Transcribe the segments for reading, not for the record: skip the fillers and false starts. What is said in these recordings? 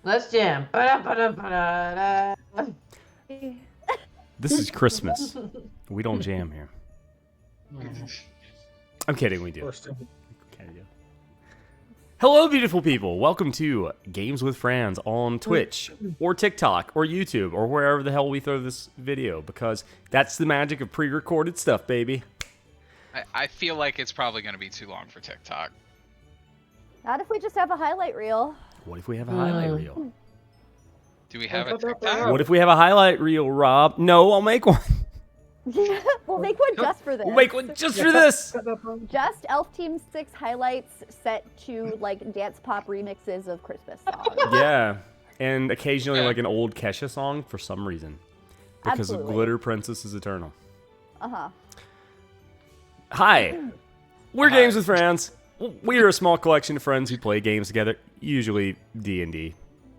Let's jam. Ba-da-ba-da-ba-da-da. This is Christmas. We don't jam here. I'm kidding, we do. Okay, yeah. Hello, beautiful people. Welcome to Games with Friends on Twitch or TikTok or YouTube or wherever the hell we throw this video, because that's the magic of pre-recorded stuff, baby. I feel like it's probably going to be too long for TikTok. Not if we just have a highlight reel. What if we have a highlight reel? Do we have a TikTok? What if we have a highlight reel, Rob? No, I'll make one. We'll make one just for this. We'll make one just for this. Just Elf Team 6 highlights set to like dance pop remixes of Christmas songs. Yeah, and occasionally like an old Kesha song for some reason. Because Absolutely. Glitter Princess is eternal. Uh-huh. Hi, we're Games with Friends. We are a small collection of friends who play games together, usually D&D.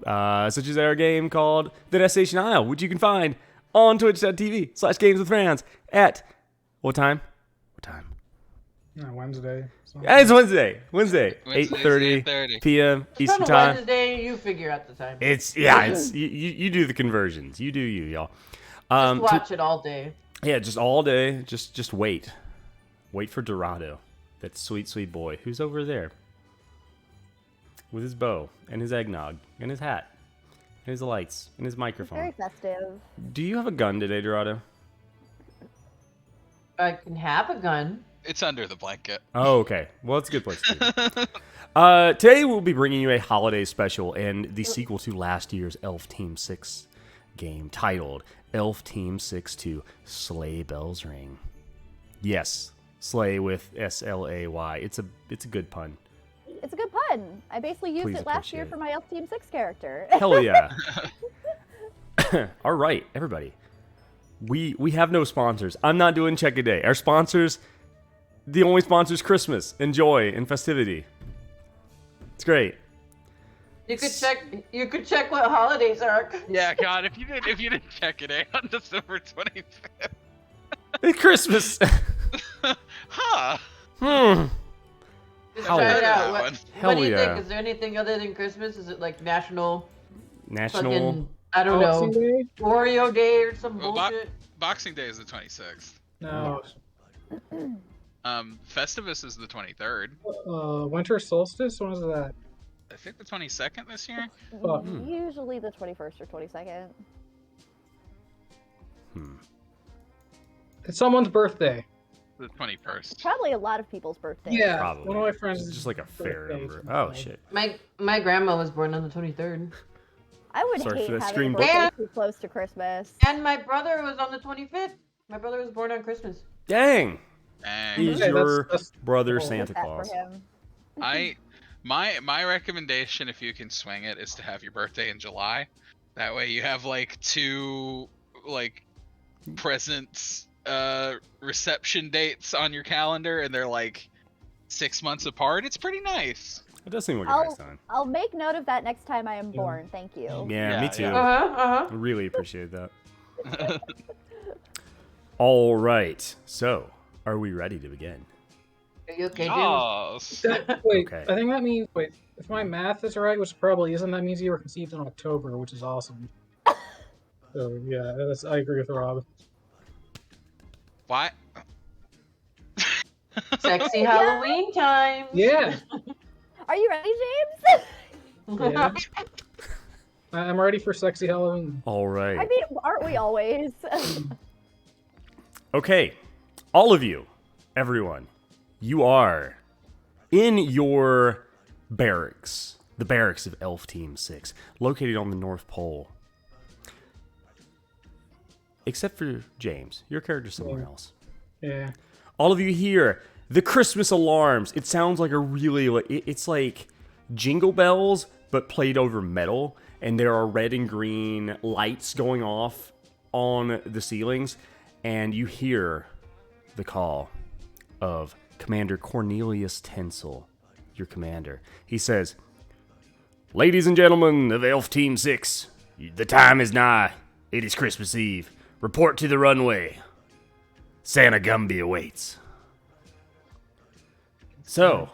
Such as our game called The Destination Isle, which you can find on twitch.tv/gameswithfriends at what time? What time? Wednesday. It's Wednesday. 8:30 8:30 p.m. It's Eastern on a time. Wednesday, you figure out the time. It's you do the conversions. You do you, y'all. Just watch it all day. Yeah, just all day. Just wait. Wait for Dorado. That sweet, sweet boy who's over there. With his bow and his eggnog and his hat and his lights and his microphone. Very festive. Do you have a gun today, Dorado? I can have a gun. It's under the blanket. Oh, okay. Well, it's a good place to be. Today we'll be bringing you a holiday special and the sequel to last year's Elf Team 6 game titled Elf Team 6 2 Sleigh Bells Ring. Yes, Slay with S-L-A-Y. It's a good pun. It's a good pun. I basically used Please it last year appreciate for my Elf Team 6 character. Hell yeah. All right, everybody. We have no sponsors. I'm not doing check a day. Our sponsors, the only sponsor is Christmas and joy and festivity. It's great. You could check what holidays are. Yeah, God, if you didn't check it on December 25th. It's Christmas. Huh. Just Hell try it yeah. out. Hell What do you yeah. think? Is there anything other than Christmas? Is it like national National. fucking, I don't Boxing know, Day? Oreo Day or some Well, bullshit? Boxing Day is the 26th. No. Festivus is the 23rd. Winter solstice? When is that? I think the 22nd this year. Fuck. Usually the 21st or 22nd. It's someone's birthday. The 21st. Probably a lot of people's birthdays. Yeah. Probably. One of my friends. It's just like a fair birthday number. is Oh, Friday. shit. My grandma was born on the 23rd. I would Sorry hate for that having screen a birthday burst. too close to Christmas. And my brother was on the 25th. My brother was born on Christmas. Dang. Dang. He's Okay, your that's brother cool. Santa That Claus. for him. My recommendation, if you can swing it, is to have your birthday in July. That way you have like two like presents reception dates on your calendar, and they're like 6 months apart. It's pretty nice. It does seem like a nice I'll, time. I'll make note of that next time I am born. Thank you. Yeah, Yeah, me too. yeah. I really appreciate that. All right. So, are we ready to begin? Are you okay, dude? Yes. Wait, Okay. I think that means. Wait, if my math is right, which probably isn't, that means you were conceived in October, which is awesome. So yeah, I agree with Rob. Why? Sexy Halloween time. Yeah. Are you ready, James? Yeah. I'm ready for sexy Halloween. All I right. mean, aren't we always? Okay. All of you, everyone, you are in your barracks, the barracks of Elf Team 6, located on the North Pole. Except for James, your character's somewhere else. Yeah. All of you hear the Christmas alarms. It sounds like a really, it's like jingle bells, but played over metal. And there are red and green lights going off on the ceilings. And you hear the call of Commander Cornelius Tensel, your commander. He says, "Ladies and gentlemen of Elf Team 6, the time is nigh. It is Christmas Eve. Report to the runway. Santa Gumby awaits." So,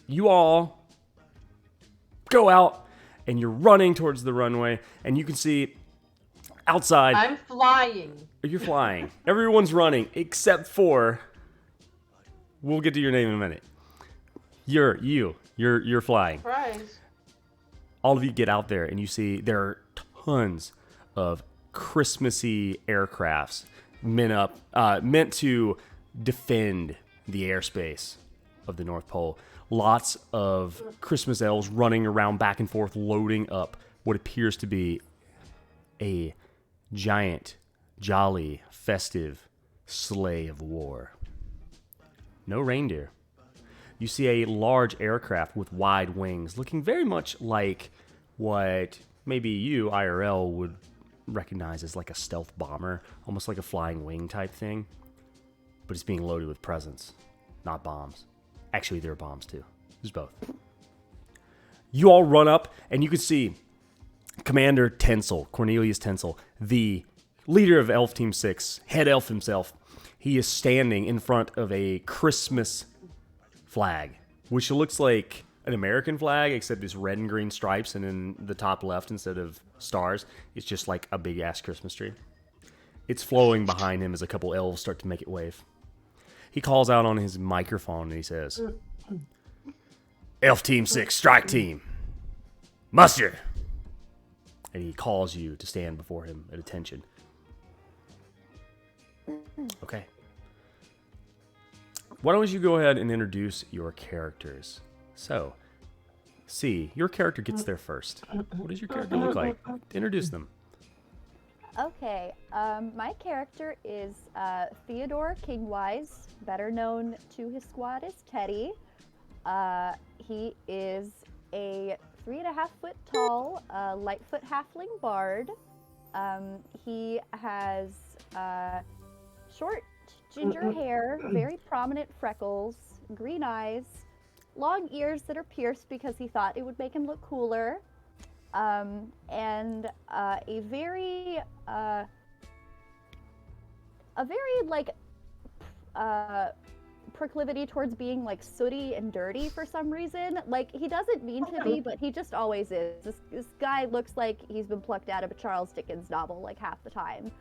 you all go out, and you're running towards the runway, and you can see outside. I'm flying. You're flying. Everyone's running except for. We'll get to your name in a minute. You're flying. Surprise. All of you get out there and you see there are tons of Christmassy aircrafts meant to defend the airspace of the North Pole. Lots of Christmas elves running around back and forth, loading up what appears to be a giant, jolly, festive sleigh of war. No reindeer. You see a large aircraft with wide wings, looking very much like what maybe you, IRL, would recognize as like a stealth bomber, almost like a flying wing type thing. But it's being loaded with presents, not bombs. Actually, there are bombs too. There's both. You all run up, and you can see Commander Tencel, Cornelius Tencel, the leader of Elf Team 6, head elf himself. He is standing in front of a Christmas flag, which looks like an American flag, except it's red and green stripes, and in the top left, instead of stars, it's just like a big-ass Christmas tree. It's flowing behind him as a couple elves start to make it wave. He calls out on his microphone, and he says, Elf Team 6, Strike Team, muster! And he calls you to stand before him at attention. Okay. Why don't you go ahead and introduce your characters? So, C, your character gets there first. What does your character look like? Introduce them. Okay, my character is Theodore Kingwise, better known to his squad as Teddy. He is a 3.5 foot tall, Lightfoot halfling bard. He has short ginger hair, very prominent freckles, green eyes, long ears that are pierced because he thought it would make him look cooler, and a very like proclivity towards being like sooty and dirty for some reason. Like, he doesn't mean to be, but he just always is. This guy looks like he's been plucked out of a Charles Dickens novel like half the time.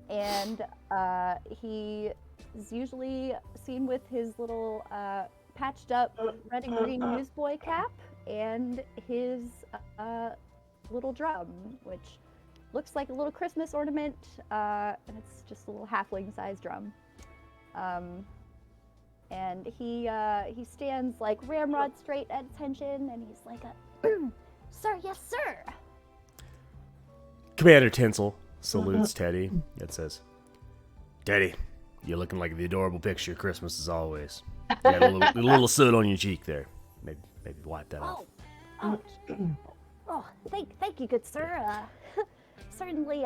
And he is usually seen with his little patched up red and green newsboy cap and his little drum, which looks like a little Christmas ornament, and it's just a little halfling-sized drum. And he stands like ramrod straight at attention, and he's like, "Sir, yes, sir." Commander Tencel salutes Teddy and says, Teddy, you're looking like the adorable picture of Christmas as always. You got a little soot on your cheek there. Maybe wipe that off. Thank you, good sir. Certainly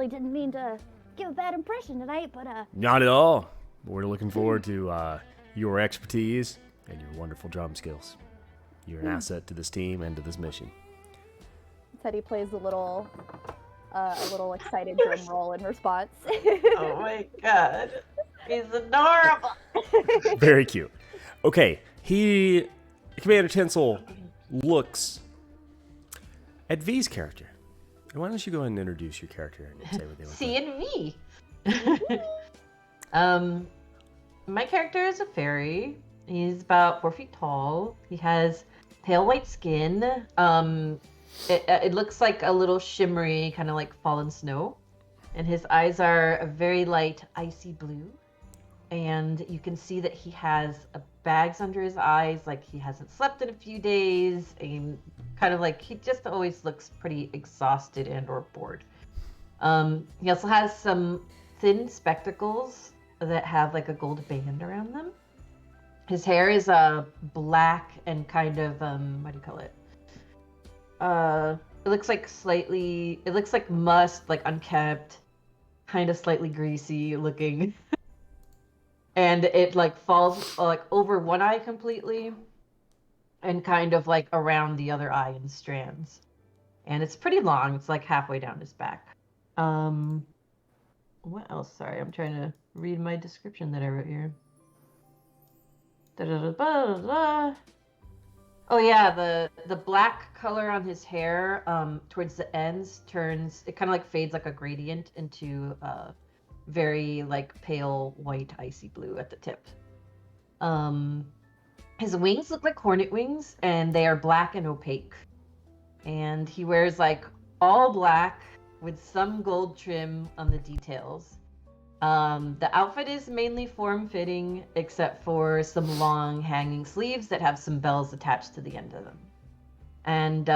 didn't mean to give a bad impression tonight, but Not at all. We're looking forward to your expertise and your wonderful drum skills. You're an asset to this team and to this mission. Teddy plays a little excited drum roll in response. Oh my god. He's adorable. Very cute. Okay, Commander Tencel looks at V's character. And why don't you go ahead and introduce your character and say what they look C like? and V. My character is a fairy. He's about 4 feet tall. He has pale white skin. It looks like a little shimmery, kind of like fallen snow. And his eyes are a very light icy blue. And you can see that he has bags under his eyes, like he hasn't slept in a few days, and kind of like he just always looks pretty exhausted and or bored. He also has some thin spectacles that have like a gold band around them. His hair is black and kind of what do you call it? It looks like musk, like unkept, kind of slightly greasy looking. And it like falls like over one eye completely and kind of like around the other eye in strands. And it's pretty long. It's like halfway down his back. What else? Sorry, I'm trying to read my description that I wrote here. Oh yeah, the black color on his hair, towards the ends turns. It kind of like fades like a gradient into very like pale white icy blue at the tip. Um, his wings look like hornet wings, and they are black and opaque. And he wears like all black with some gold trim on the details. The outfit is mainly form-fitting, except for some long hanging sleeves that have some bells attached to the end of them. And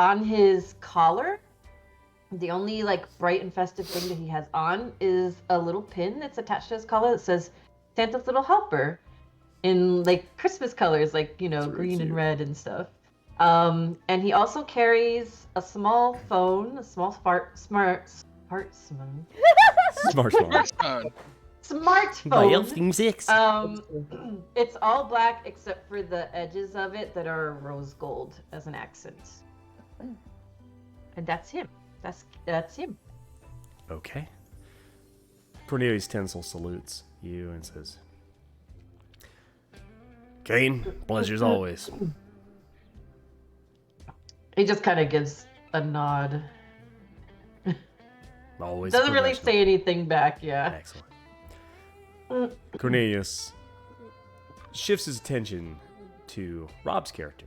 on his collar, the only like bright and festive thing that he has on is a little pin that's attached to his collar that says Santa's Little Helper in like Christmas colors, like, you know, That's really green and cute. red and stuff. And he also carries a small phone, a small smartphone. Smartphone. Smartphone. 6. It's all black except for the edges of it that are rose gold as an accent. And that's him. That's him. Okay. Cornelius Tinsel salutes you and says, Kane, pleasure as always. He just kind of gives a nod. Always Doesn't really professional. say anything back, yeah. Excellent. Cornelius shifts his attention to Rob's character.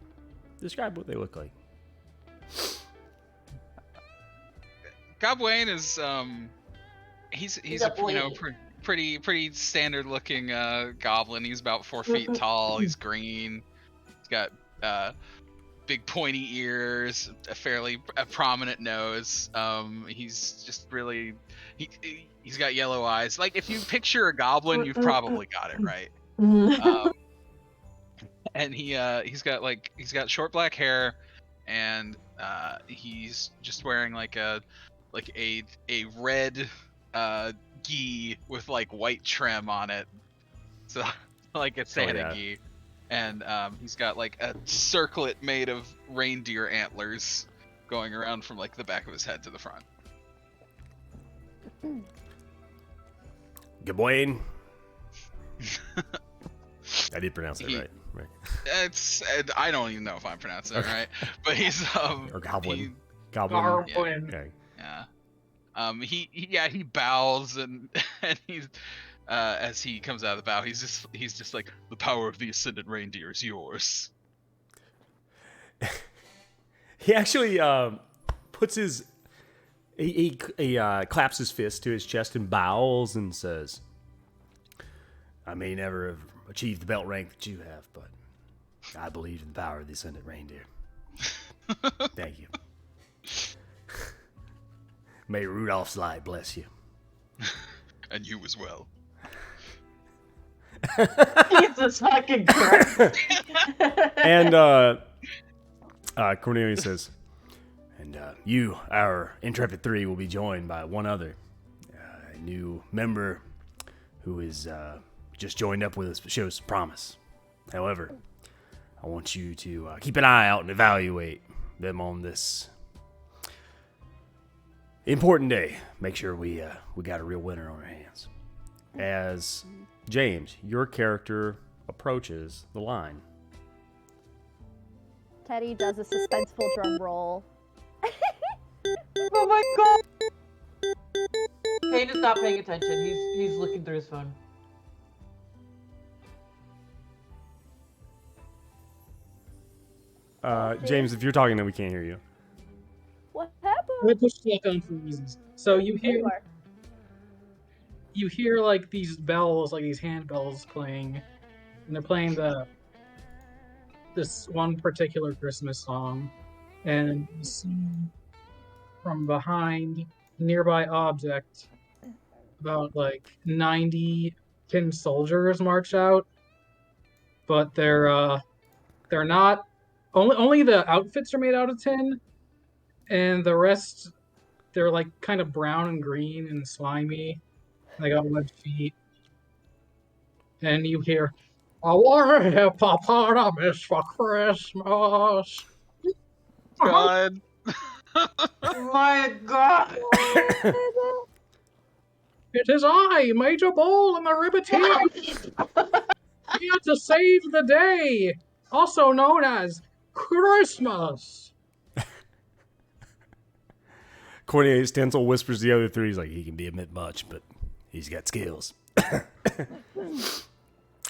Describe what they look like. Gobwain is he's a Gobwain. pretty standard looking goblin. He's about 4 feet tall. He's green. He's got big pointy ears, a prominent nose. He's just really he's got yellow eyes. Like if you picture a goblin, you've probably got it right. And he's got short black hair, and he's just wearing like a red gi with like white trim on it, so like a Santa yeah. gi, and he's got like a circlet made of reindeer antlers going around from like the back of his head to the front. Gawain. I did pronounce that right. I don't even know if I'm pronouncing it right, but he's Or Goblin. Goblin. Okay. Yeah. He bows and he's as he comes out of the bow, he's just like, the power of the ascended reindeer is yours. He actually puts his he claps his fist to his chest and bows and says, I may never have achieved the belt rank that you have, but I believe in the power of the ascended reindeer. Thank you. May Rudolph's light bless you. And you as well. Jesus fucking Christ. And Cornelius says, and you, our Intrepid 3, will be joined by one other, a new member who is just joined up with us, but shows promise. However, I want you to keep an eye out and evaluate them on this important day. Make sure we got a real winner on our hands. As James, your character approaches the line. Teddy does a suspenseful drum roll. Oh my god! Kane is not paying attention. He's looking through his phone. James, if you're talking, then we can't hear you. What I happened? pushed luck on for reasons. So you hear like these bells, like these hand bells playing, and they're playing this one particular Christmas song, and you see from behind a nearby object about like 90 tin soldiers march out, but they're not only the outfits are made out of tin, and the rest they're like kind of brown and green and slimy. They got webbed feet. And you hear, I want a hippopotamus for Christmas. God. Oh my god! It is I, Major Bull, and the Ribbeteer, here to save the day. also known as Christmas. Cornelius Tinsel whispers to the other three. He's like, he can be a bit much, but he's got skills.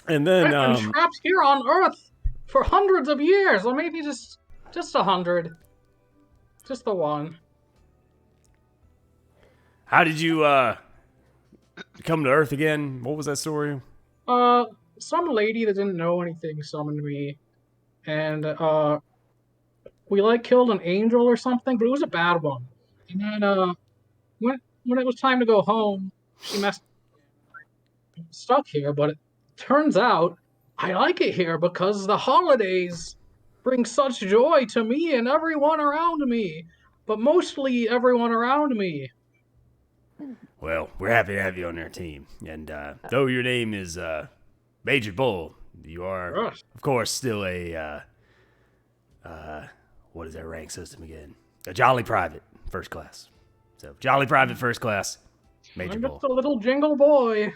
And then, I've been trapped here on Earth for hundreds of years, or maybe just 100. Just the one. how did you come to Earth again? What was that story? Some lady that didn't know anything summoned me, and we like killed an angel or something, but it was a bad one. And then when it was time to go home, she messed stuck here. But it turns out I like it here because the holidays bring such joy to me and everyone around me, but mostly everyone around me. Well, we're happy to have you on our team. And though your name is Major Bull, you are, Yes. of course, still a, what is that rank system again? A Jolly Private, first class. So, Jolly Private, first class, Major I'm Bull. just a little jingle boy.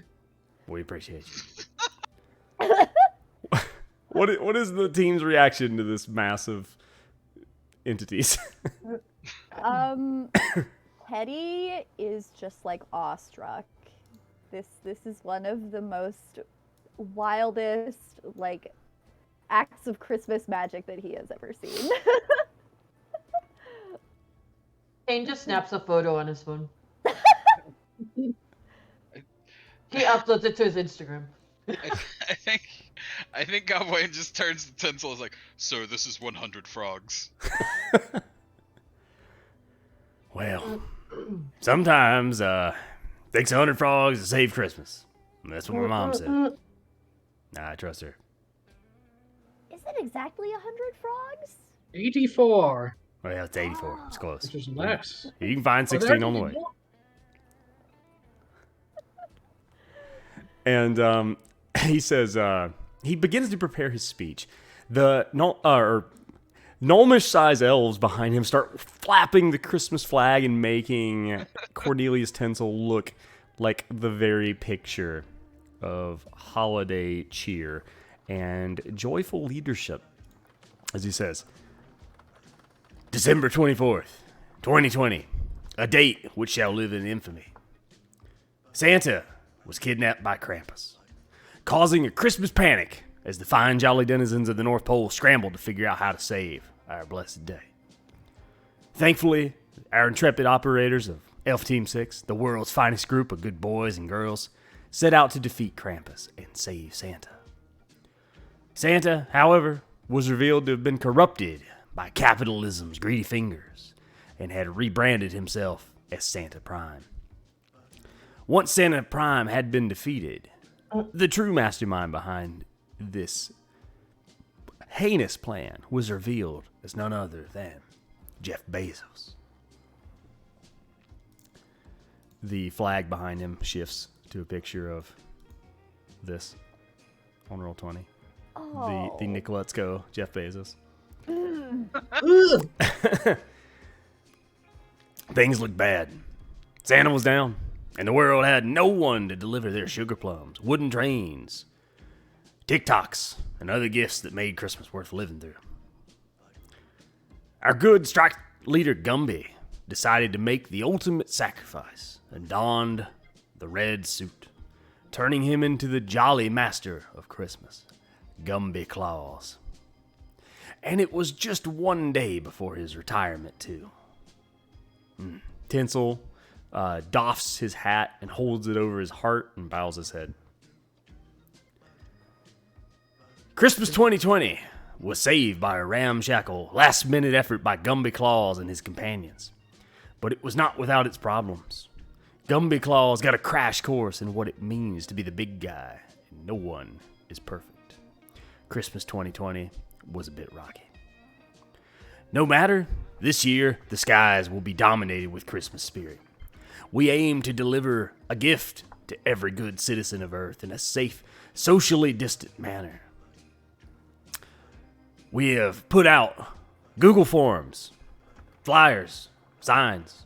We appreciate you. What is the team's reaction to this massive entities? Teddy is just like awestruck. This is one of the most wildest like acts of Christmas magic that he has ever seen. Shane just snaps a photo on his phone. He uploads it to his Instagram. I think Gawain just turns to Tinsel and is like, "Sir, this is 100 frogs." Well, sometimes takes 100 frogs to save Christmas. That's what my mom said. Nah, I trust her. Is it exactly 100 frogs? 84, Well, it's 84. It's close. which is less. You can find Are there 16 on the any way. more? And he says, he begins to prepare his speech. The Gnomish-sized elves behind him start flapping the Christmas flag and making Cornelius Tinsel look like the very picture of holiday cheer and joyful leadership. As he says, December 24th, 2020, a date which shall live in infamy. Santa was kidnapped by Krampus, causing a Christmas panic as the fine jolly denizens of the North Pole scrambled to figure out how to save our blessed day. Thankfully, our intrepid operators of Elf Team 6, the world's finest group of good boys and girls, set out to defeat Krampus and save Santa. Santa, however, was revealed to have been corrupted by capitalism's greedy fingers and had rebranded himself as Santa Prime. Once Santa Prime had been defeated, the true mastermind behind this heinous plan was revealed as none other than Jeff Bezos. The flag behind him shifts to a picture of this on Roll20. Oh. The Nicolet's Go Jeff Bezos. Ugh. Things looked bad. Santa was down, and the world had no one to deliver their sugar plums, wooden trains, TikToks, and other gifts that made Christmas worth living through. Our good strike leader Gumby decided to make the ultimate sacrifice and donned the red suit, turning him into the jolly master of Christmas, Gumby Claus. And it was just one day before his retirement, too. Tinsel doffs his hat and holds it over his heart and bows his head. Christmas 2020 was saved by a ramshackle, last-minute effort by Gumby Claus and his companions. But it was not without its problems. Gumby Claus got a crash course in what it means to be the big guy, and no one is perfect. Christmas 2020 was a bit rocky. No matter, this year, the skies will be dominated with Christmas spirit. We aim to deliver a gift to every good citizen of Earth in a safe, socially distant manner. We have put out Google Forms, flyers, signs,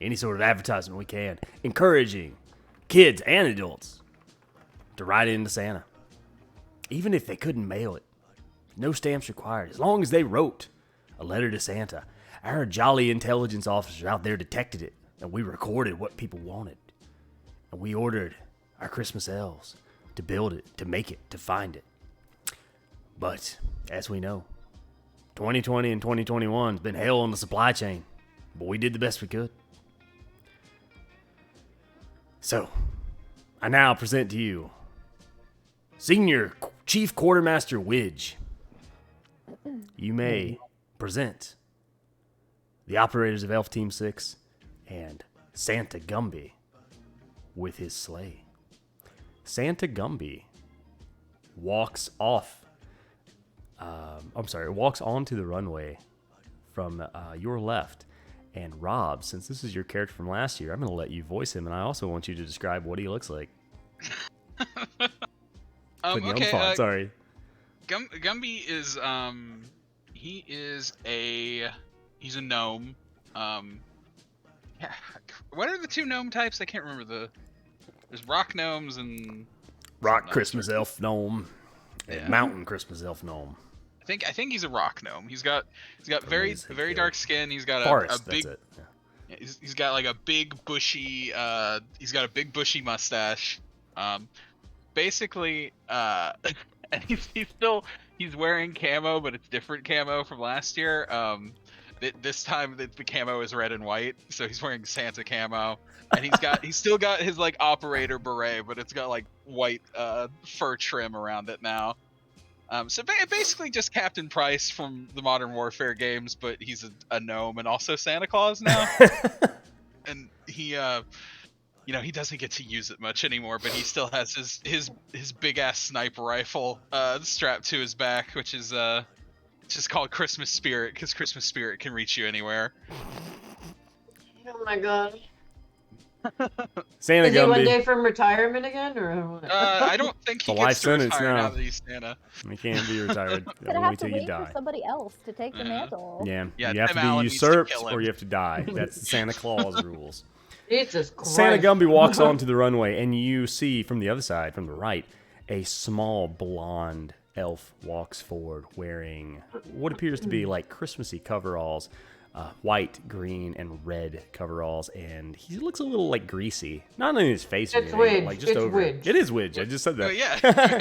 any sort of advertisement we can, encouraging kids and adults to write into Santa, even if they couldn't mail it. No stamps required, as long as they wrote a letter to Santa. Our jolly intelligence officers out there detected it, and we recorded what people wanted. And we ordered our Christmas elves to build it, to make it, to find it. But, as we know, 2020 and 2021 has been hell on the supply chain, but we did the best we could. So, I now present to you Senior Chief Quartermaster Widge. You may present the operators of Elf Team 6 and Santa Gumby with his sleigh. Santa Gumby walks onto the runway from your left. And Rob, since this is your character from last year, I'm going to let you voice him, and I also want you to describe what he looks like. Okay. Sorry. Gumby is he's a gnome. Yeah. What are the two gnome types? I can't remember there's rock gnomes and Rock Christmas elf gnome. Yeah. And mountain Christmas elf gnome. I think he's a rock gnome. He's got very dark skin. He's got Forest, a big. that's it. Yeah. He's got like a big bushy. He's got a big bushy mustache. Basically, and he's wearing camo, but it's different camo from last year. This time the camo is red and white, so he's wearing Santa camo, and he's still got his like operator beret, but it's got like white fur trim around it now. So basically just Captain Price from the Modern Warfare games, but he's a gnome and also Santa Claus now. And he he doesn't get to use it much anymore, but he still has his big ass sniper rifle strapped to his back, which is just called Christmas Spirit, because Christmas Spirit can reach you anywhere. Oh my god. Santa Is he one Gumby. day from retirement again, or what? I don't think he It's a life gets to sentence retire now. now that he's Santa. You can't be retired. He's gonna Only have to till you wait for die. somebody else to take the mantle. Yeah, Yeah, you have to Tim be Allen needs to usurped kill him. or you have to die. That's the Santa Claus rules. Jesus Christ. Santa Gumby walks onto the runway, and you see from the other side, from the right, a small blonde elf walks forward wearing what appears to be like Christmassy coveralls, white, green, and red coveralls, and he looks a little like greasy. Not in his face or It's anything, but Widge. like just It's over Widge. it. It is Widge. I just said that. Oh, yeah.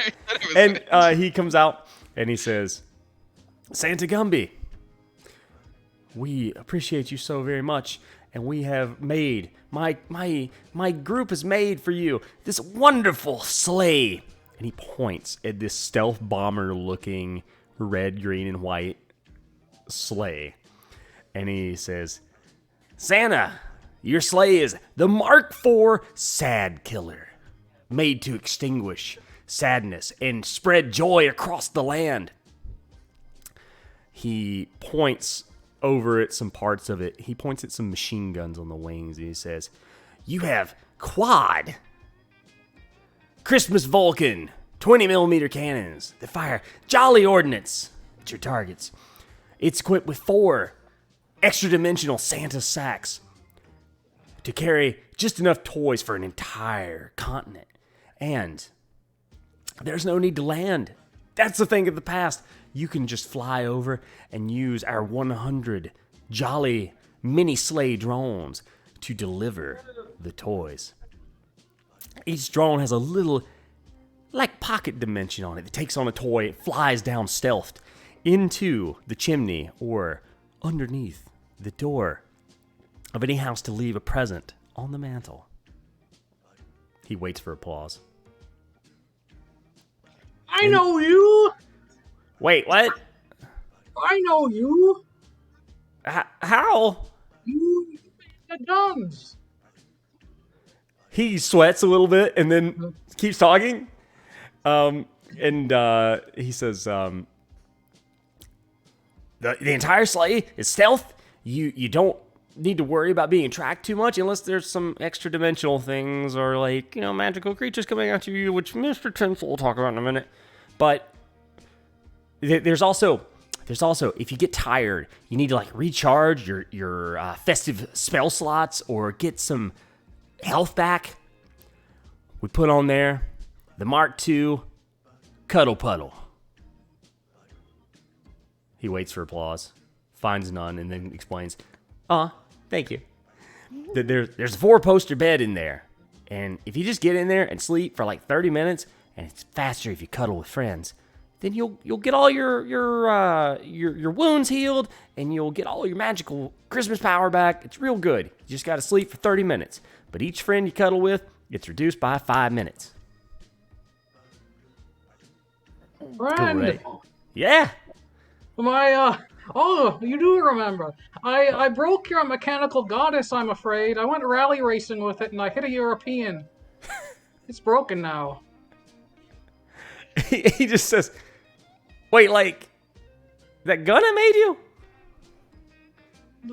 And he comes out and he says, Santa Gumby, we appreciate you so very much, and we have made my group has made for you this wonderful sleigh. And he points at this stealth bomber looking red, green, and white sleigh. And he says, Santa, your sleigh is the Mark IV Sad Killer, made to extinguish sadness and spread joy across the land. He points over at some parts of it. He points at some machine guns on the wings, and he says, you have quad Christmas Vulcan 20mm cannons that fire jolly ordnance at your targets. It's equipped with 4 extra-dimensional Santa sacks to carry just enough toys for an entire continent. And there's no need to land. That's the thing of the past. You can just fly over and use our 100 jolly mini sleigh drones to deliver the toys. Each drone has a little, like, pocket dimension on it. It takes on a toy, it flies down stealthed into the chimney or underneath the door of any house to leave a present on the mantle. He waits for applause. I know you! Wait, what? I know you! How? You the guns! He sweats a little bit and then keeps talking. He says, the entire sleigh is stealth. You don't need to worry about being tracked too much unless there's some extra dimensional things or like, magical creatures coming after you, which Mr. Tinsel will talk about in a minute. But there's also, if you get tired, you need to like recharge your festive spell slots or get some health back. We put on there the Mark II Cuddle Puddle. He waits for applause, finds none, and then explains, thank you. There's a 4-poster bed in there. And if you just get in there and sleep for like 30 minutes, and it's faster if you cuddle with friends, then you'll get all your wounds healed, and you'll get all your magical Christmas power back. It's real good. You just got to sleep for 30 minutes. But each friend you cuddle with gets reduced by 5 minutes. Friend, Great. Yeah. you do remember. I broke your mechanical goddess, I'm afraid. I went rally racing with it and I hit a European. It's broken now. He just says, wait, like, that gun I made you?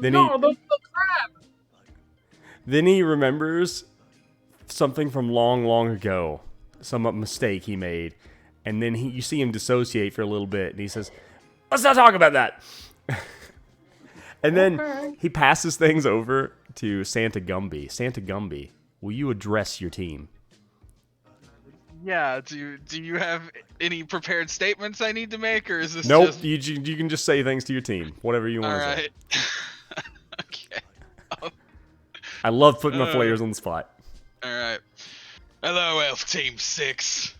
The crab. Then he remembers something from long, long ago, some mistake he made, and then you see him dissociate for a little bit, and he says, let's not talk about that. And then he passes things over to Santa Gumby. Santa Gumby, will you address your team? Yeah. Do you have any prepared statements I need to make, or is this Nope. just... You can just say things to your team, whatever you want All to right. say. Okay. I love putting my players on the spot. All right. Hello, Elf Team 6.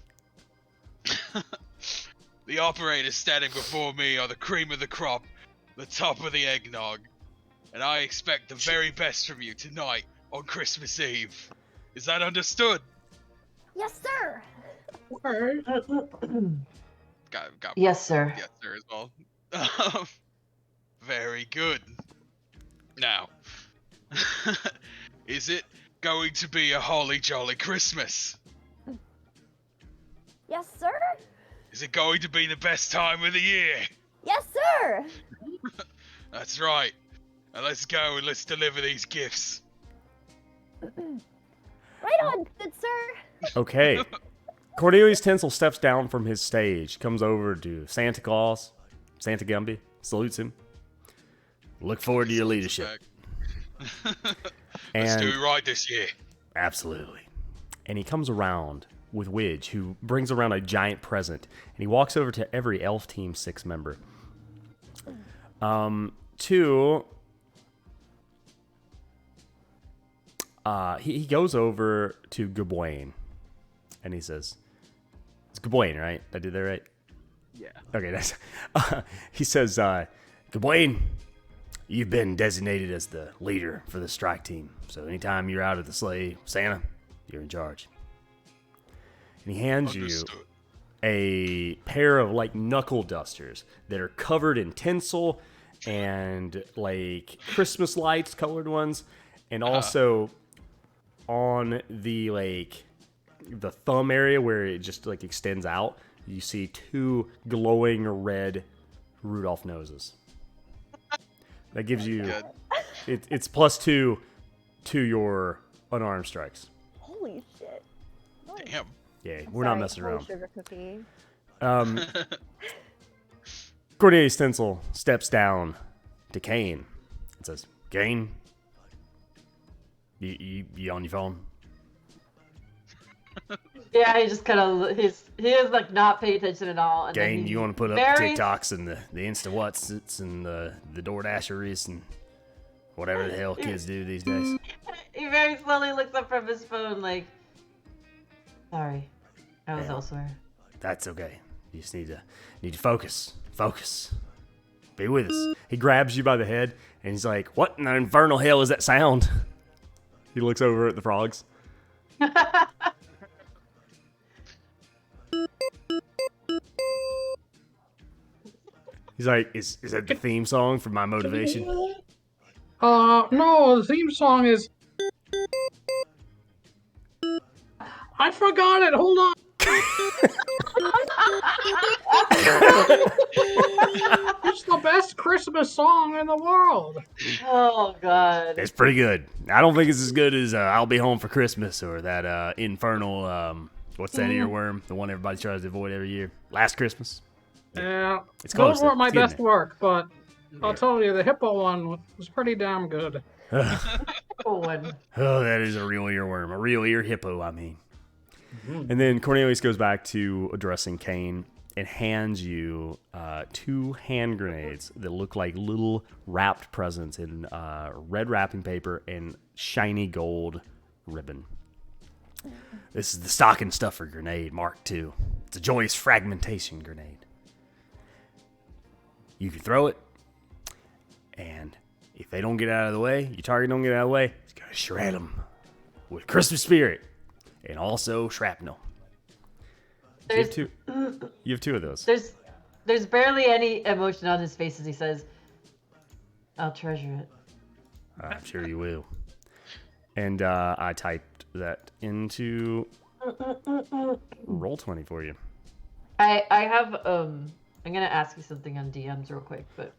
The operators standing before me are the cream of the crop, the top of the eggnog, and I expect the very best from you tonight on Christmas Eve. Is that understood? Yes, sir. Got Yes, sir. yes, sir, as well. Very good. Now, is it going to be a holly jolly Christmas? Yes, sir. Is it going to be the best time of the year? Yes, sir. That's right. Now let's go and let's deliver these gifts. Right on, good sir. Okay. Cornelius Tinsel steps down from his stage, comes over to Santa Claus, Santa Gumby, salutes him. Look forward to your leadership. Let's And do it right this year. absolutely. And he comes around with Widge, who brings around a giant present, and he walks over to every Elf Team 6 member. He goes over to Gawain, and he says, "It's Gawain, right? I did that right?" Yeah. Okay, that's. He says, "Gawain, you've been designated as the leader for the strike team. So anytime you're out of the sleigh, Santa, you're in charge." And he hands you Understood. a pair of like knuckle dusters that are covered in tinsel and like Christmas lights, colored ones, and also on the like the thumb area where it just like extends out, you see 2 glowing red Rudolph noses. That gives you Good. it's +2 to your unarmed strikes. Holy shit. Nice. Damn. Yeah, I'm we're not sorry, messing holy around. Sugar cookie. Cornelius Tinsel steps down to Kane and says, "Kane, you on your phone?" Yeah, he just kind of he is like not paying attention at all. And then Kane, he you want to put up very- the TikToks and the Insta Whatsits and the DoorDasheries and whatever the hell kids do these days? He very slowly looks up from his phone, like, "Sorry, I was Yeah. elsewhere." That's okay. You just need to focus. Focus. Be with us. He grabs you by the head and he's like, "What in the infernal hell is that sound?" He looks over at the frogs. He's like, is that the theme song for my motivation? No, the theme song is. I forgot it. Hold on. It's the best Christmas song in the world. Oh God. It's pretty good. I don't think it's as good as "I'll Be Home for Christmas" or that infernal, what's that earworm? The one everybody tries to avoid every year. Last Christmas. Yeah, It's close. those weren't my It's getting best work, but I'll tell you, the hippo one was pretty damn good. Oh, one. Oh, that is a real earworm. A real ear hippo, I mean. And then Cornelius goes back to addressing Kane, and hands you 2 hand grenades that look like little wrapped presents in red wrapping paper and shiny gold ribbon. This is the stocking stuffer grenade Mark II. It's a joyous fragmentation grenade. You can throw it, and if they don't get out of the way, your target don't get out of the way, it's gonna shred them with Christmas spirit and also shrapnel. So you have 2 of those. There's barely any emotion on his face as he says, "I'll treasure it." I'm sure you will. And I typed that into Roll20 for you. I have I'm gonna ask you something on DMs real quick, but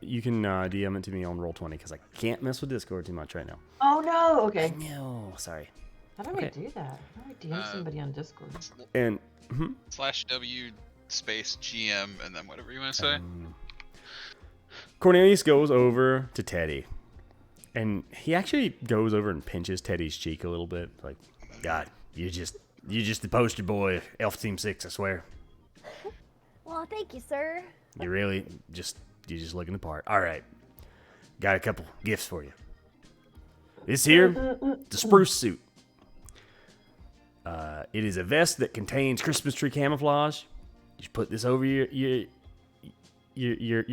You can DM it to me on Roll20 because I can't mess with Discord too much right now. oh no, okay. No, sorry. How do I do that? How do I DM somebody on Discord? And /W space GM and then whatever you want to say. Cornelius goes over to Teddy, and he actually goes over and pinches Teddy's cheek a little bit. Like, God, you just the poster boy of Elf Team 6, I swear. Well, thank you, sir. You really you're just looking the part. All right, got a couple gifts for you. This here, the spruce suit. It is a vest that contains Christmas tree camouflage. You just put this over your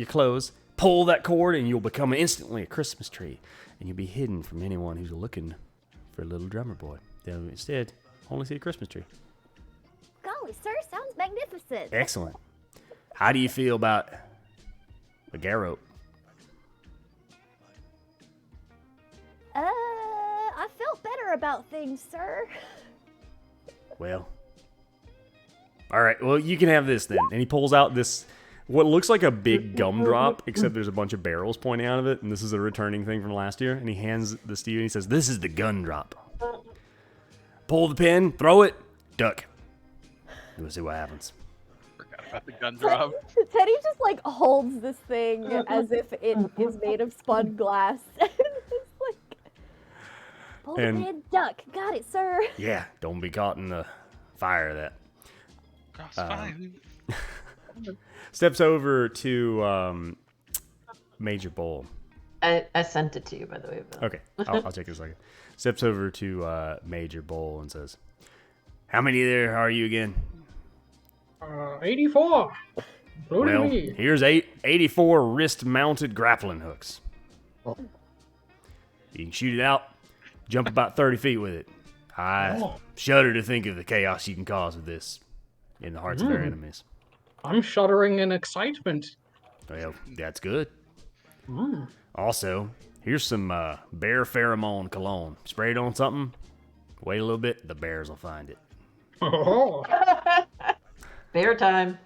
clothes, pull that cord, and you'll become instantly a Christmas tree. And you'll be hidden from anyone who's looking for a little drummer boy. They'll instead only see a Christmas tree. Golly, sir, sounds magnificent. Excellent. How do you feel about a garrote? I felt better about things, sir. Well, all right. Well, you can have this then. And he pulls out this, what looks like a big gumdrop, except there's a bunch of barrels pointing out of it. And this is a returning thing from last year. And he hands this to you and he says, "This is the gun drop. Pull the pin, throw it, duck. We'll see what happens." Forgot about the gun drop. Teddy just like holds this thing as if it is made of spun glass. It's like, pull the pin, duck. Got it, sir. Yeah, don't be caught in the fire of that. Cross fine. Steps over to Major Bull. I sent it to you, by the way. But... Okay, I'll take it a second. Steps over to Major Bull and says, "How many there are you again?" 84. Including Well, me. here's 84 wrist-mounted grappling hooks. You can shoot it out, jump about 30 feet with it. I shudder to think of the chaos you can cause with this in the hearts of our enemies. I'm shuddering in excitement. Well, that's good. Mm. Also, here's some bear pheromone cologne. Spray it on something, wait a little bit, the bears will find it. Oh, Bear time.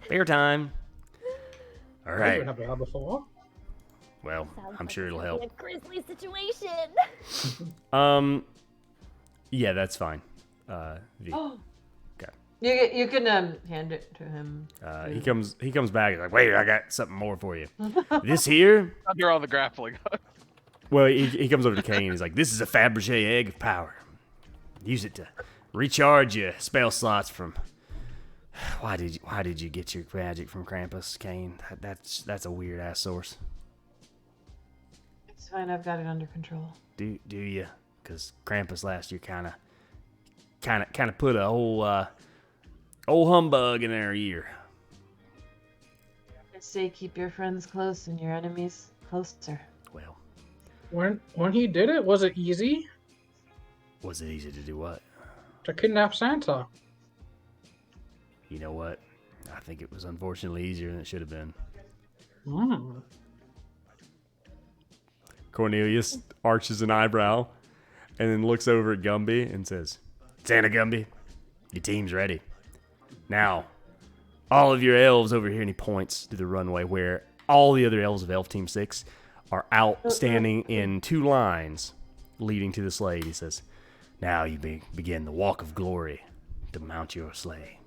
Bear time. All I right. haven't had that before. Well, Sounds I'm like sure it's it'll gonna help. be a grisly situation. Yeah, that's fine. V. You can hand it to him. He comes back. He's like, "Wait, I got something more for you. This here." Under all the grappling. Well, he comes over to Kane. He's like, "This is a Fabergé egg of power. Use it to recharge your spell slots from." Why did you get your magic from Krampus, Kane? That's a weird ass source. It's fine. I've got it under control. Do you? Because Krampus last year kind of put a whole old humbug in their ear. I say keep your friends close and your enemies closer. Well, When he did it, was it easy was it easy to do what? to kidnap Santa? You know what? I think it was unfortunately easier than it should have been. Mm. Cornelius arches an eyebrow and then looks over at Gumby and says, "Santa Gumby, your team's ready. Now, all of your elves over here," and he points to the runway where all the other elves of Elf Team 6 are out standing in 2 lines leading to the sleigh. He says, "Now you begin the walk of glory to mount your sleigh."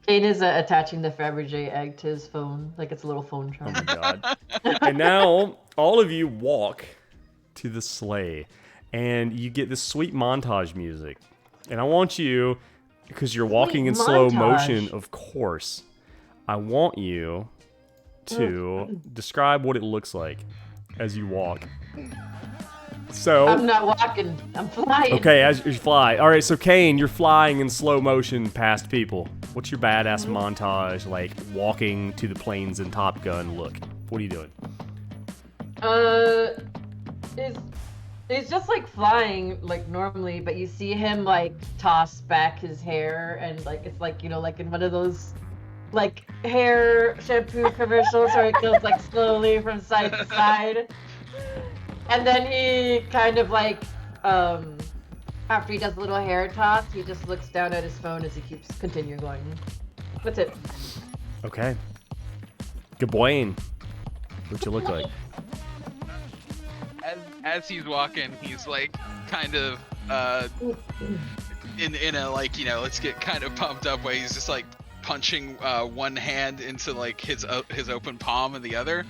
Kane is attaching the Fabergé egg to his phone, like it's a little phone Oh charm. my god. And now all of you walk to the sleigh and you get this sweet montage music. And I want you because you're walking in Sweet slow montage. motion, of course, I want you to describe what it looks like as you walk. So, I'm not walking. I'm flying. okay, as you fly. All right, so Kane, you're flying in slow motion past people. What's your badass montage like walking to the planes in Top Gun look? What are you doing? He's just like flying like normally, but you see him like toss back his hair and like it's like, you know, like in one of those like hair shampoo commercials where it goes like slowly from side to side. And then he kind of like after he does a little hair toss, he just looks down at his phone as he keeps continue going. That's it. Okay. Gawain, what you look like? As he's walking, he's like kind of in a like, you know, let's get kind of pumped up way. He's just like punching one hand into like his open palm and the other.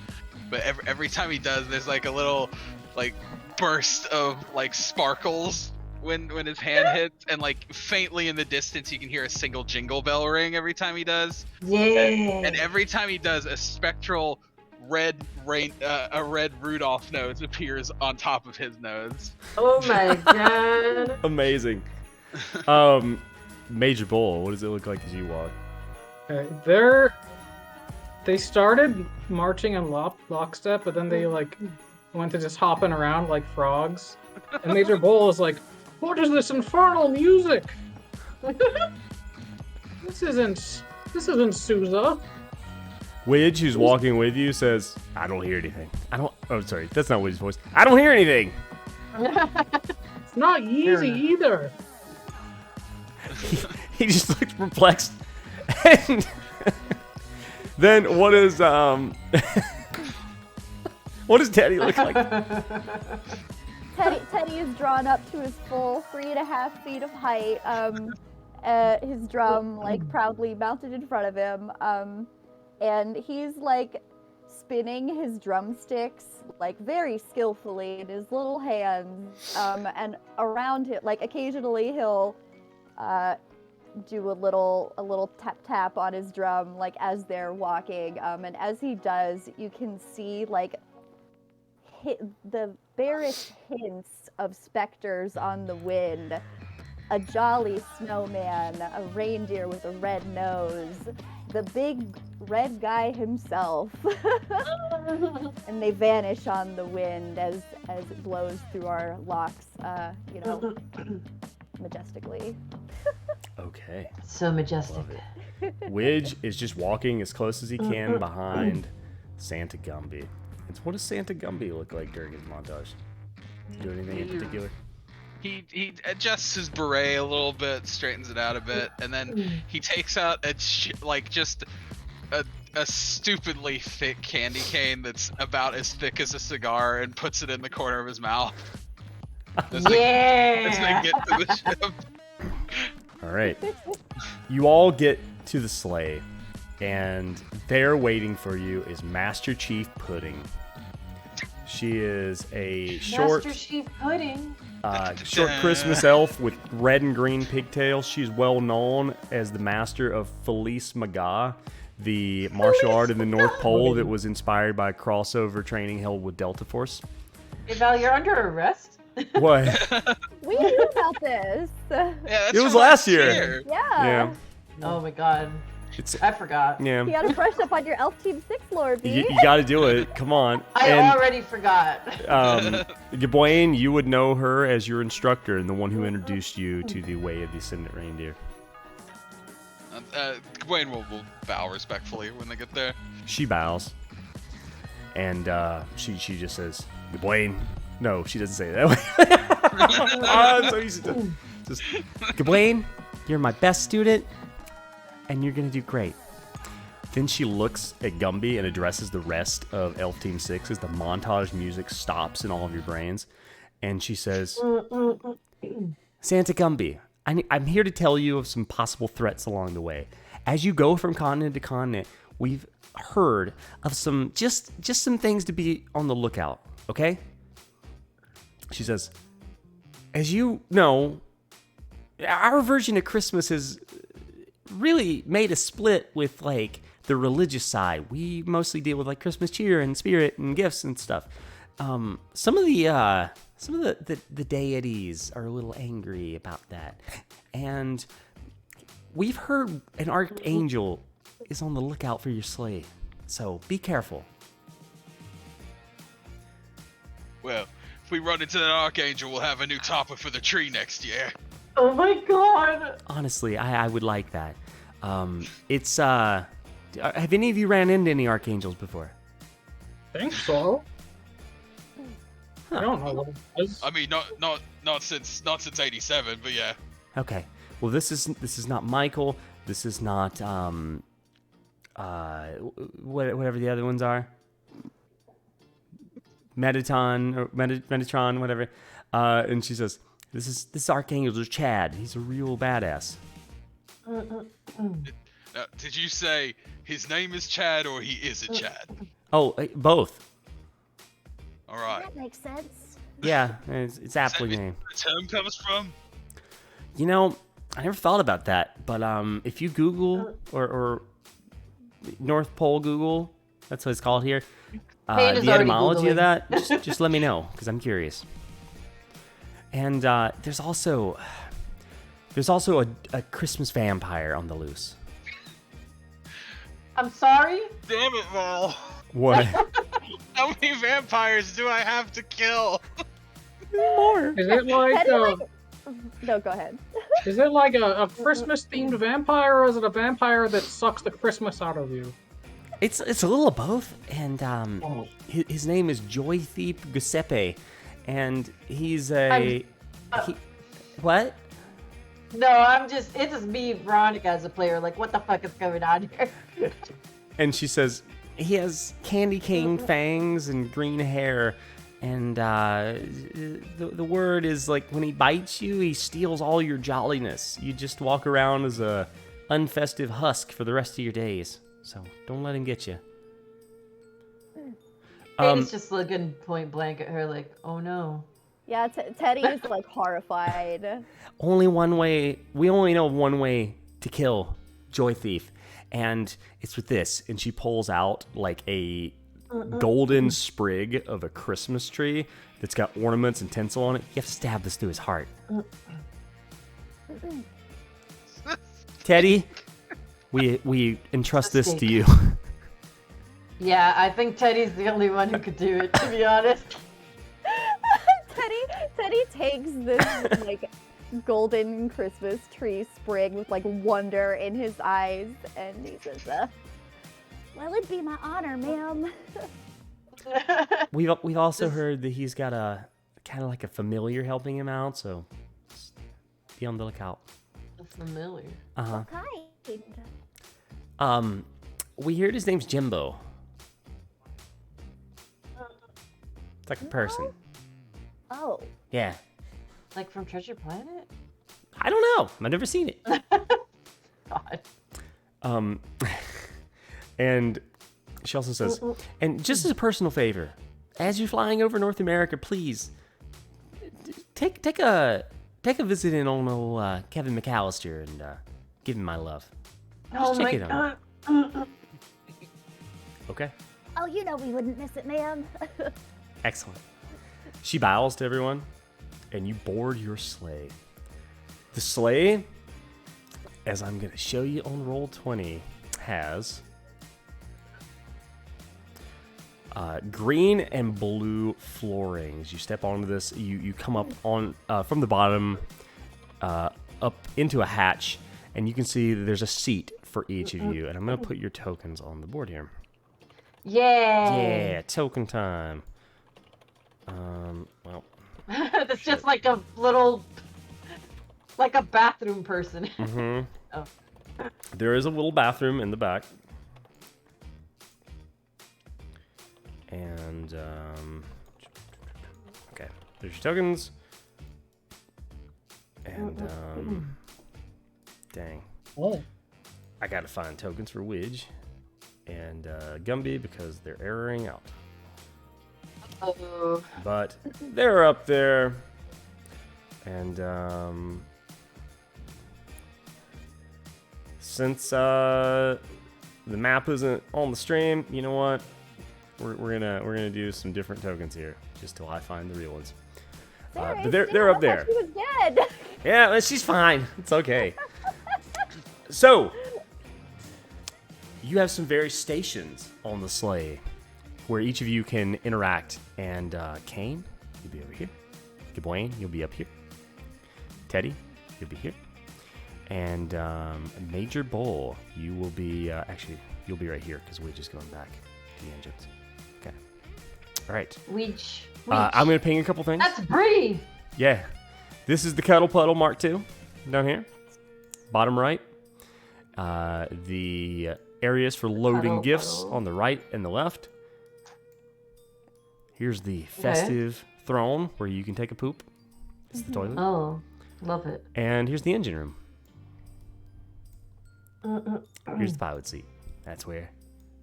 But every time he does, there's like a little like burst of like sparkles when his hand hits, and like faintly in the distance you can hear a single jingle bell ring every time he does. Yeah. And every time he does, a spectral red Rudolph nose appears on top of his nose. Oh my god. Amazing. Major Bull, what does it look like as you walk? Okay, they started marching in lockstep, but then they like went to just hopping around like frogs. And Major Bull is like, "What is this infernal music? This isn't Sousa." Widge, who's walking with you, says, I don't hear anything. Oh, sorry, that's not Widge's voice. I don't hear anything. It's not easy either. He just looks perplexed. And then what does Teddy look like? Teddy is drawn up to his full 3.5 feet of height. His drum like proudly mounted in front of him. And he's like spinning his drumsticks like very skillfully in his little hands. And around him, like occasionally he'll do a little tap tap on his drum like as they're walking. And as he does, you can see like the barest hints of specters on the wind. A jolly snowman, a reindeer with a red nose, the big red guy himself. And they vanish on the wind as it blows through our locks, majestically. Okay. So majestic. Love it. Widge is just walking as close as he can behind Santa Gumby. What does Santa Gumby look like during his montage? Do anything in particular? He adjusts his beret a little bit, straightens it out a bit, and then he takes out just a stupidly thick candy cane that's about as thick as a cigar and puts it in the corner of his mouth. As they get to the ship. All right. You all get to the sleigh, and there waiting for you is Master Chief Pudding. She is a short Christmas elf with red and green pigtails. She's well known as the master of Felice Maga, the martial art in the North Pole that was inspired by crossover training held with Delta Force. Hey Val, you're under arrest? What? We knew about this. Yeah, that's It was from last year. Yeah. Oh my god. I forgot. Yeah. You gotta brush up on your Elf Team 6 lore, B. You got to do it. Come on. I And, already forgot. Gawain, you would know her as your instructor and the one who introduced you to the way of the Ascendant Reindeer. Gawain will bow respectfully when they get there. She bows, and she just says, Gawain. No, she doesn't say it that way. I'm so used to just, Gawain, you're my best student, and you're going to do great. Then she looks at Gumby and addresses the rest of Elf Team 6 as the montage music stops in all of your brains. And she says, Santa Gumby, I'm here to tell you of some possible threats along the way. As you go from continent to continent, we've heard of some just some things to be on the lookout, okay? She says, as you know, our version of Christmas has really made a split with like the religious side. We mostly deal with like Christmas cheer and spirit and gifts and stuff. Some of the deities are a little angry about that, and we've heard an archangel is on the lookout for your sleigh, so be careful. Well, if we run into that archangel, we'll have a new topper for the tree next year. Oh my god! Honestly, I would like that. It's have any of you ran into any archangels before? think so. I don't know what it is. I mean, not since '87, but yeah. Okay. Well, this is not Michael. This is not whatever the other ones are. Metatron or Metatron, whatever. And she says, "This is Archangel Chad. He's a real badass." Now, did you say his name is Chad or he is a Chad? Oh, both. All right. That makes sense. Yeah, it's aptly Is that named. where the term comes from? You know, I never thought about that, but if you Google or North Pole Google, that's what it's called here. Payne is The already etymology of Googling. that, just let me know because I'm curious. And there's also a Christmas vampire on the loose. I'm sorry? Damn it, Val. What? How many vampires do I have to kill? More. Is it like Teddy, like... No, go ahead. is it like a Christmas themed vampire, or is it a vampire that sucks the Christmas out of you? It's a little of both, and his name is Joy Thief Giuseppe, and he's what? No, it's just me, Veronica, as a player. Like, what the fuck is going on here? And she says he has candy cane fangs and green hair, and the word is like when he bites you, he steals all your jolliness. You just walk around as a unfestive husk for the rest of your days. So don't let him get you. Payne's just looking point blank at her, like, oh no. Yeah, Teddy is like horrified. Only one way. We only know one way to kill Joy Thief, and it's with this. And she pulls out like a golden sprig of a Christmas tree that's got ornaments and tinsel on it. You have to stab this through his heart. Teddy, we entrust this to you. Yeah, I think Teddy's the only one who could do it, to be honest. Teddy takes this like golden Christmas tree sprig with like wonder in his eyes, and he says, "Well, it'd be my honor, ma'am." We've also heard that he's got a kind of like a familiar helping him out, so just be on the lookout. Familiar. Kind. We heard his name's Jimbo. It's like a person. Oh. Yeah. Like from Treasure Planet? I don't know. I've never seen it. God. And she also says, and just as a personal favor, as you're flying over North America, please take a visit in on old Kevin McAllister and give him my love. Oh check my it god. Okay. Oh, you know we wouldn't miss it, ma'am. Excellent. She bows to everyone, and you board your sleigh. The sleigh, as I'm going to show you on Roll20, has green and blue floorings. You step onto this, you come up on from the bottom up into a hatch, and you can see that there's a seat for each of you. And I'm going to put your tokens on the board here. Yay! Yeah, token time. Well, That's just like a little, like a bathroom person. mm-hmm. Oh. There is a little bathroom in the back. And, okay, there's your tokens. And, dang. Oh. I gotta find tokens for Widge and Gumby because they're erroring out. Oh. But they're up there. And, since the map isn't on the stream, you know what? We're gonna do some different tokens here, just till I find the real ones. Sarah, But they're up I there. thought she was dead. Yeah, she's fine. It's okay. So, you have some various stations on the sleigh where each of you can interact. And Kane, you'll be over here. Gawain, you'll be up here. Teddy, you'll be here. And Major Bull, you will be, actually, you'll be right here because we're just going back to the engines. Okay. All right. Weech. I'm going to ping a couple things. That's Bree. Yeah. This is the Cuddle Puddle Mark II down here. Bottom right. The areas for loading Cuddle gifts Puddle. on the right and the left. Here's the festive throne where you can take a poop. It's the toilet. Oh, love it. And here's the engine room. Here's the pilot seat. That's where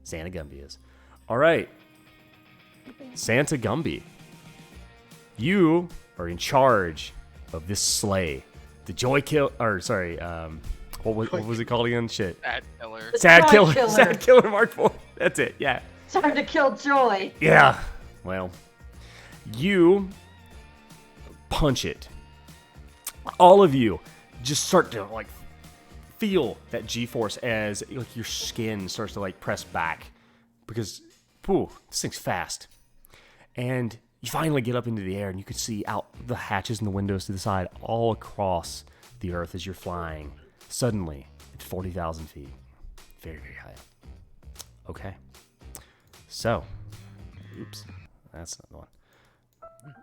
Santa Gumby is. All right. Santa Gumby. You are in charge of this sleigh. The Joy Kill, or sorry, what was it called again? Shit. That killer. Sad Joy Killer. Killer. Sad Killer Mark IV. That's it. Yeah. Time to kill Joy. Yeah. Well, you punch it. All of you just start to like feel that G-force as like your skin starts to like press back because, pooh, this thing's fast. And you finally get up into the air and you can see out the hatches and the windows to the side all across the earth as you're flying. Suddenly, at 40,000 feet. Very, very high. Okay. So, oops, that's not the one.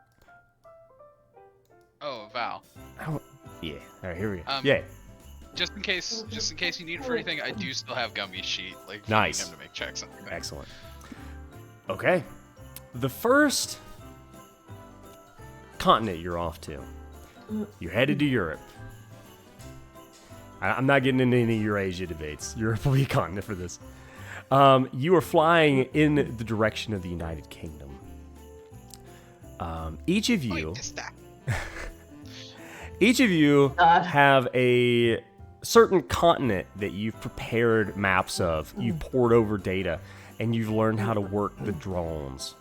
Oh, Val. Yeah. All right, here we go. Um, yeah. Just in case you need it for anything, I do still have Gumby's sheet. Like, if Nice. you need him to make checks and everything. Excellent. Okay. The first continent you're off to, you're headed to Europe. I'm not getting into any Eurasia debates. Europe will be a continent for this. You are flying in the direction of the United Kingdom. Each of you, Wait, just that. each of you God. have a certain continent that you've prepared maps of. You've poured over data, and you've learned how to work the drones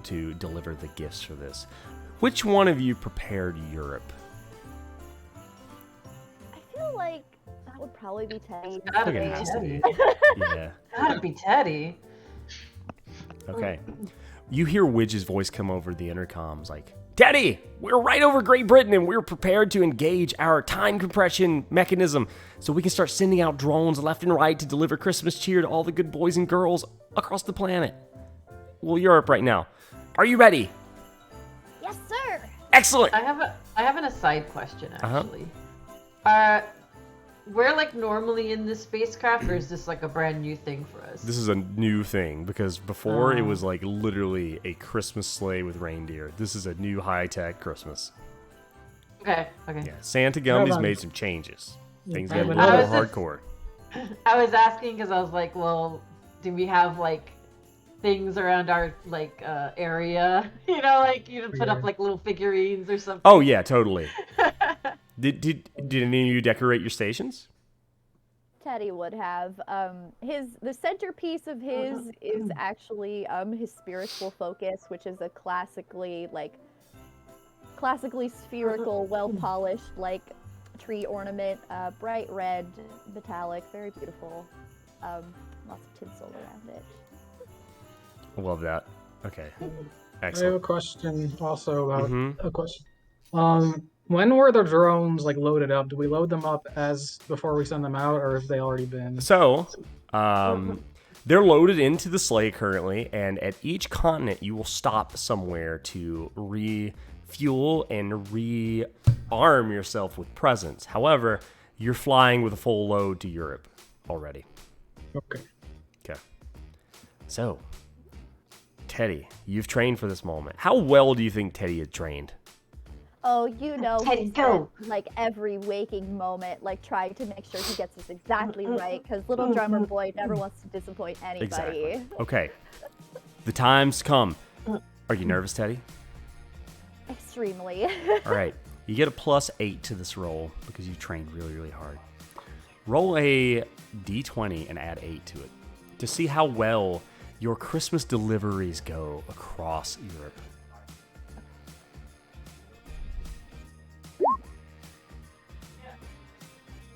to deliver the gifts for this. Which one of you prepared Europe? I feel like that would probably be Teddy. Gotta Okay, be it has to Teddy. Yeah. Gotta be Teddy. Okay. You hear Widge's voice come over the intercoms like, Teddy, we're right over Great Britain and we're prepared to engage our time compression mechanism so we can start sending out drones left and right to deliver Christmas cheer to all the good boys and girls across the planet. Well, Europe right now. Are you ready? Yes, sir. Excellent. I have an aside question Uh-huh. actually. We're like normally in this spacecraft, or is this like a brand new thing for us? This is a new thing because before it was like literally a Christmas sleigh with reindeer. This is a new high-tech Christmas. Okay. Yeah, Santa Gumby's Hold on. made some changes. Things I get a have little another- hardcore. I was asking because I was like, well, do we have like things around our like area? You know, like you put up Yeah. like little figurines or something. Oh yeah, totally. Did any of you decorate your stations? Teddy would have. The centerpiece of his is actually his spiritual focus, which is a classically spherical, well polished like tree ornament, bright red, metallic, very beautiful. Lots of tinsel around it. I love that. Okay, I have a excellent. question also about Mhm. a question. When were the drones like loaded up? Do we load them up as before we send them out, or have they already been? So, they're loaded into the sleigh currently, and at each continent you will stop somewhere to refuel and rearm yourself with presents. However, you're flying with a full load to Europe already. Okay. Okay. So, Teddy, you've trained for this moment. How well do you think Teddy had trained? Oh, you know, Teddy, he go. spent, like every waking moment, like trying to make sure he gets this exactly right, because little drummer boy never wants to disappoint anybody. Exactly. Okay. The time's come. Are you nervous, Teddy? Extremely. All right. You get a +8 to this roll because you trained really, really hard. Roll a d20 and add 8 to it to see how well your Christmas deliveries go across Europe.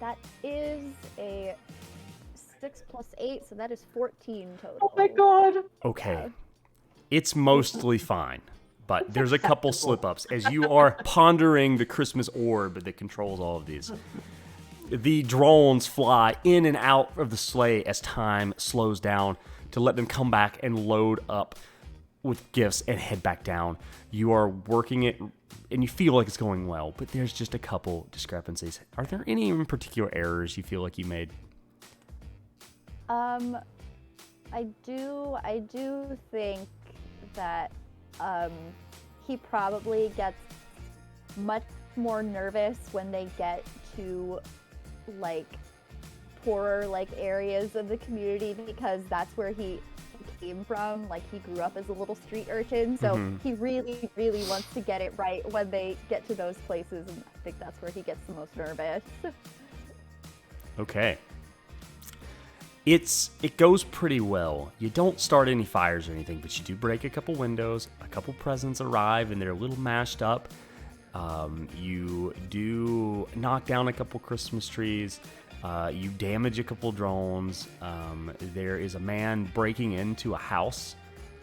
That is a 6 plus 8, so that is 14 total. Oh my god. Okay. It's mostly fine, but there's a couple slip-ups as you are pondering the Christmas orb that controls all of these. The drones fly in and out of the sleigh as time slows down to let them come back and load up with gifts and head back down. You are working it, and you feel like it's going well, but there's just a couple discrepancies. Are there any in particular errors you feel like you made? I do think that he probably gets much more nervous when they get to like poorer like areas of the community, because that's where he came from. Like, he grew up as a little street urchin, so he really wants to get it right when they get to those places, and I think that's where he gets the most nervous. Okay. It goes pretty well. You don't start any fires or anything, but you do break a couple windows. A couple presents arrive, and they're a little mashed up. You do knock down a couple Christmas trees. You damage a couple drones. There is a man breaking into a house,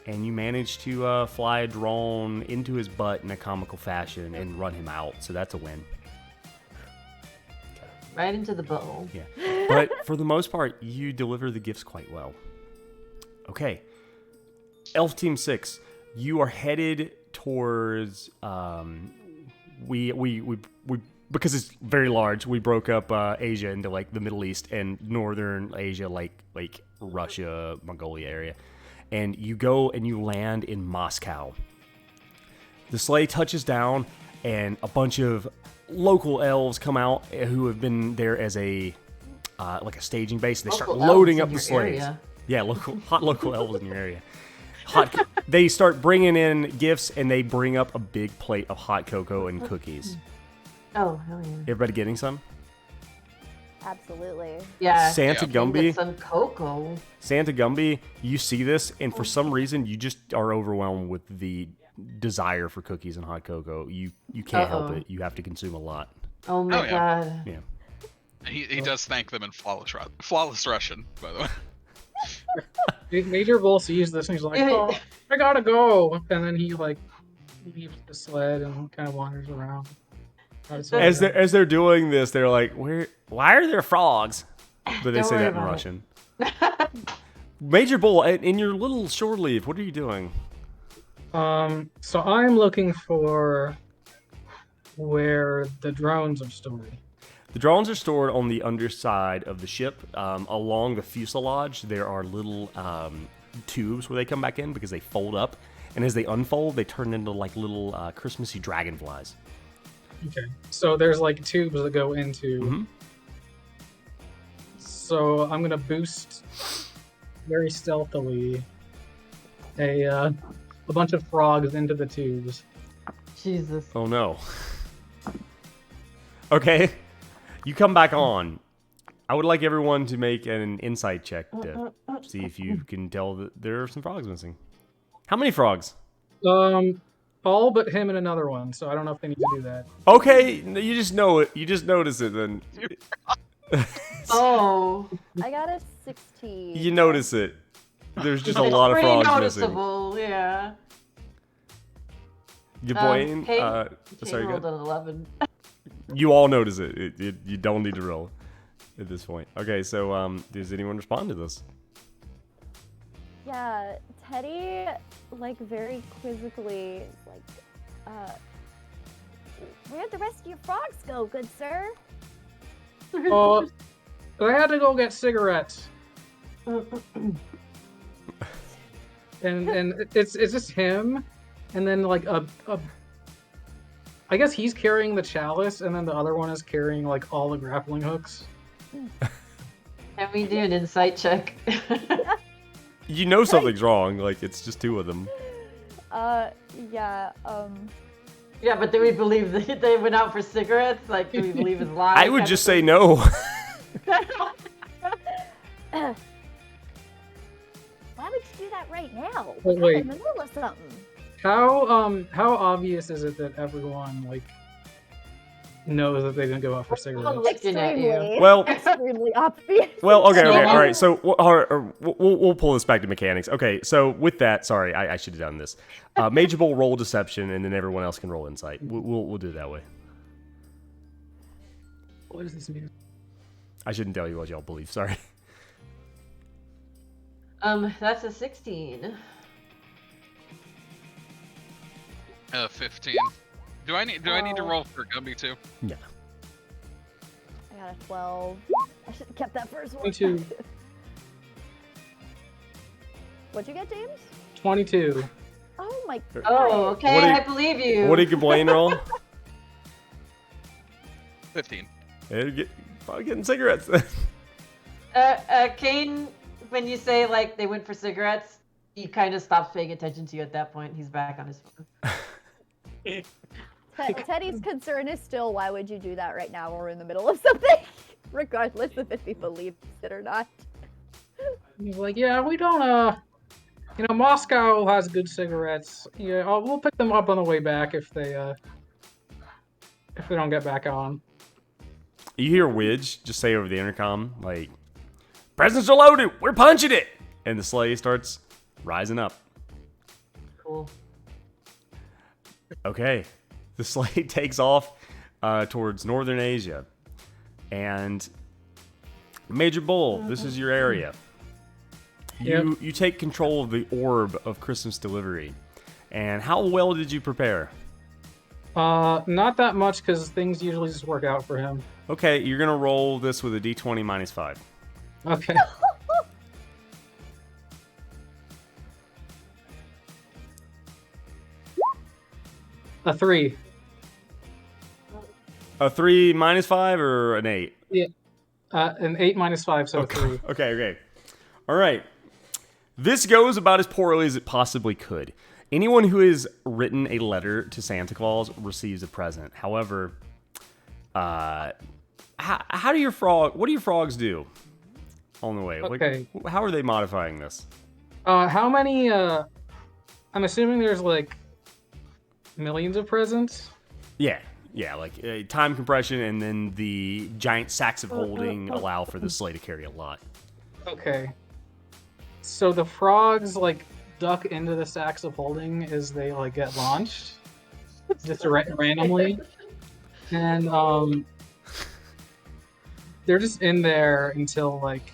and you manage to fly a drone into his butt in a comical fashion and run him out. So that's a win. Right into the bowl. Yeah. But for the most part, you deliver the gifts quite well. Okay. Elf Team 6, you are headed towards we because it's very large, we broke up Asia into like the Middle East and Northern Asia, like Russia, Mongolia area. And you go and you land in Moscow. The sleigh touches down, and a bunch of local elves come out who have been there as a like a staging base. They start Local loading elves up in the your sleighs. area. Yeah, hot local elves in your area. They start bringing in gifts, and they bring up a big plate of hot cocoa and cookies. Oh, hell yeah. Everybody getting some? Absolutely. Yeah. Santa Can get Gumby, some cocoa. Santa Gumby, you see this, and for some reason, you just are overwhelmed with the desire for cookies and hot cocoa. You can't help it. You have to consume a lot. Oh my yeah. god. Yeah. He does thank them in flawless Russian, by the way. Major Bull sees this and he's like, "Oh, I gotta go," and then he like leaves the sled and kind of wanders around. As they're doing this, they're like, why are there frogs? But they Don't say worry that in about Russian. Major Bull, in your little shore leave, what are you doing? So I'm looking for where the drones are stored. The drones are stored on the underside of the ship. Along the fuselage, there are little tubes where they come back in because they fold up. And as they unfold, they turn into like little Christmassy dragonflies. Okay. So there's like tubes that go into. Mm-hmm. So I'm gonna boost very stealthily a bunch of frogs into the tubes. Jesus. Oh no. Okay. You come back on. I would like everyone to make an insight check to see if you can tell that there are some frogs missing. How many frogs? All but him and another one. So I don't know if they need to do that. Okay, you just know it. You just notice it then. Oh. I got a 16. You notice it. There's just a It's lot of pretty frogs missing. noticeable, yeah. Your Blaine, Kate sorry, rolled go an 11. You all notice it. You don't need to roll at this point. Okay, so does anyone respond to this? Yeah, Teddy, like, very quizzically is like, where'd the rest of your frogs go, good sir? Oh, I had to go get cigarettes. And it's just him, and then like I guess he's carrying the chalice, and then the other one is carrying like all the grappling hooks. Can we do an insight check? You know something's wrong. Like it's just two of them. Yeah, Yeah, but do we believe that they went out for cigarettes? Like, do we believe his lie? I would just say no. Why would you do that right now? Wait, We're wait. in the middle of something. How obvious is it that everyone like knows that they didn't go out for cigarettes? Looking at you. Extremely, Well- extremely obvious. Well, okay, No, all I- right. So we'll pull this back to mechanics. Okay, so with that, sorry, I should have done this. Major Bowl roll deception, and then everyone else can roll insight. We'll do it that way. What does this mean? I shouldn't tell you what y'all believe. Sorry. That's a 16. 15. Do I need to Oh. roll for Gumby too? Yeah. I got a 12. I should have kept that first one. 22. What'd you get, James? 22. Oh my god. Oh, okay, What do you- I believe you. What did Gawain roll? 15. Probably getting cigarettes. Kane, when you say like they went for cigarettes, he kind of stops paying attention to you at that point. He's back on his phone. Teddy's concern is still, why would you do that right now when we're in the middle of something? Regardless of if he believes it or not. He's like, yeah, we don't, Moscow has good cigarettes. Yeah, we'll pick them up on the way back if they don't get back on. You hear Widge just say over the intercom, like, "Presents are loaded. We're punching it," and the sleigh starts rising up. Cool. Okay, the sleigh takes off towards northern Asia, and Major Bull, this is your area. You take control of the orb of Christmas delivery. And how well did you prepare? Not that much because things usually just work out for him. Okay, you're gonna roll this with a d20 minus 5. Okay. A 3. A 3 minus 5 or an 8? An 8 minus 5, so a 3. Okay. All right. This goes about as poorly as it possibly could. Anyone who has written a letter to Santa Claus receives a present. However, what do your frogs do on the way? Okay. How are they modifying this? How many, I'm assuming there's like millions of presents? Yeah, like time compression and then the giant sacks of holding allow for the sleigh to carry a lot. Okay. So the frogs like duck into the sacks of holding as they like get launched, just randomly, and they're just in there until like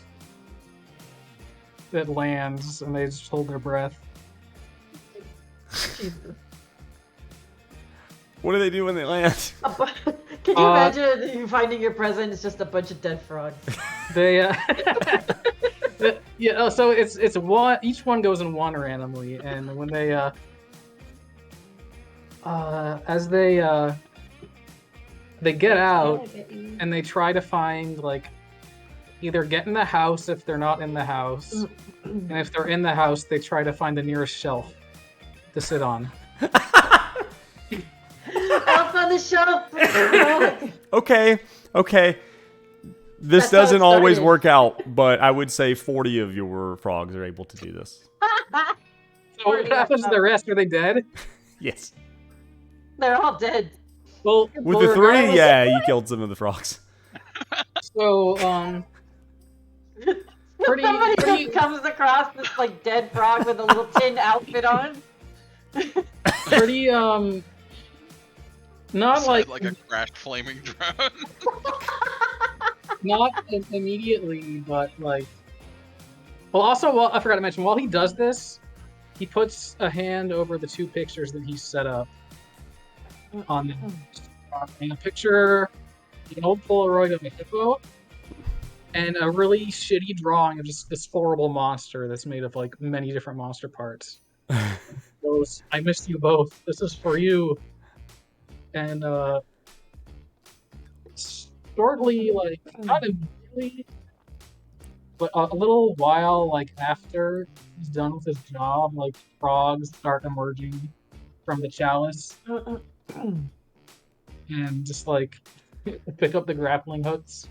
it lands, and they just hold their breath. What do they do when they land? Can you imagine you finding your present is just a bunch of dead frogs? They yeah. So it's one. Each one goes in one randomly, and when they as they get out and they try to find like either get in the house if they're not in the house, and if they're in the house, they try to find the nearest shelf to sit on. Up on the shelf. Okay. This That's how it doesn't always started. work out, but I would say 40 of your frogs are able to do this. So what happens to the rest? Are they dead? Yes. They're all dead. Well, With the 3, regardless- yeah, you killed some of the frogs. So Pretty- Somebody pretty- just comes across this like dead frog with a little tin outfit on. pretty not Just like had, a crashed flaming drone. not immediately, but like. Well, also, I forgot to mention, while he does this, he puts a hand over the 2 pictures that he set up on a picture, an old Polaroid of a hippo, and a really shitty drawing of just this horrible monster that's made of like many different monster parts. Goes, I missed you both. This is for you. And shortly, like not immediately, but a little while like after he's done with his job, like frogs start emerging from the chalice and just like pick up the grappling hooks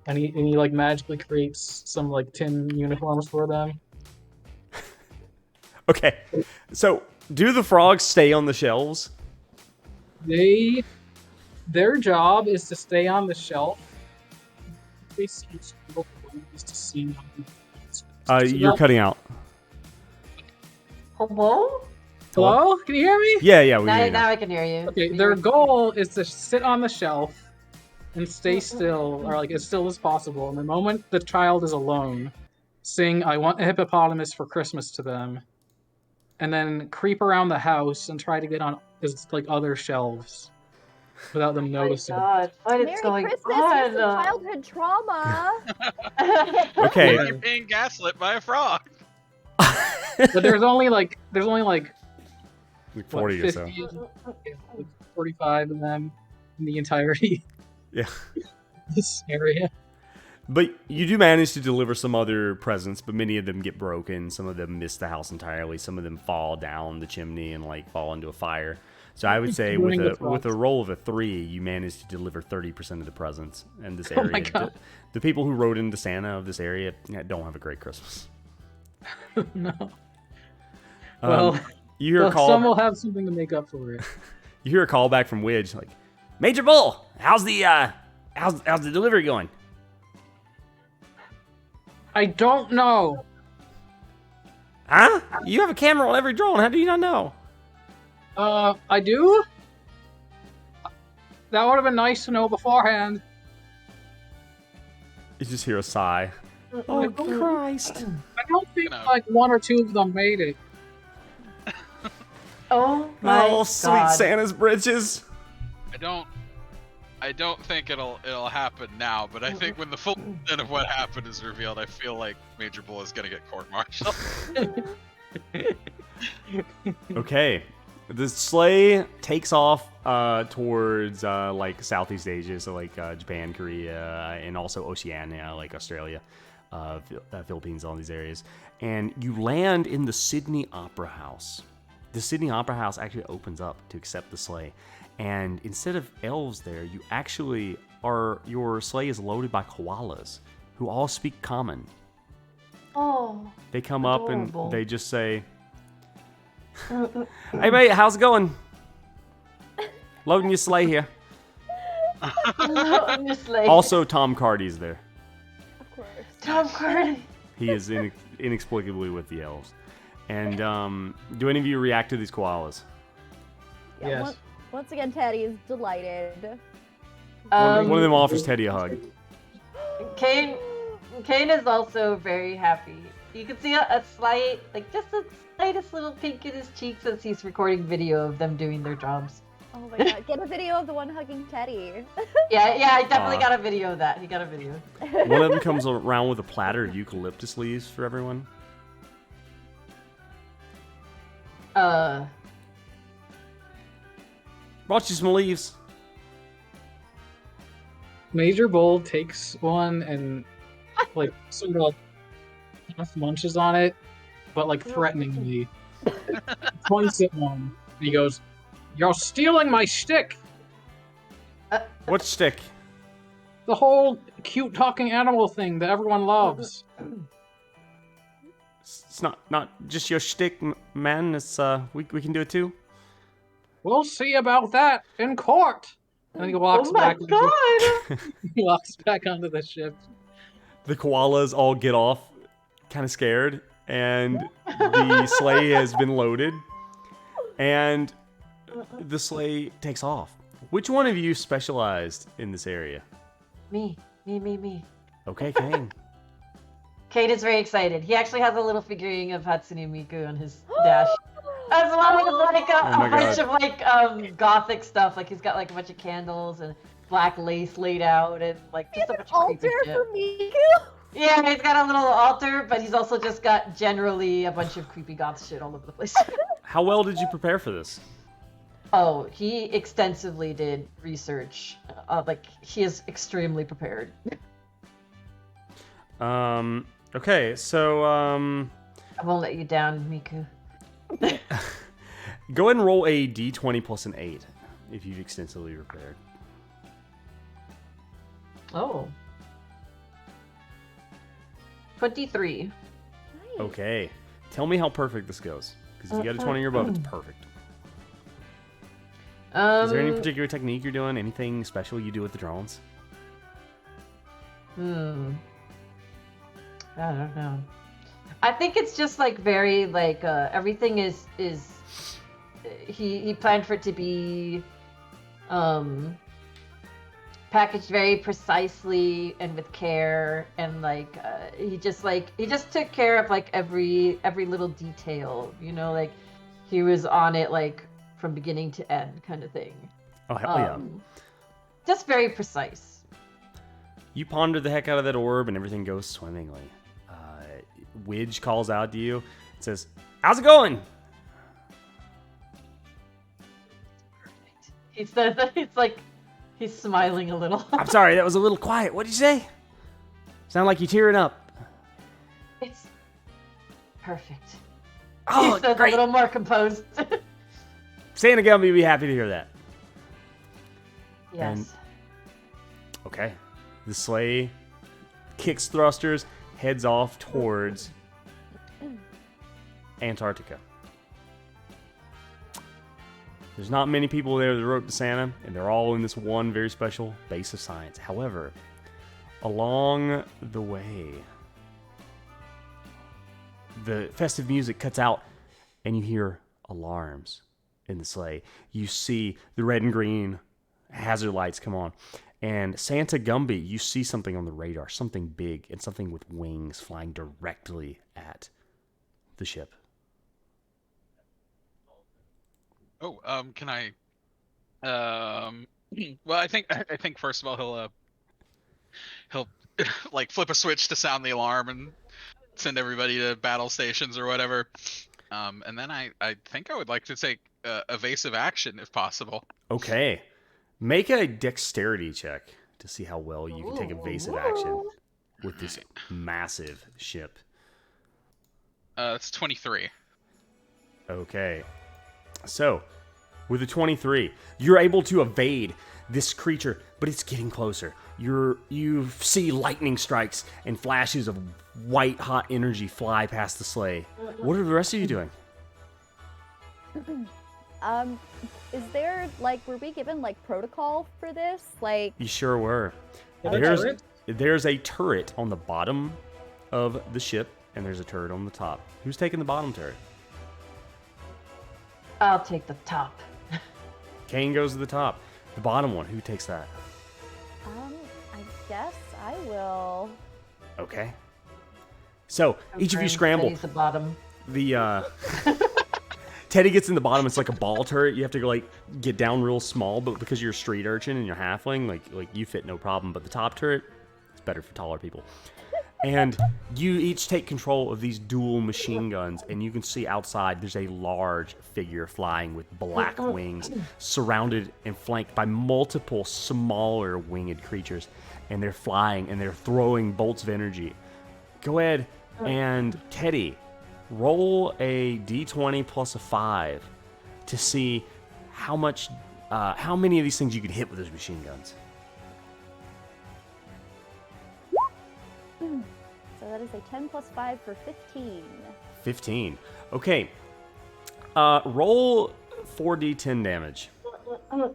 and he like magically creates some like tin uniforms for them. Okay, so do the frogs stay on the shelves? Their job is to stay on the shelf. They see people is to see. You're cutting out. Hello? Hello? Can you hear me? Yeah, we Now, hear you now now. I can hear you. Okay, their goal is to sit on the shelf and stay still, or like as still as possible. And the moment the child is alone, sing "I Want a Hippopotamus for Christmas" to them, and then creep around the house and try to get on like other shelves without them Oh my noticing. god, what is Merry going Christmas! Here's some on? childhood trauma. Okay. You're being gaslit by a frog. But there's only like Like what, 40 or so. 50, yeah, like 45 of them in the entirety Yeah. of this area. But you do manage to deliver some other presents, but many of them get broken. Some of them miss the house entirely. Some of them fall down the chimney and like fall into a fire. So I would say Ruining the with a frogs. roll of a 3, you managed to deliver 30% of the presents in this Oh area. my God. The people who rode into Santa of this area don't have a great Christmas. No. Um, Well, you hear a some call. will have something to make up for it. You hear a call back from Widge, like, Major Bull, how's the delivery going? I don't know. Huh? You have a camera on every drone. How do you not know? I do? That would have been nice to know beforehand. You just hear a sigh. Oh Christ! I don't think No. like one or two of them made it. Oh my Oh, sweet god. Santa's britches. I don't think it'll happen now, but I think when the full extent of what happened is revealed, I feel like Major Bull is gonna get court-martialed. Okay, the sleigh takes off towards like Southeast Asia, so like Japan, Korea, and also Oceania, like Australia, Philippines, all these areas. And you land in the Sydney Opera House. The Sydney Opera House actually opens up to accept the sleigh. And instead of elves there, you actually your sleigh is loaded by koalas who all speak common. Oh. They come up Adorable. and they just say, "Hey mate, how's it going? Loading your sleigh here." Honestly. Also, Tom Cardy's there. Of course. Tom Cardy. He is inexplicably with the elves. And do any of you react to these koalas? Yeah, Yes. once again, Teddy is delighted. One of them offers Teddy a hug. Kane is also very happy. You can see a slight, like just the slightest little pink in his cheeks as he's recording video of them doing their jobs. Oh my god, get a video of the one hugging Teddy. Yeah, I definitely Aw. got a video of that. He got a video. One of them comes around with a platter of eucalyptus leaves for everyone. Brought you some leaves. Major Bull takes one and like sort of half munches on it, but like threateningly. Points at one. And he goes, "You're stealing my stick! What stick? The whole cute talking animal thing that everyone loves." It's not just your shtick, man. It's we can do it too. We'll see about that in court. And then he walks Oh my back. god! He walks back onto the ship. The koalas all get off, kind of scared, and the sleigh has been loaded, and the sleigh takes off. Which one of you specialized in this area? Me. Okay, Kane. Kate is very excited. He actually has a little figurine of Hatsune Miku on his dash. As well as like Oh my a bunch God. of like gothic stuff. Like he's got like a bunch of candles and black lace laid out and like just a bunch of creepy Altar shit. for Miku. Yeah, he's got a little altar, but he's also just got generally a bunch of creepy goth shit all over the place. How well did you prepare for this? Oh, he extensively did research. Like he is extremely prepared. Okay, so I won't let you down, Miku. go ahead and roll a d20 plus an 8 if you've extensively prepared. Oh. 23. Nice. Okay. Tell me how perfect this goes. Because if you got a 20 or above, it's perfect. Is there any particular technique you're doing? Anything special you do with the drones? I don't know. I think it's just like very like everything is he planned for it to be packaged very precisely and with care, and like he just took care of like every little detail, you know, like he was on it like from beginning to end kind of thing. Oh, hell yeah. Just very precise. You ponder the heck out of that orb and everything goes swimmingly. Widge calls out to you and says, "How's it going?" He says that it's like he's smiling a little. I'm sorry, that was a little quiet. What did you say? Sound like you're tearing up. It's perfect. Oh, he says great. a little more composed. Santa Gumby would be happy to hear that. Yes. Okay. The sleigh kicks thrusters, heads off towards Antarctica. There's not many people there that wrote to Santa, and they're all in this one very special base of science. However, along the way, the festive music cuts out, and you hear alarms in the sleigh. You see the red and green hazard lights come on. And Santa Gumby, you see something on the radar, something big and something with wings flying directly at the ship. Oh, can I? Well, I think first of all he'll like flip a switch to sound the alarm and send everybody to battle stations or whatever. And then I think I would like to take evasive action if possible. Okay. Make a dexterity check to see how well you can take evasive action with this massive ship. It's 23. Okay. So, with a 23, you're able to evade this creature, but it's getting closer. You see lightning strikes and flashes of white hot energy fly past the sleigh. What are the rest of you doing? Is there like were we given like protocol for this? Like You sure were. Yeah, the There's a turret on the bottom of the ship, and there's a turret on the top. Who's taking the bottom turret? I'll take the top. Kane goes to the top. The bottom one, who takes that? I guess I will. Okay. So, each of you scramble. Teddy's the bottom. The Teddy gets in the bottom. It's like a ball turret. You have to go like get down real small, but because you're a street urchin and you're halfling, like you fit no problem. But the top turret, it's better for taller people. And you each take control of these dual machine guns, and you can see outside there's a large figure flying with black wings, surrounded and flanked by multiple smaller winged creatures, and they're flying and they're throwing bolts of energy. Go ahead and Teddy, roll a d20 plus a 5 to see how many of these things you can hit with those machine guns. So that is a 10 plus 5 for 15. 15. Okay. Roll 4d10 damage. Okay.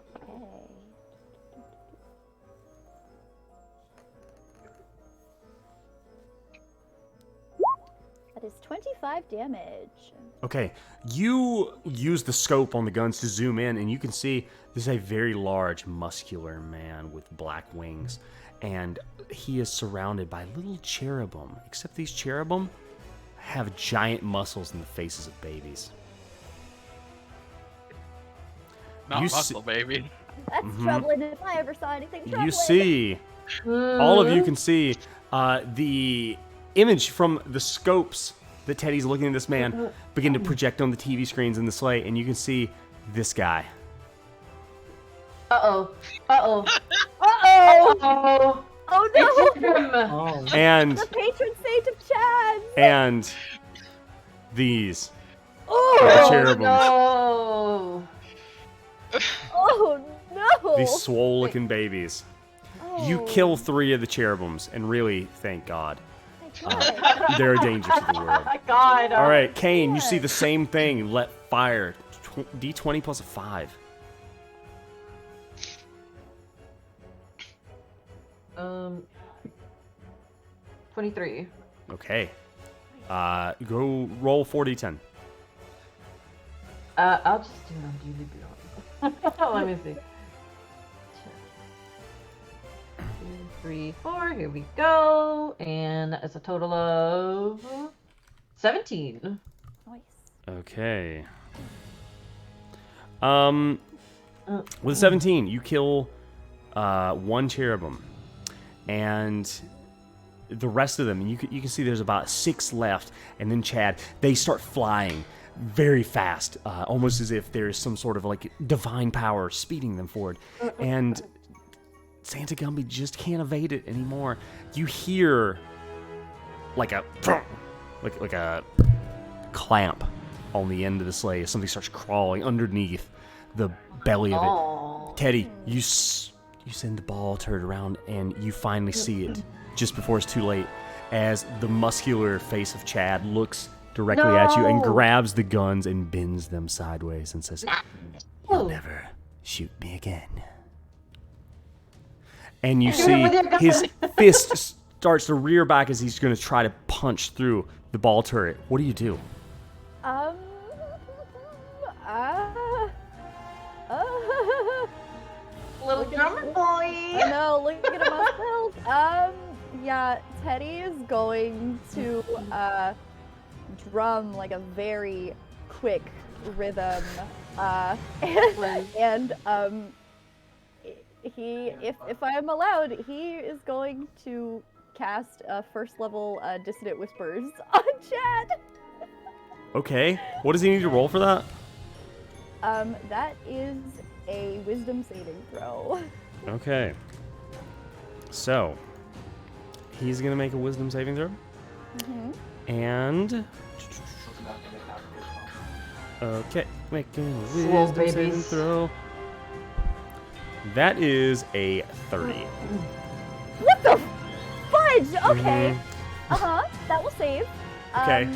That is 25 damage. Okay. You use the scope on the guns to zoom in, and you can see this is a very large, muscular man with black wings. And he is surrounded by little cherubim, except these cherubim have giant muscles in the faces of babies. Not You muscle, baby. That's troubling if I ever saw anything troubling. You see, all of you can see the image from the scopes that Teddy's looking at this man begin to project on the TV screens in the sleigh, and you can see this guy. Uh-oh. Uh-oh. Uh-oh. Oh It's no! him. Oh, And The patron saint of Chad! and these Oh, cherubim, No. oh no! these swole-looking babies. You Oh, kill 3 of the cherubims, and really, thank God. Thank They're a danger to the world. Oh my god. All right, Kane, you see the same thing. Let fire. D20 plus a 5. 23. Okay. Go roll 4d10. I'll just do it on Duty Beyond. Let me see. 2, 3, 4. Here we go. And it's a total of 17. Nice. Okay. With 17, you kill one cherubim, and the rest of them, you can see there's about 6 left, and then Chad, they start flying very fast, almost as if there's some sort of like divine power speeding them forward, and Santa Gumby just can't evade it anymore. You hear like a clamp on the end of the sleigh as something starts crawling underneath the belly of it. Oh. Teddy, you send the ball turret around, and you finally see it just before it's too late, as the muscular face of Chad looks directly at you and No. grabs the guns and bends them sideways and says, "You'll Oh. never shoot me again." And you Shoot see him with your gun. his fist starts to rear back as he's going to try to punch through the ball turret. What do you do? Uh, Little drummer boy. no, look at myself. Yeah, Teddy is going to drum like a very quick rhythm, and he, if I am allowed, he is going to cast first level Dissonant Whispers on Chad. Okay. What does he need to roll for that? That is a Wisdom saving throw. Okay. So, he's going to make a wisdom saving throw. And... Okay, making a Swole wisdom saving babies. throw. That is a 30. What the fudge? Okay. That will save. Okay.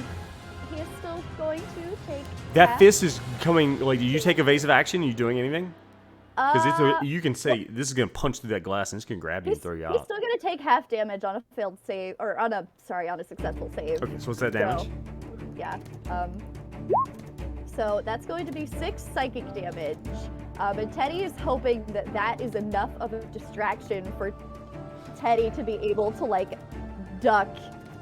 He is still going to take That half- fist is coming, like, did you take evasive action? Are you doing anything? Because you can say, this is going to punch through that glass and it's going to grab you and He's, throw you he's out. still gonna take half damage on a failed save, or on a successful save. Okay, so what's that damage? So, yeah. So that's going to be 6 psychic damage. And Teddy is hoping that that is enough of a distraction for Teddy to be able to like duck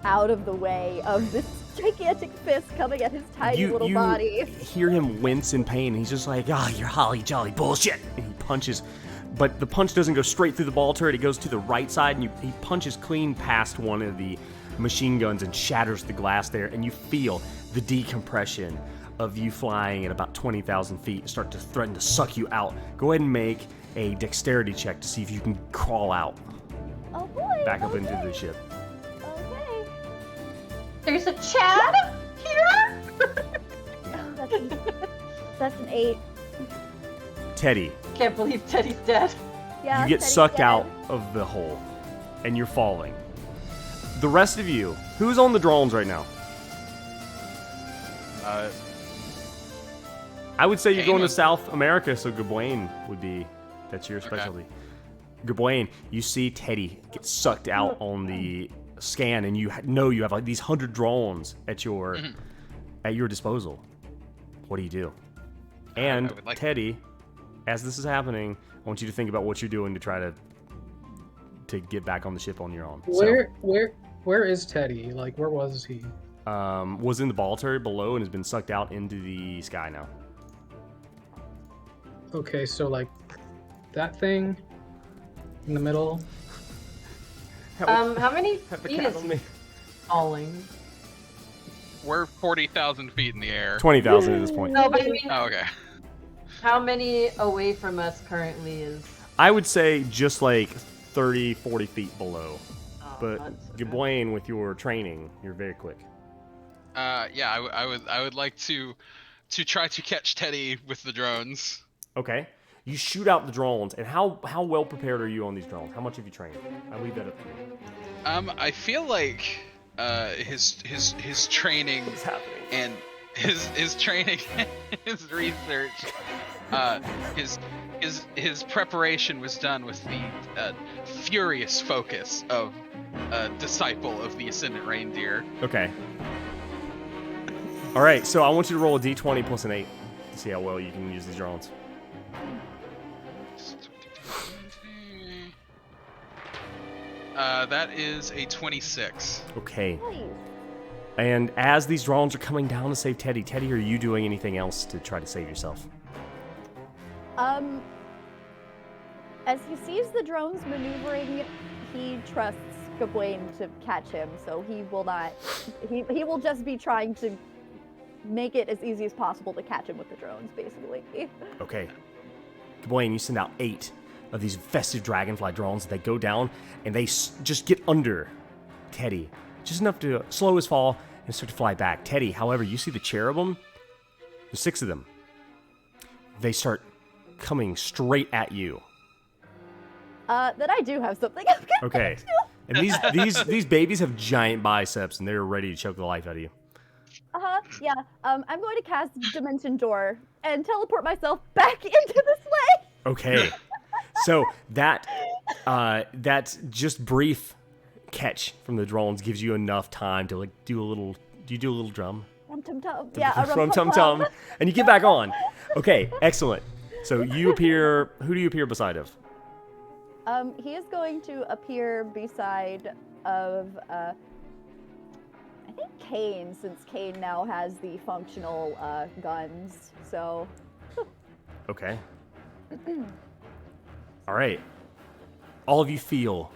out of the way of this gigantic fist coming at his tiny little body. Hear him wince in pain. And he's just like, you're holly jolly bullshit. And he punches, but the punch doesn't go straight through the ball turret. It goes to the right side, and he punches clean past one of the machine guns and shatters the glass there. And you feel the decompression of you flying at about 20,000 feet start to threaten to suck you out. Go ahead and make a dexterity check to see if you can crawl out Oh boy. back up okay. into the ship. Okay. There's a Chad here. That's an 8. Teddy, Can't believe Teddy's dead. Yeah. you get Teddy's sucked dead. out of the hole, and you're falling. The rest of you, who's on the drones right now? I would say you're going to Kane. South America, so Gawain would be, that's your Okay. specialty. Gawain, you see Teddy get sucked out on the scan, and you know you have like these 100 drones at your disposal. What do you do? And I would like- Teddy, as this is happening, I want you to think about what you're doing to try to get back on the ship on your own. Where is Teddy? Like, where was he? So, was in the ball turret below and has been sucked out into the sky now. Okay, so like that thing in the middle. How many Have a feet cat is on he me. falling? We're 40,000 feet in the air. 20,000 at this point. No, but I mean, Oh, okay. how many away from us currently is? I would say just like 30, 40 feet below. Oh, But that's okay. Gawain, with your training, you're very quick. Yeah, I would like to try to catch Teddy with the drones. Okay. You shoot out the drones, and how well prepared are you on these drones? How much have you trained? I leave that up to you. I feel like his training What's happening? and his training, his research, his preparation was done with the furious focus of a disciple of the Ascendant Reindeer. Okay. All right, so I want you to roll a d20 plus an 8 to see how well you can use these drones. That is a 26. Okay. Nice. And as these drones are coming down to save Teddy, are you doing anything else to try to save yourself? As he sees the drones maneuvering, he trusts Gawain to catch him, so he will not. He will just be trying to make it as easy as possible to catch him with the drones, basically. Okay. Gawain, you send out 8 of these festive dragonfly drones. They go down and they just get under Teddy, just enough to slow his fall and start to fly back. Teddy, however, you see the cherubim. There's 6 of them. They start coming straight at you. Then I do have something. I'm gonna Okay. And these babies have giant biceps and they're ready to choke the life out of you. Yeah. I'm going to cast Dimension Door and teleport myself back into the sleigh. Okay. So that just brief catch from the drones gives you enough time to like do a little drum? Tum tum tum. Yeah, a From rum tum tum tum. And you get back on. Okay, excellent. So you appear, who do you appear beside of? He is going to appear beside of I think Kane, since Kane now has the functional guns. So Okay. All right. All of you feel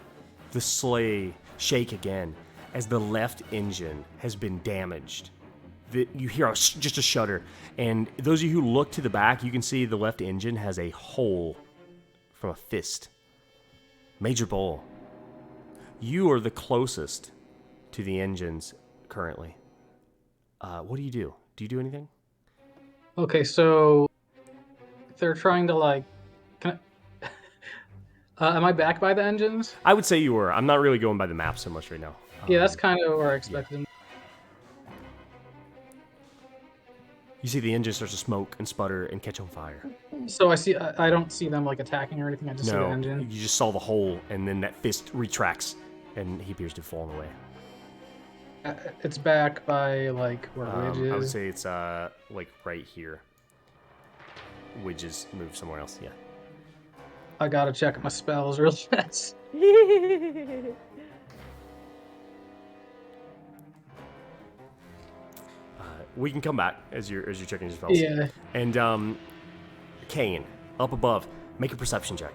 the sleigh shake again as the left engine has been damaged. You hear just a shudder, and those of you who look to the back, you can see the left engine has a hole from a fist. Major Bull, you are the closest to the engines currently. What do you do? Do you do anything? Okay, so they're trying to like. Am I back by the engines? I would say you were. I'm not really going by the map so much right now. Yeah, that's kind of where I expected them. You see the engine starts to smoke and sputter and catch on fire. So I don't see them like attacking or anything. I just see the No, engine. you just saw the hole, and then that fist retracts, and he appears to have fallen away. It's back by like where Widge is. I would say it's like right here. Widge is moved somewhere else. Yeah. I gotta check my spells real fast. We can come back as you're checking your spells. Yeah. And Kane, up above, make a perception check.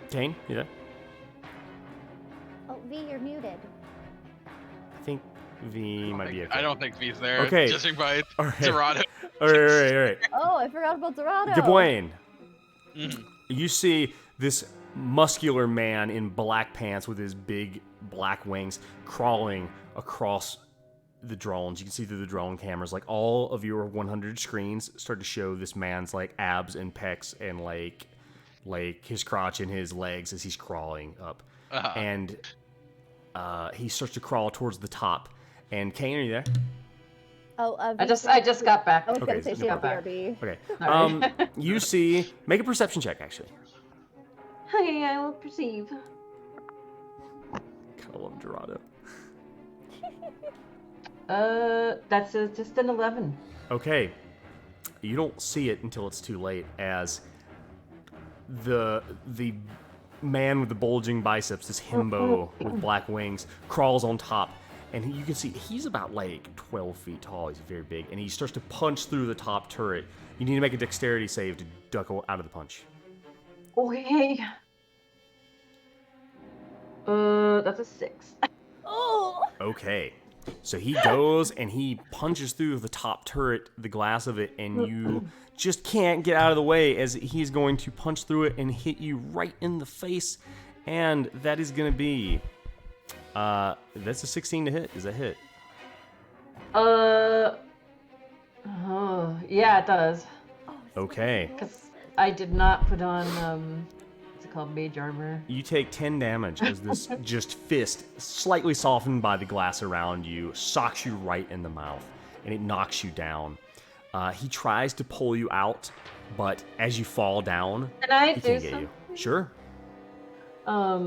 Kane, you there? Oh, V, you're muted. I think V might be okay. I don't think V's there. Okay. Judging by All right. Dorado. All right. Oh, I forgot about Dorado. Gawain, Mhm. you see this muscular man in black pants with his big black wings crawling across the drones. You can see through the drone cameras, like all of your 100 screens start to show this man's like abs and pecs and like his crotch and his legs as he's crawling up. Uh-huh. And he starts to crawl towards the top. And Kane, are you there? Oh, I just got back. I was Okay, gonna say so she had go back. BRB. Okay. Sorry. You see, make a perception check actually. Okay, I will perceive. Kind of love Dorado. That's just an 11. Okay. You don't see it until it's too late as the man with the bulging biceps, this himbo with black wings, crawls on top. And you can see he's about like 12 feet tall. He's very big. And he starts to punch through the top turret. You need to make a dexterity save to duck out of the punch. Okay. That's a 6. Oh. Okay. So he goes and he punches through the top turret, the glass of it, and you just can't get out of the way as he's going to punch through it and hit you right in the face. And that is going to be... that's a 16 to hit. Is a hit. Yeah, it does. Okay. Because I did not put on, what's it called, mage armor. You take 10 damage as this just fist, slightly softened by the glass around you, socks you right in the mouth, and it knocks you down. He tries to pull you out, but as you fall down, Can I he do can't get something? you. Sure. Let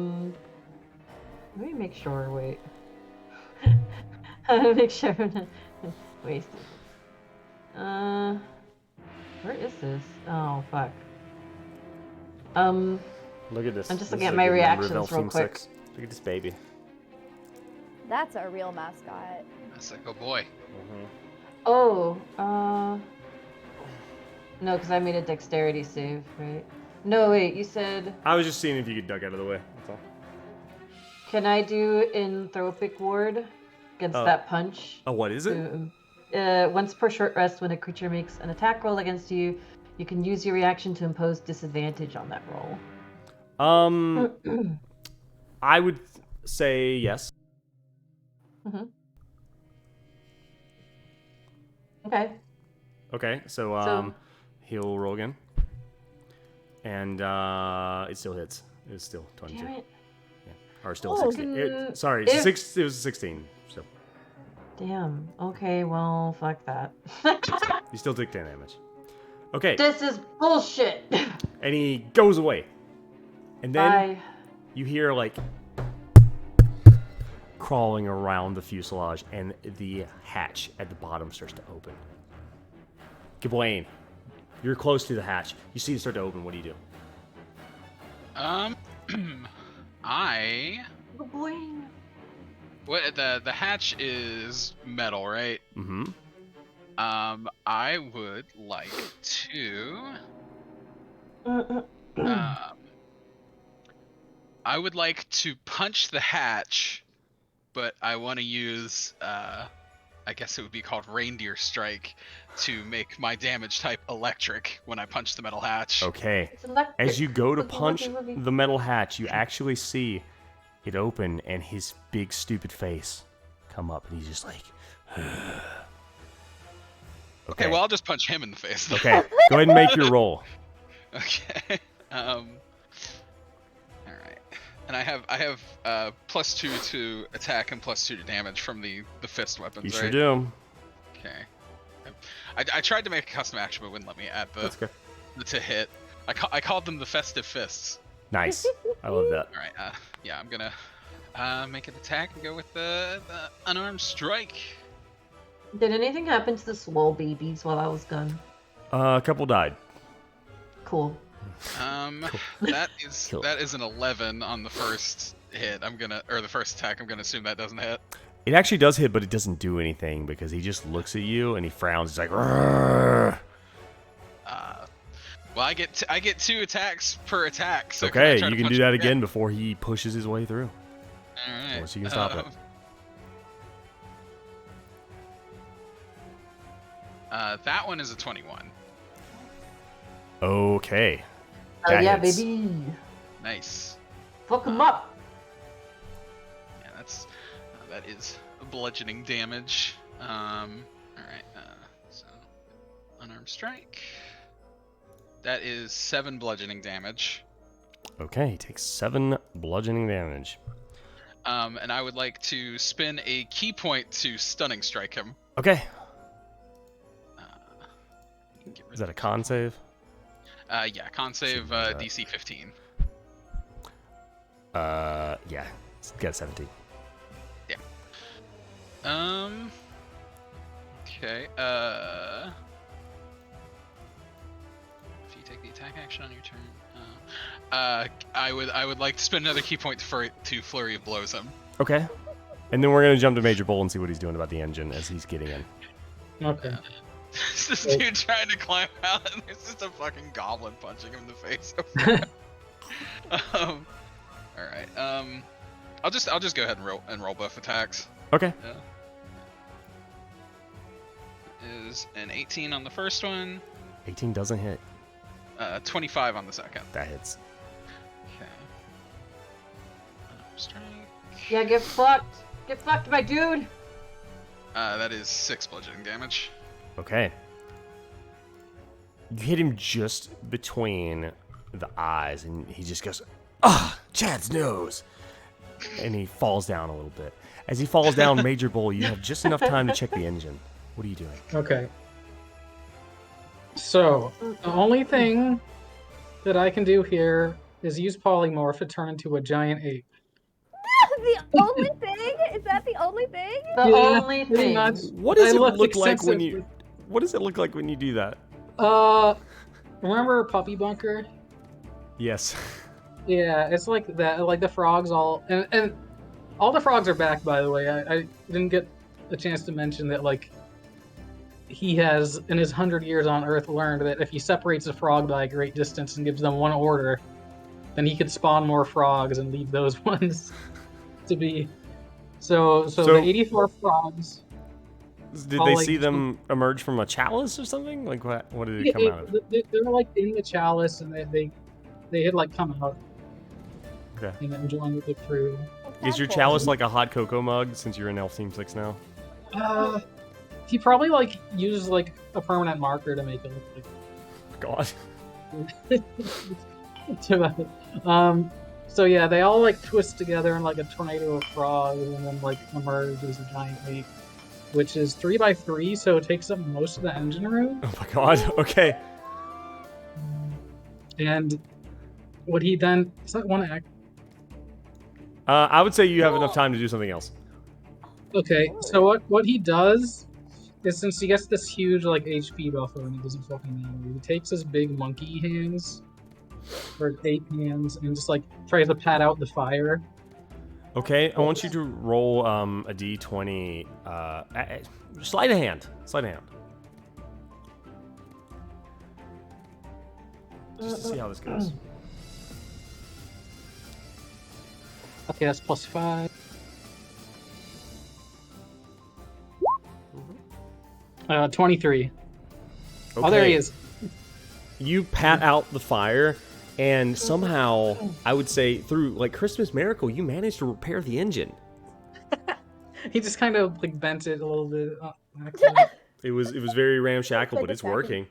me make sure, wait. Make sure I'm not wasting. Where is this? Oh, fuck. Look at this. I'm just This looking is at a my good member of reactions Elf real Team quick. 6. Look at this baby. That's a real mascot. That's like, oh boy. Oh, no, because I made a dexterity save, right? No, wait, you said, I was just seeing if you could duck out of the way. That's all. can I do Anthropic Ward against that punch? Oh, what is it? Once per short rest, when a creature makes an attack roll against you, you can use your reaction to impose disadvantage on that roll. I would say yes. Okay. Okay, so So- he'll roll again. And it still hits. It's still 22. Damn it. Or still Oh, 16. can- Sorry, if- it was 16. So Damn. Okay, well, fuck that. you still take 10 damage. Okay, This is bullshit. and he goes away. And then Bye. you hear like crawling around the fuselage, and the hatch at the bottom starts to open. Gawain, you're close to the hatch. You see it start to open. What do you do? I Boing. what the hatch is metal, right? Mm-hmm. I would like to I would like to punch the hatch, but I want to use I guess it would be called reindeer strike to make my damage type electric when I punch the metal hatch. Okay. It's electric. As you go to Woogie, punch woogie, woogie. the metal hatch, you actually see it open and his big stupid face come up, and he's just like, Okay, well I'll just punch him in the face. then. Okay, go ahead and make your roll. Okay. All right. And I have +2 to attack and +2 to damage from the fist weapons, You right? sure do. Okay. I tried to make a custom action, but it wouldn't let me add That's good. the to hit. I called them the festive fists. Nice. I love that. All right. Yeah, I'm gonna make an attack and go with the unarmed strike. Did anything happen to the swole babies while I was gone? A couple died. Cool. That is Cool. that is an 11 on the first hit. The first attack. I'm gonna assume that doesn't hit. It actually does hit, but it doesn't do anything because he just looks at you and he frowns. He's like, "Rrrr." Well, I get 2 attacks per attack. So Okay, try to you can punch do that him again before he pushes his way through. All right. Unless you can stop it. That one is a 21. Okay. Oh That yeah, hits. baby. Nice. Fuck him up. Yeah, that is bludgeoning damage. All right. So unarmed strike. That is 7 bludgeoning damage. Okay, he takes 7 bludgeoning damage. And I would like to spin a key point to stunning strike him. Okay. Get rid Is that a con save? Yeah, con save that. DC 15. Yeah. It's got 17. Okay. If you take the attack action on your turn, I would like to spend another key point to flurry of blows him. Okay. And then we're gonna jump to Major Bull and see what he's doing about the engine as he's getting in. Okay. There's this dude trying to climb out, and there's just a fucking goblin punching him in the face. All right. I'll just go ahead and roll both attacks. Okay. Is an 18 on the first one, 18 doesn't hit. 25 on the second. That hits. Okay. Strike. Yeah, get fucked. Get fucked, my dude. That is 6 bludgeoning damage. Okay. You hit him just between the eyes, and he just goes, Chad's nose. And he falls down a little bit. As he falls down, Major Bull, you have just enough time to check the engine. What are you doing? Okay. So, the only thing that I can do here is use polymorph to turn into a giant ape. The only thing? Is that the only thing? The Yeah, only pretty thing. much. What does I it looked look like when you? extensively. What does it look like when you do that? Remember Puppy Bunker? Yes. Yeah, it's like that. Like the frogs all, and all the frogs are back. By the way, I didn't get a chance to mention that. Like, he has, in his 100 years on Earth, learned that if he separates a frog by a great distance and gives them one order, then he could spawn more frogs and leave those ones to be. So the 84 frogs. Did all, they like, see them emerge from a chalice or something? Like what? What did it come out of? They were like in the chalice, and they had like come out Okay. and then joined with the crew. Is your chalice like a hot cocoa mug since you're in Elf Team 6 now? He probably like uses like a permanent marker to make it look God. like. So yeah, they all like twist together in like a tornado of frogs, and then like emerge as a giant ape, which is 3x3, so it takes up most of the engine room. Oh my God. Okay. And what he then is that one act? I would say you have enough time to do something else. Okay, so what he does is, since he gets this huge like HP buffer and he doesn't fucking know, he takes his big monkey hands or ape hands and just like tries to pat out the fire. Okay, I want you to roll a d20. Sleight of hand. Sleight of hand. Just to see how this goes. Okay, that's +5. 23. Oh, there he is. You pat out the fire, and somehow, I would say, through like Christmas miracle, you managed to repair the engine. He just kind of like bent it a little bit. It was very ramshackle, but it's working.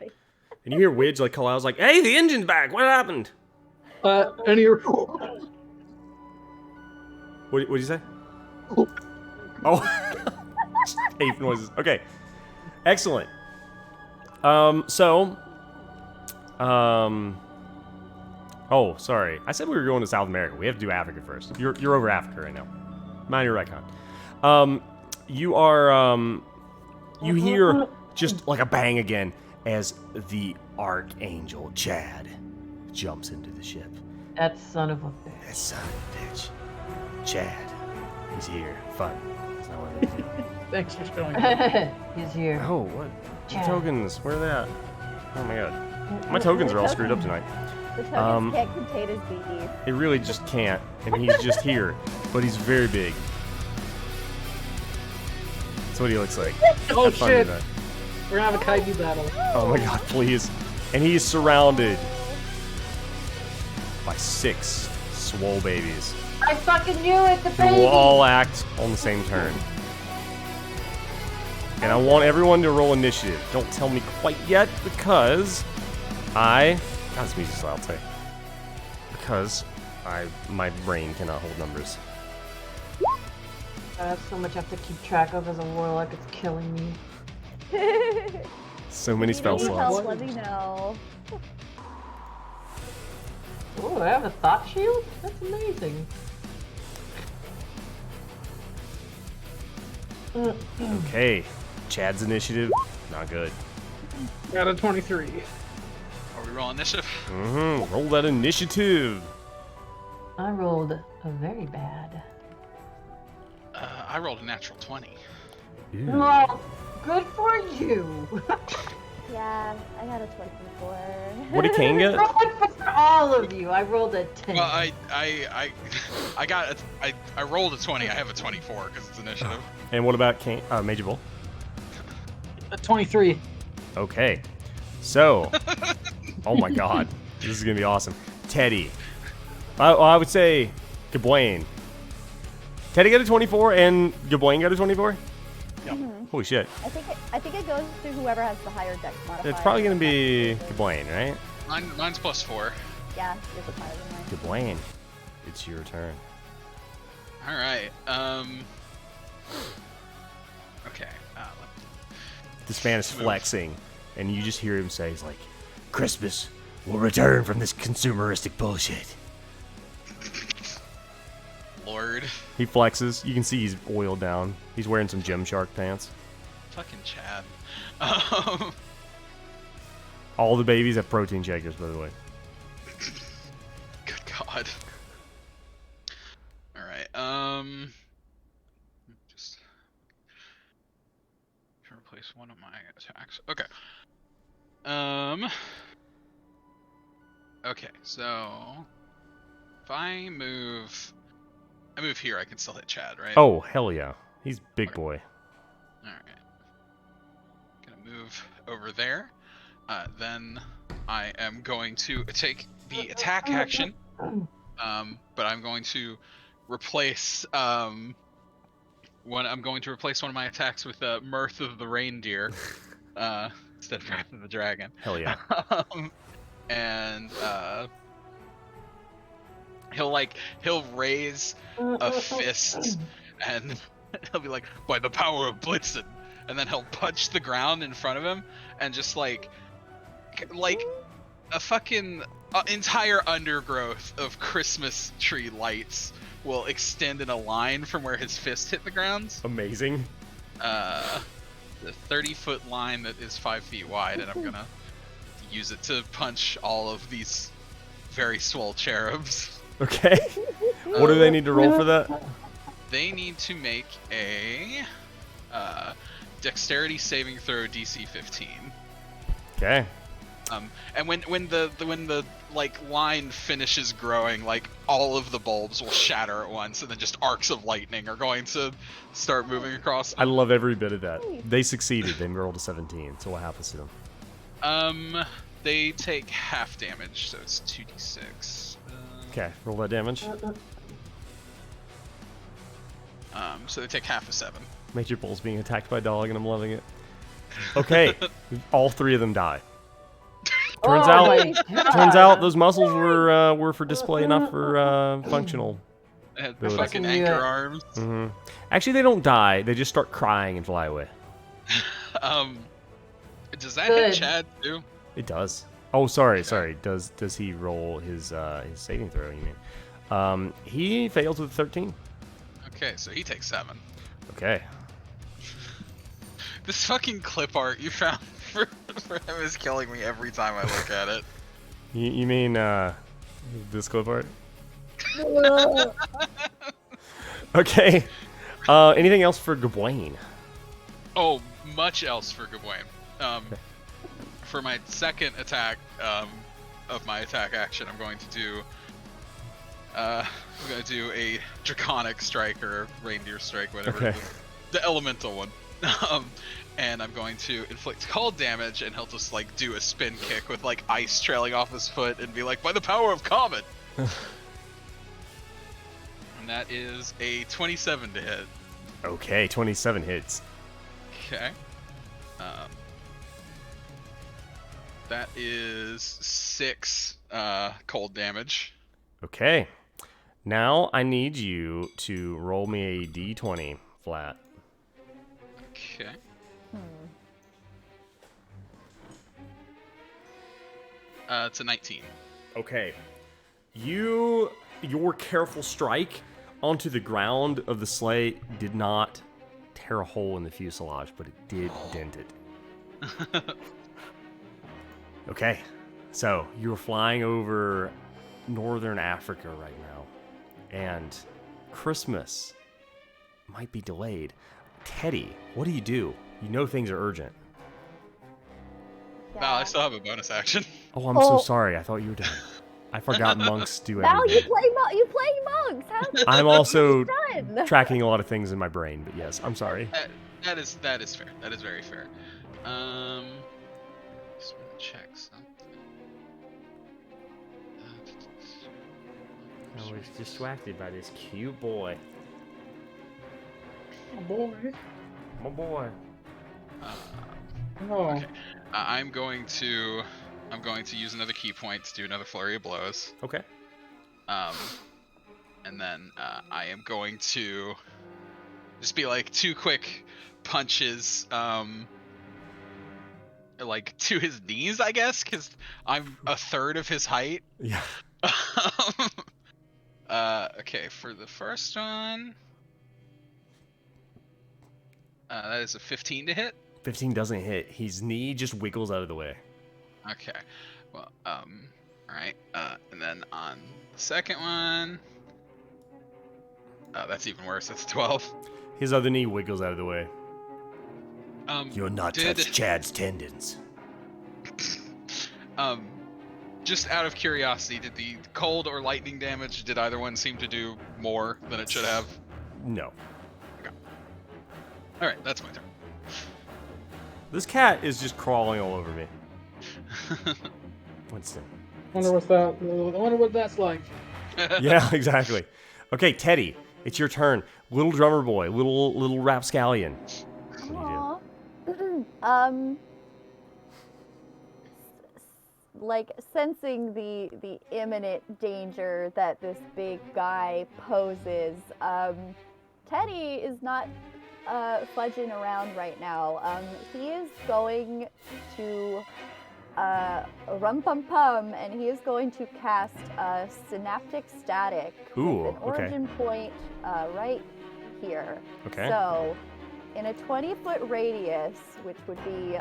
And you hear Widge like call out, like, "Hey, the engine's back! What happened?" And you're. What'd you say? Oh, ape noises. Okay, excellent. Oh, sorry. I said we were going to South America. We have to do Africa first. You're over Africa right now. Mind your retcon. You are you hear just like a bang again as the Archangel Chad jumps into the ship. That son of a bitch. That son of a bitch. Chad. He's here. Fun. That's not what it is. Thanks for showing me. He's here. Oh, what? Chad. My tokens. Where are they at? Oh my god. My tokens are all screwed up tonight. The tokens can't contain his BE. It really just can't. And he's just here. But he's very big. That's what he looks like. Oh Have fun shit! with that. We're gonna have a kaiju battle. Oh my god, please. And he's surrounded by 6 swole babies I fucking knew it, the who baby! will all act on the same turn. And I want everyone to roll initiative. Don't tell me quite yet because God, this music's loud, say. Because my brain cannot hold numbers. I have so much I have to keep track of as a warlock, it's killing me. So many spell Need slots. help, let me know. Oh, I have a thought shield? That's amazing. Okay, Chad's initiative, not good. Got a 23. Are we rolling initiative? Roll that initiative. I rolled a very bad. I rolled a natural 20. Ew. Well, good for you. Yeah, I got a 24. What did Kane get? Good for all of you. I rolled a 10. Well, I rolled a 20. I have a 24 because it's initiative. And what about Kane? Major Bull? A 23. Okay. So, oh my god. This is going to be awesome. Teddy. I would say Gawain. Teddy got a 24 and Gawain got a 24? Holy shit. I think it goes to whoever has the higher dex modifier. It's probably gonna be Gawain, right? Mine's +4. Yeah, yours is higher than mine. Gawain, it's your turn. All right. Okay. This man is flexing, and you just hear him say, he's like, Christmas will return from this consumeristic bullshit. Lord. He flexes. You can see he's oiled down. He's wearing some Gymshark pants. Fucking Chad. All the babies have protein shakers, by the way. Good God. All right. Just to replace one of my attacks. Okay. Okay. So if I move here, I can still hit Chad, right? Oh, hell yeah. He's big boy. All right. Gonna move over there. Then I am going to take the attack action. But I'm going to replace I'm going to replace one of my attacks with Mirth of the Reindeer instead of Wrath of the Dragon. Hell yeah. And he'll raise a fist and he'll be like, by the power of Blitzen, and then he'll punch the ground in front of him and just like a fucking entire undergrowth of Christmas tree lights will extend in a line from where his fist hit the ground. Amazing. The 30-foot line that is 5 feet wide, and I'm gonna use it to punch all of these very swole cherubs. Okay. What do they need to roll for that? They need to make a dexterity saving throw DC 15. Okay. And when the like line finishes growing, like all of the bulbs will shatter at once, and then just arcs of lightning are going to start moving across. I love every bit of that. They succeeded. They rolled a 17. So what happens to them? They take half damage, so it's 2d6. Okay, roll that damage. So they take half of 7. Major Bull's being attacked by a dog, and I'm loving it. Okay, all 3 of them die. Turns out those muscles were for display, not for functional. They had abilities. fucking anchor arms. Mm-hmm. Actually, they don't die. They just start crying and fly away. Does that Good. hit Chad too? It does. Oh, sorry. Does he roll his saving throw? You mean? He fails with 13. Okay, so he takes 7. Okay. This fucking clip art you found for him is killing me every time I look at it. You mean this clip art? Okay. Anything else for Gawain? Oh, much else for Gawain. For my second attack of my attack action, I'm going to do a draconic strike or reindeer strike, whatever. Okay. The elemental one. And I'm going to inflict cold damage, and he'll just like do a spin kick with like ice trailing off his foot and be like, by the power of Comet. And that is a 27 to hit. Okay, 27 hits. Okay. That is 6 cold damage. Okay. Now I need you to roll me a d20 flat. Okay. It's a 19. Okay. Your careful strike onto the ground of the sleigh did not tear a hole in the fuselage, but it did dent it. Okay. So, you're flying over northern Africa right now, and Christmas might be delayed. Teddy, what do? You know things are urgent. Val, I still have a bonus action. Oh, I'm so sorry. I thought you were done. I forgot monks do Val, everything. you play monks. How I'm also done? tracking a lot of things in my brain, but yes, I'm sorry. That is fair. That is very fair. Just want to check something. I was distracted by this cute boy. Oh boy. My boy. Oh, Okay. I'm going to use another key point to do another flurry of blows. Okay. And then I am going to just be like 2 quick punches, like to his knees, I guess, because I'm a third of his height. Yeah. Okay, for the first one, that is a 15 to hit. 15 doesn't hit. His knee just wiggles out of the way. Okay, well, all right, and then on the second one, that's even worse. That's 12. His other knee wiggles out of the way. You'll not touch Chad's tendons. Just out of curiosity, did the cold or lightning damage, did either one seem to do more than it should have? No. All right, that's my turn. This cat is just crawling all over me. Winston. wonder what that's like. Yeah, exactly. Okay, Teddy, it's your turn. Little drummer boy, little rapscallion. What do you Aw. Like sensing the imminent danger that this big guy poses, Teddy is not fudging around right now. He is going to rum pum pum, and he is going to cast synaptic static Ooh, with an okay. origin point right here. Okay. So, in a 20-foot radius, which would be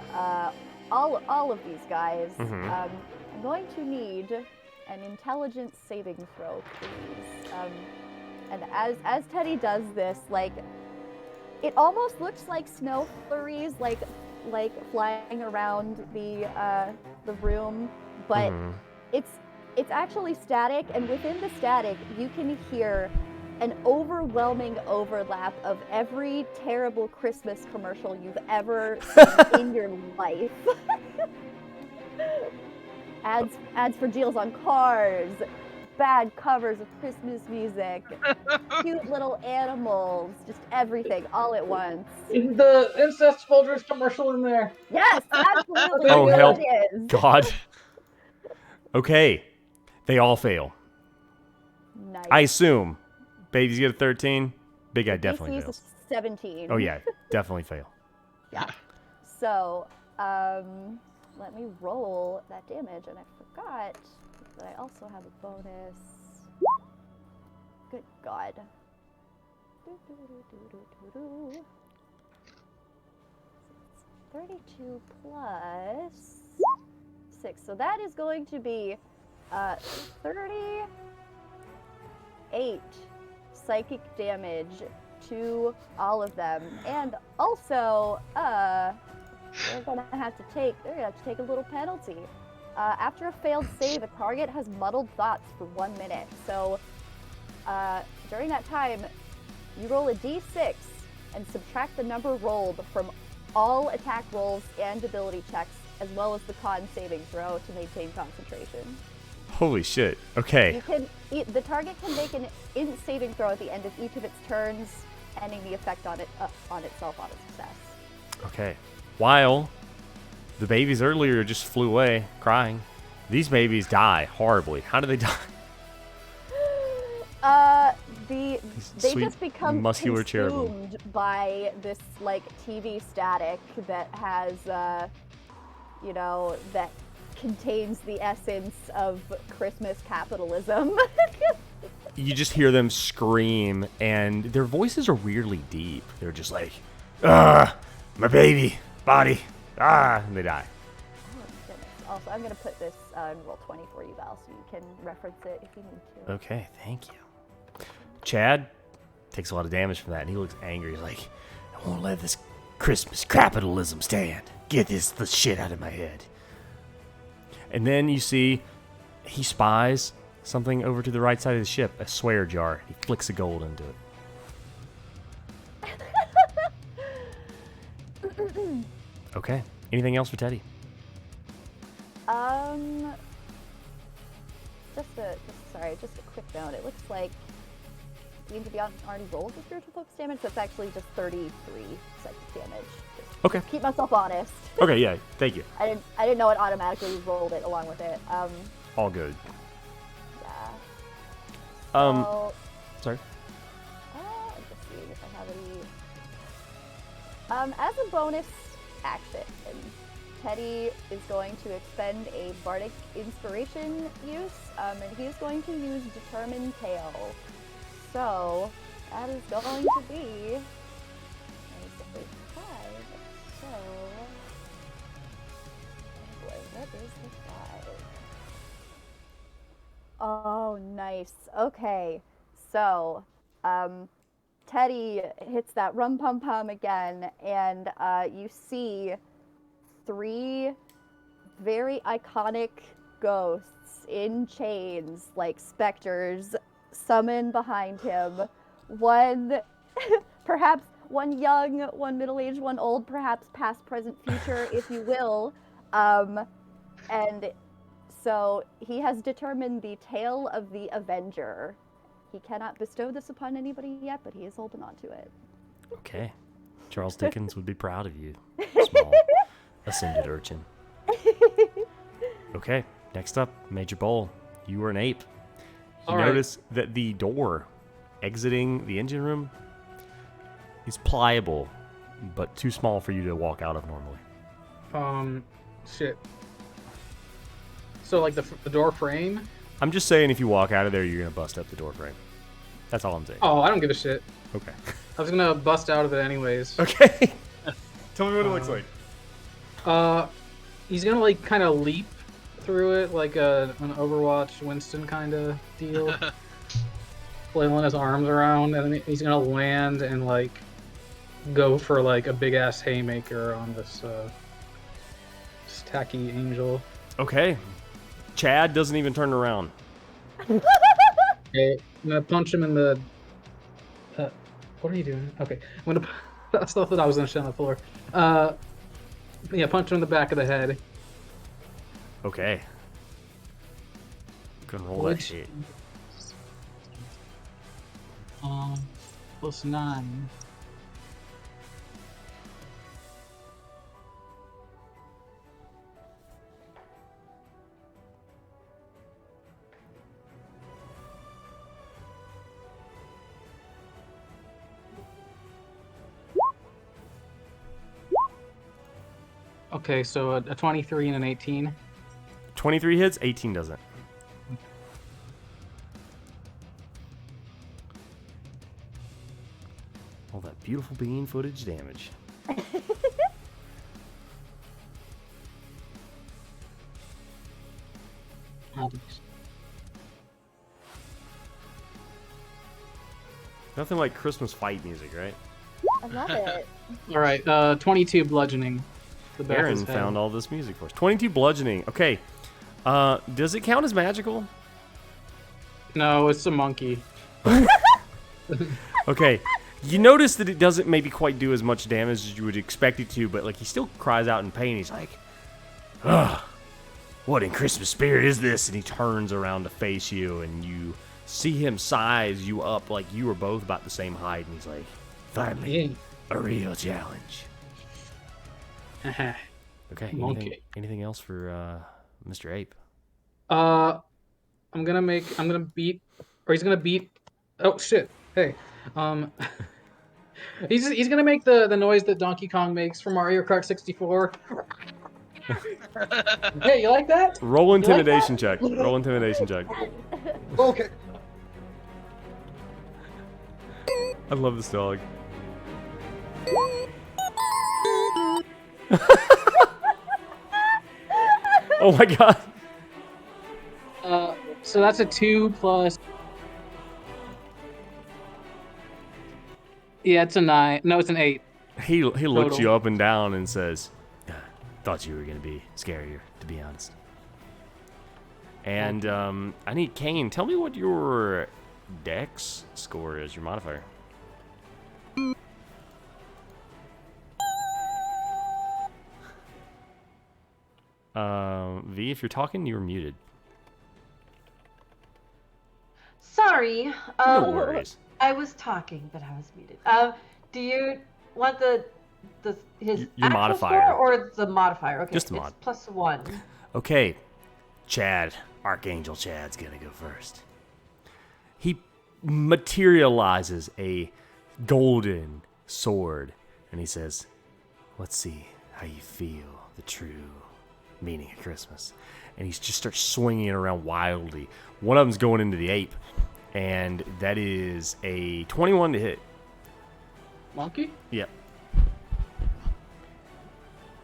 all of these guys, Mhm. I'm going to need an intelligence saving throw, please. And as Teddy does this, like, it almost looks like snow flurries, like flying around the room, but Mhm. it's actually static, and within the static, you can hear an overwhelming overlap of every terrible Christmas commercial you've ever seen in your life. Ads for deals on cars, bad covers of Christmas music, cute little animals, just everything all at once. Is the incest Folgers commercial in there? Yes, absolutely. Oh, you know help. it is. God. Okay. They all fail. Nice. I assume. Babies get a 13. Big guy definitely DC's fails. 17. Oh, yeah. Definitely fail. Yeah. So, let me roll that damage, and I forgot that I also have a bonus. Good God. 32 plus 6. So that is going to be 38 psychic damage to all of them. And also, they're gonna have to take a little penalty. After a failed save, a target has muddled thoughts for 1 minute. So during that time, you roll a d6 and subtract the number rolled from all attack rolls and ability checks, as well as the con saving throw to maintain concentration. Holy shit. Okay. You can the target can make an int saving throw at the end of each of its turns, ending the effect on itself on a success. Okay. While the babies earlier just flew away crying, these babies die horribly. How do they die? They Sweet, just become muscular cherubim. consumed by this like TV static that has, that contains the essence of Christmas capitalism. You just hear them scream, and their voices are weirdly deep. They're just like, "Ah, my baby, body, ah," and they die. Oh, goodness. Also, I'm going to put this in roll 20 for you, Val, so you can reference it if you need to. Okay, thank you. Chad takes a lot of damage from that, and he looks angry. He's like, "I won't let this Christmas capitalism stand. Get the shit out of my head." And then you see he spies something over to the right side of the ship, a swear jar. He flicks the gold into it. Okay. Anything else for Teddy? Just a quick note. It looks like D&D Beyond already rolled the spiritual focus damage, so it's actually just 33 psychic damage. Just Okay. keep myself honest. Okay, yeah, thank you. I didn't know it automatically rolled it along with it. All good. Yeah. Um, So, sorry. I'm just seeing if I have any. As a bonus action, Teddy is going to expend a bardic inspiration use, and he's going to use Determined Tale. So that is going to be. So, oh boy, what is the 5? Oh, nice. Okay, so Teddy hits that rum pum pum again, and you see 3 very iconic ghosts in chains, like specters, summon behind him. One, perhaps one young, one middle-aged, one old, perhaps past, present, future, if you will. And so he has determined the tale of the Avenger. He cannot bestow this upon anybody yet, but he is holding on to it. Okay. Charles Dickens would be proud of you, small ascended urchin. Okay, next up, Major Bowl. You were an ape. You All right. notice that the door exiting the engine room is pliable, but too small for you to walk out of normally. Shit. So like the door frame? I'm just saying if you walk out of there, you're going to bust up the door frame. That's all I'm saying. Oh, I don't give a shit. Okay. I was gonna bust out of it anyways. Okay. Tell me what it looks like. He's gonna like kind of leap through it like an Overwatch Winston kind of deal, flailing his arms around, and then he's gonna land and like go for like a big ass haymaker on this tacky angel. Okay. Chad doesn't even turn around. Okay, I'm gonna punch him in the. What are you doing? Okay, I'm gonna. I still thought I was gonna shit on the floor. Yeah, punch him in the back of the head. Okay. Gonna roll that Which- hit. Plus 9. Okay, so a 23 and an 18. 23 hits, 18 doesn't. All that beautiful bean footage damage. Nothing like Christmas fight music, right? I love it. All right, 22 bludgeoning. The back of his Aaron head. found all this music for us. 22 bludgeoning. Okay. Does it count as magical? No, it's a monkey. Okay. You notice that it doesn't maybe quite do as much damage as you would expect it to, but like he still cries out in pain. He's like, "Ugh, what in Christmas spirit is this?" And he turns around to face you, and you see him size you up like you were both about the same height. And he's like, "Finally, a real challenge." Yeah. Okay. Monkey. Anything else for Mr. Ape? I'm gonna beat, or he's gonna beat. Oh shit! Hey, he's gonna make the noise that Donkey Kong makes from Mario Kart 64. Hey, you like that? Roll like intimidation that? check. Roll intimidation check. Okay. I love this dog. Oh my god. So that's a 2 plus. Yeah, it's a 9. No, it's an 8. He looks Total. you up and down and says, "Thought you were gonna be scarier, to be honest." And I need Kane. Tell me what your Dex score is. Your modifier. V, if you're talking, you're muted. Sorry. No worries. I was talking, but I was muted. Do you want his Your actual modifier. score or the modifier? Okay, Just the it's mod. +1. Okay, Chad, Archangel Chad's gonna go first. He materializes a golden sword, and he says, "Let's see how you feel the true meaning of Christmas." And he just starts swinging it around wildly. One of them's going into the ape, and that is a 21 to hit. Monkey? Yep.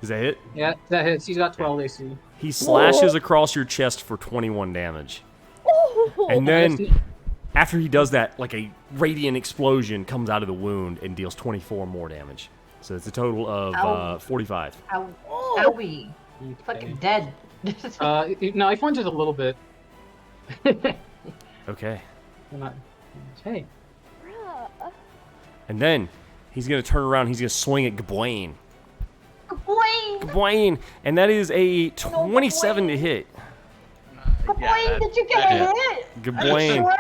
Does that hit? Yeah, that hits. He's got 12 AC. He slashes across your chest for 21 damage. And then, Nice. after he does that, like a radiant explosion comes out of the wound and deals 24 more damage. So it's a total of Ow. 45. Ow, owie. Okay. Fucking dead. No, he flinches a little bit. Okay. Hey. Bruh. And then he's going to turn around. He's going to swing at Gawain. Gawain! Gawain! And that is a 27 to hit. Gawain, did you get that a hit. hit? Are you Gawain. sure?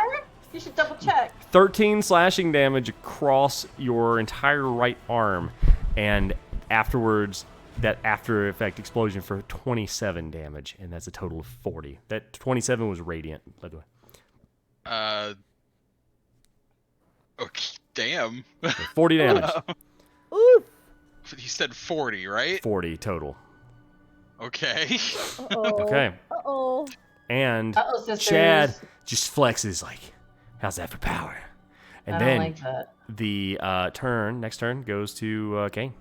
You should double check. 13 slashing damage across your entire right arm. And afterwards, that after effect explosion for 27 damage. And that's a total of 40. That 27 was radiant, by the way. Okay, damn. 40 damage. Oof. You said 40, right? 40 total. Okay. Uh-oh. Okay. Uh-oh. And Uh-oh, sisters. Chad just flexes like, how's that for power? And I then don't like that. the next turn goes to Kane.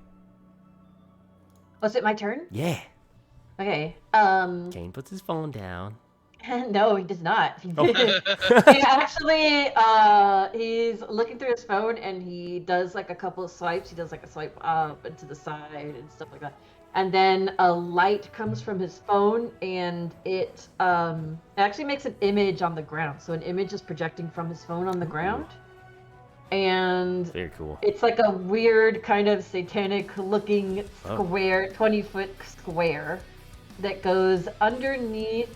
Was it my turn? Yeah. Okay. Kane puts his phone down. No, he does not. Oh. He actually, he's looking through his phone and he does like a couple of swipes. He does like a swipe up and to the side and stuff like that. And then a light comes from his phone and it actually makes an image on the ground. So an image is projecting from his phone on the ground. And Very cool. it's like a weird kind of satanic looking square, 20-foot square that goes underneath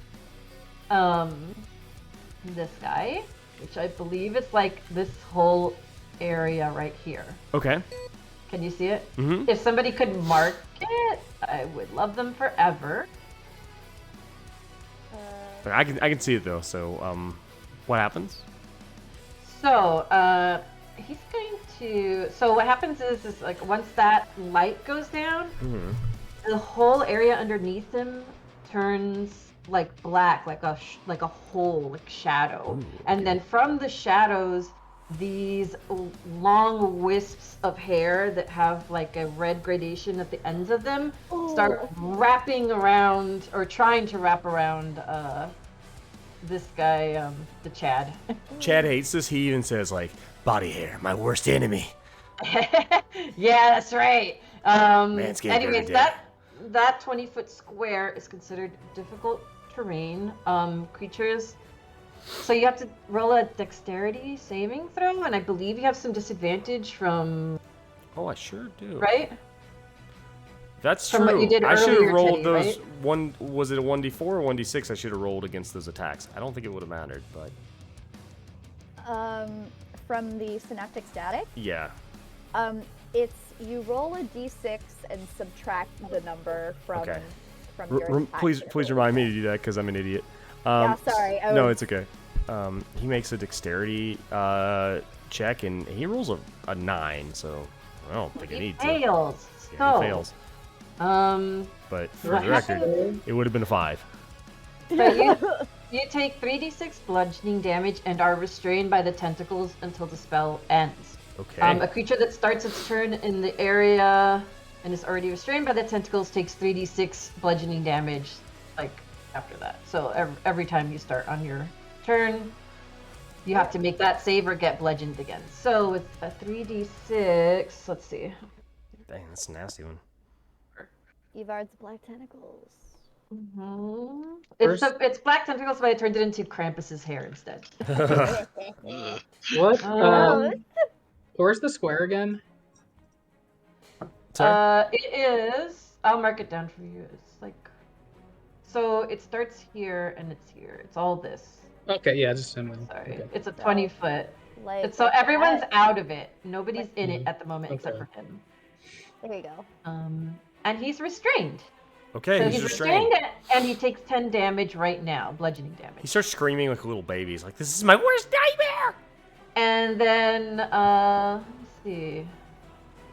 this guy, which I believe is like this whole area right here. Okay. Can you see it? Mm-hmm. If somebody could mark it, I would love them forever. I can see it though. So what happens? So, he's going to. So what happens is like once that light goes down, Mm-hmm. the whole area underneath him turns like black, like a hole, like shadow. Ooh, And then from the shadows, these long wisps of hair that have like a red gradation at the ends of them start wrapping around or trying to wrap around this guy, the Chad. Chad hates this heat and says like, "Body hair, my worst enemy." Yeah, that's right. Manscaped Anyways, every day. that 20-foot square is considered difficult terrain. Creatures. So you have to roll a dexterity saving throw, and I believe you have some disadvantage from, Oh, I sure do. right? That's From true. what you did I should have earlier, rolled Teddy, those right? one. Was it a 1d4 or 1d6? I should have rolled against those attacks. I don't think it would have mattered, but From the synaptic static, yeah. it's you roll a d6 and subtract the number from Okay. your attack Please ability. remind me to do that because I'm an idiot. Yeah, sorry. No, it's okay. He makes a dexterity check and he rolls a 9, so I don't think I He need to. fails. Yeah, So, he fails. But for what the record, happens- it would have been a 5. so you take 3d6 bludgeoning damage and are restrained by the tentacles until the spell ends. Okay. A creature that starts its turn in the area and is already restrained by the tentacles takes 3d6 bludgeoning damage, like after that. So every time you start on your turn, you have to make that save or get bludgeoned again. So with a 3d6, let's see. Dang, that's a nasty one. Evard's black tentacles. It's black tentacles, but I turned it into Krampus's hair instead. Ugh. What? Um, Where's the square again? Sorry? It is. I'll mark it down for you. It's like, so it starts here and it's here. It's all this. Okay, yeah, just send me. Sorry, Okay. it's a 20-foot. Like So with everyone's that- out of it. Nobody's in it at the moment except Okay. for him. There you go. And he's restrained. Okay, So he's restrained. and he takes 10 damage right now, bludgeoning He damage. starts screaming like a little baby. He's like, "This is my worst nightmare!" And then, let's see.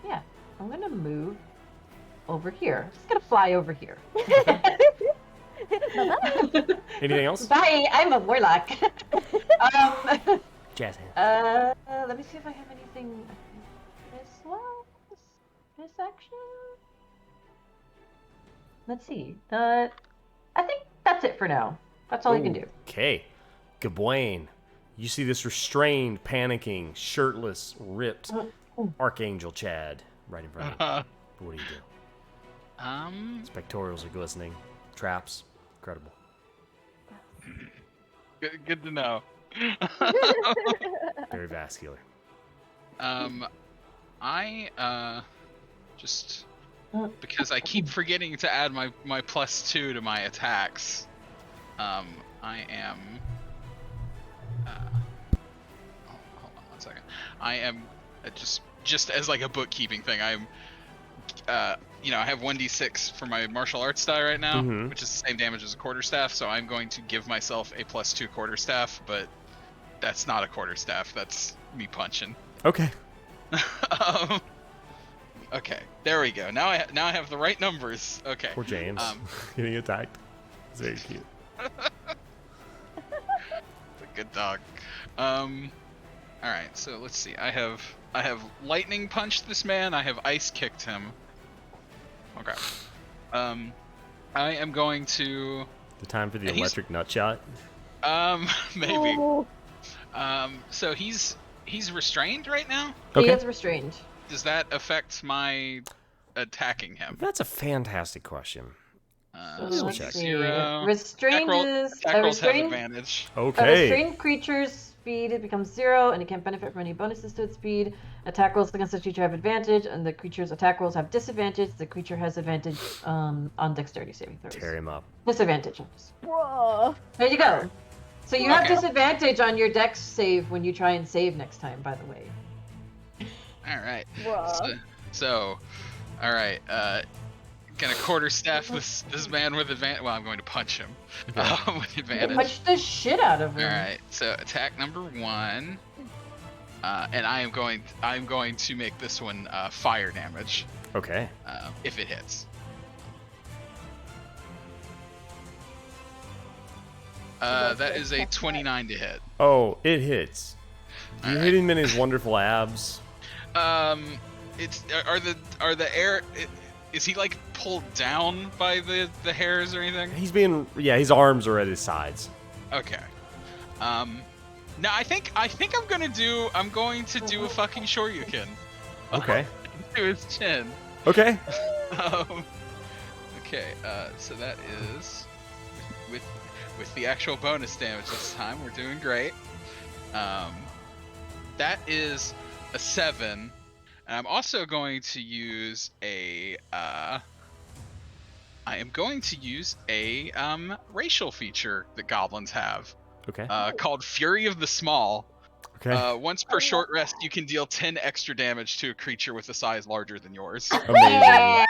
Yeah, I'm gonna move over here. I'm just gonna fly over here. Anything else? Bye, I'm a warlock. Jazz hands. Let me see if I have anything. This one? This action? Let's see. I think that's it for now. That's all I can do. Okay. Gawain, you see this restrained, panicking, shirtless, ripped Archangel Chad right in front of you. What do you do? His pectorals are glistening. Traps. Incredible. Good to know. Very vascular. I just because I keep forgetting to add my +2 to my attacks. I am. Hold on 1 second. I am just as like a bookkeeping thing. I'm. I have 1d6 for my martial arts die right now, Mhm. which is the same damage as a quarterstaff. So I'm going to give myself a +2 quarterstaff, but that's not a quarterstaff. That's me punching. Okay. Okay, there we go. Now I have the right numbers. Okay. Poor James. Getting attacked. It's very cute. It's a good dog. All right. So let's see. I have lightning punched this man. I have ice kicked him. Okay. I am going to The time for the He's- electric nut shot. maybe. Oh, So he's restrained right now. He Okay. is restrained. Does that affect my attacking him? That's a fantastic question. So let's he's see. 0. Restrained Attack is Attack a rolls have restrained. advantage. A Okay. restrained creature's speed becomes 0, and it can't benefit from any bonuses to its speed. Attack rolls against the creature have advantage, and the creature's attack rolls have disadvantage. The creature has advantage on dexterity saving throws. Tear him up. Disadvantage. bro. There you go. So you have Okay. disadvantage on your dex save when you try and save next time, by the way. All right. Bruh. So, all right. Gonna quarterstaff this man with advantage. Well, I'm going to punch him with You advantage. punch the shit out of All him. right. So attack number 1, and I'm going to make this one fire damage Okay. if it hits. That is a 29 to hit. Oh, it hits. You Alright. hit him in his wonderful abs. It's are the air. Is he like pulled down by the hairs or anything? He's being, his arms are at his sides. Okay. No, I think I'm going to do a fucking Shoryuken Okay. to his chin. Okay. Okay. So that is with the actual bonus damage this time. We're doing great. That is a 7, and I'm also going to use a. I am going to use a racial feature that goblins have. Okay. Called Fury of the Small. Okay. Once per short rest, you can deal 10 extra damage to a creature with a size larger than yours. Amazing. Yeah.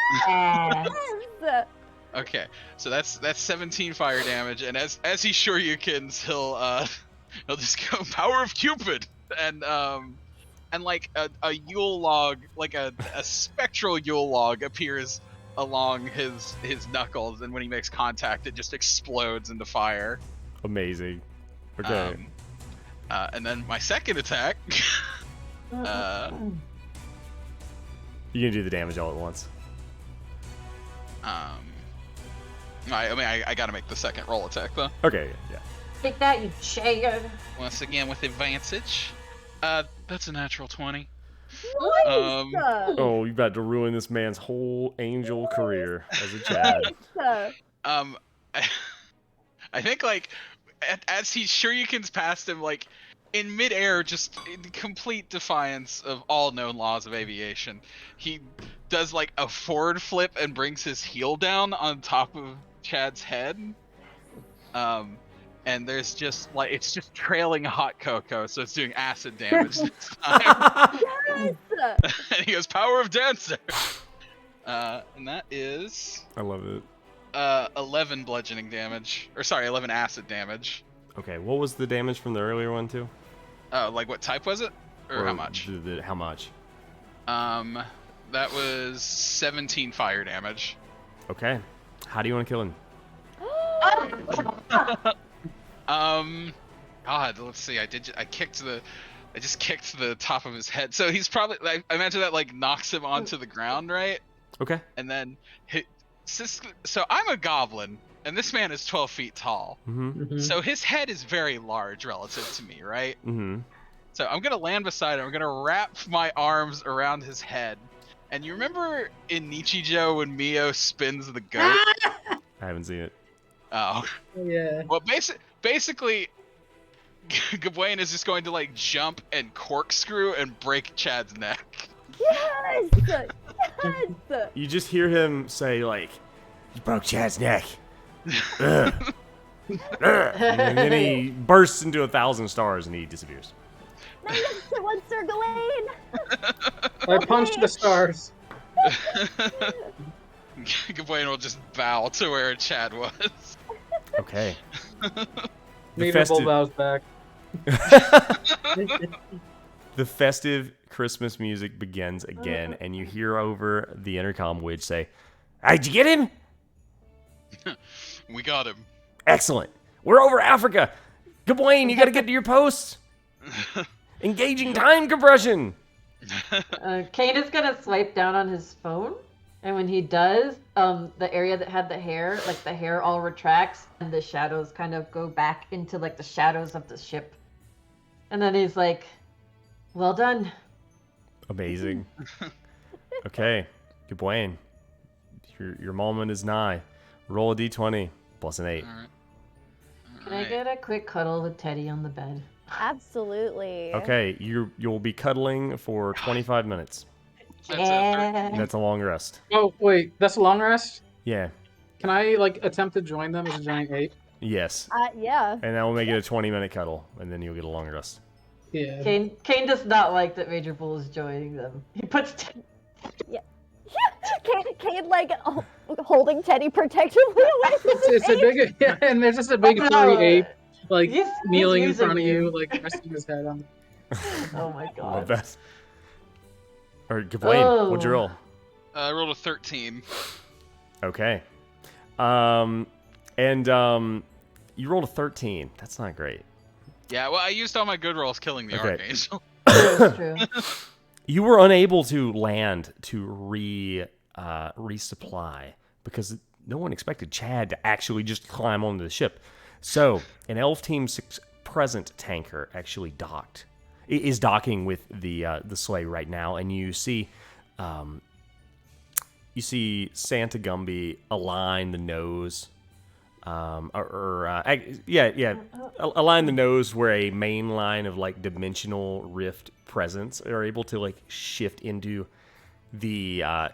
Yes. Okay, so that's 17 fire damage, and as he Shoryukens, he'll just go Power of Cupid, and like a Yule log, like a spectral Yule log appears along his knuckles, and when he makes contact, it just explodes into fire. Amazing. Okay. And then my second attack. You can do the damage all at once. I gotta make the second roll attack though. Okay. Yeah. Take that, you child. Once again with advantage. That's a natural 20. Nice. Oh, you're about to ruin this man's whole angel career as a Chad. I think like as he Shoryukens past him, like in midair, just in complete defiance of all known laws of aviation, he does like a forward flip and brings his heel down on top of Chad's head. and there's just like it's just trailing hot cocoa, so it's doing acid damage this time. Yes! And he goes, "Power of Dancer," and that is I love it. 11 bludgeoning damage, or sorry, 11 acid damage. Okay, what was the damage from the earlier one too? Like what type was it, or how much? How much? That was 17 fire damage. Okay. How do you want to kill him? God, let's see. I just kicked the top of his head. So he's probably. I imagine that like knocks him onto the ground, right? Okay. And then so I'm a goblin, and this man is 12 feet tall. Mm-hmm. So his head is very large relative to me, right? Mm-hmm. So I'm gonna land beside him. I'm gonna wrap my arms around his head. And you remember in Nichijou when Mio spins the goat? I haven't seen it. Oh. Yeah. Well, basically, Gawain is just going to like jump and corkscrew and break Chad's neck. Yes! Yes! You just hear him say like, "You broke Chad's neck." Ugh. Ugh. And then he bursts into 1,000 stars and he disappears. No, yes, Sir Gawain! I punched the stars. Gawain will just bow to where Chad was. Okay. Meanable bows back. The festive Christmas music begins again, and you hear over the intercom Widge say, "Hey, did you get him? We got him. Excellent. We're over Africa. Gawain, you got to get to your posts. Engaging time compression." Kane is gonna swipe down on his phone, and when he does, the area that had the hair, like the hair all retracts, and the shadows kind of go back into like the shadows of the ship. And then he's like, "Well done." Amazing. Okay, Gawain, your moment is nigh. Roll a d20 plus an 8. All right. Can I get a quick cuddle with Teddy on the bed? Absolutely. Okay, you'll be cuddling for 25 minutes. Yeah. That's a long rest. Oh wait, that's a long rest. Yeah. Can I like attempt to join them as a giant ape? Yes. Yeah. And that will make it a 20-minute cuddle, and then you'll get a long rest. Yeah. Kane does not like that Major Bull is joining them. He puts Kane like holding Teddy protectively away from his It's a big and there's just a big furry ape like He's kneeling in using front of you. you, like resting his head on. Oh my Love god. that. All right, Gawain, what'd you roll? I rolled a 13. Okay. You rolled a 13. That's not great. Yeah, well, I used all my good rolls killing the Okay. Archangel. That's true. You were unable to land to resupply because no one expected Chad to actually just climb onto the ship. So an Elf Team 6 present tanker actually is docking with the sleigh right now, and you see Santa Gumby align the nose. Align the nose where a main line of like dimensional rift presence are able to like shift into the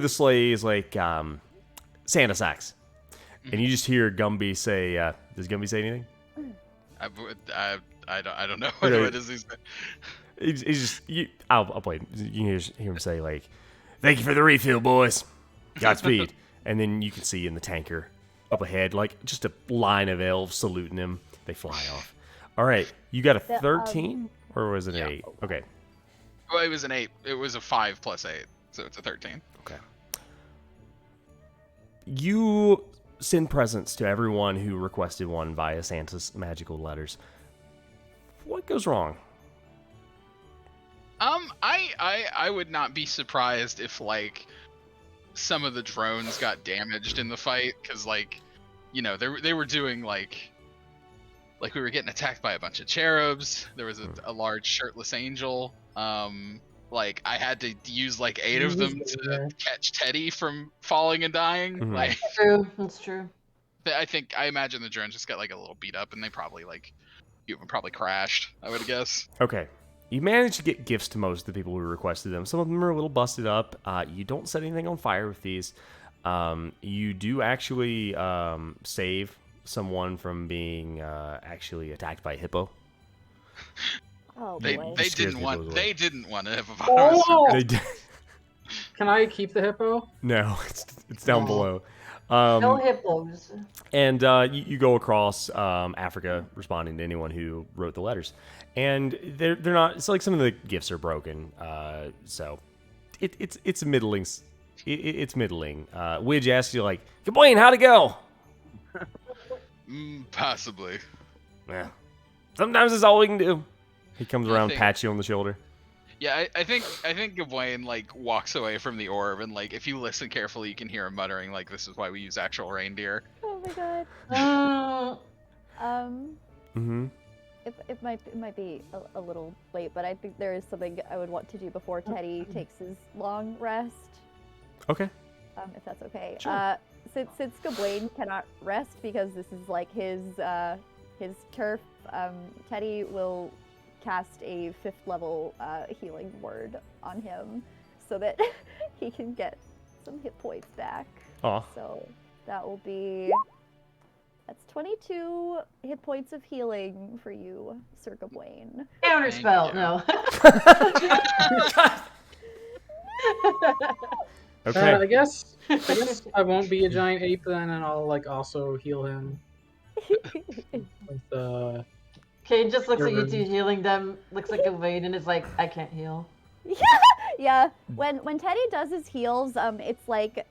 sleigh's like Santa sacks, and you just hear Gumby say, "Does Gumby say anything?" I don't know Okay. what is he saying. He's just I'll play it. You can hear him say like, "Thank you for the refill, boys. Godspeed." And then you can see in the tanker up ahead, like just a line of elves saluting him. They fly off. All right, you got a 13 or was it an 8? Okay. Well, it was an 8. It was a 5 plus 8, so it's a 13. Okay. You send presents to everyone who requested one via Santa's magical letters. What goes wrong? I would not be surprised if like some of the drones got damaged in the fight, because like, you know, they were doing like we were getting attacked by a bunch of cherubs. There was a large shirtless angel. Like I had to use like 8 of them to catch Teddy from falling and dying. Mhm. Like True. That's true. I imagine the drones just got like a little beat up, and they probably like probably crashed, I would guess. Okay. You managed to get gifts to most of the people who requested them. Some of them are a little busted up. You don't set anything on fire with these. You do actually save someone from being actually attacked by a hippo. Oh They boy. they Scares didn't me want those they away. didn't want a hippopotamus. Oh! They did. Can I keep the hippo? No, it's down Oh. below. No hippos. And you go across Africa, responding to anyone who wrote the letters, and they're not. It's like some of the gifts are broken, so it's middling. It's middling. Widge asks you like, "Gawain, how'd it go?" Possibly. Yeah. Sometimes it's all we can do. He comes I around, think- pats you on the shoulder. Yeah, I think Gawain like walks away from the orb, and like if you listen carefully, you can hear him muttering like, "This is why we use actual reindeer." Oh my god. Mm, Mm-hmm. It might be a little late, but I think there is something I would want to do before Teddy takes his long rest. Okay. If that's okay. Sure. Since Gawain cannot rest because this is like his turf, Teddy will cast a 5th level healing word on him so that he can get some hit points back. Aw. So that will be that's 22 hit points of healing for you, Sir Gawain. counterspell. you. No. Okay. I guess I won't be a giant ape then, and I'll like also heal him with Kane just looks at you Your two wounds. healing them. Looks like a Wade and is like, I can't heal. Yeah, when Teddy does his heals, it's like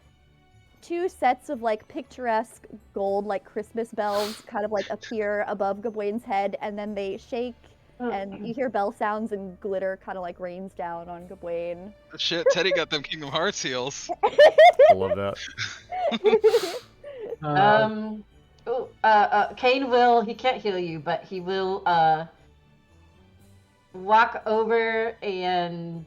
2 sets of like picturesque gold like Christmas bells kind of like appear above Gawain's head, and then they shake, and you hear bell sounds and glitter kind of like rains down on Gawain. Shit, Teddy got them Kingdom Hearts heals. I love that. Kane will, he can't heal you, but he will walk over and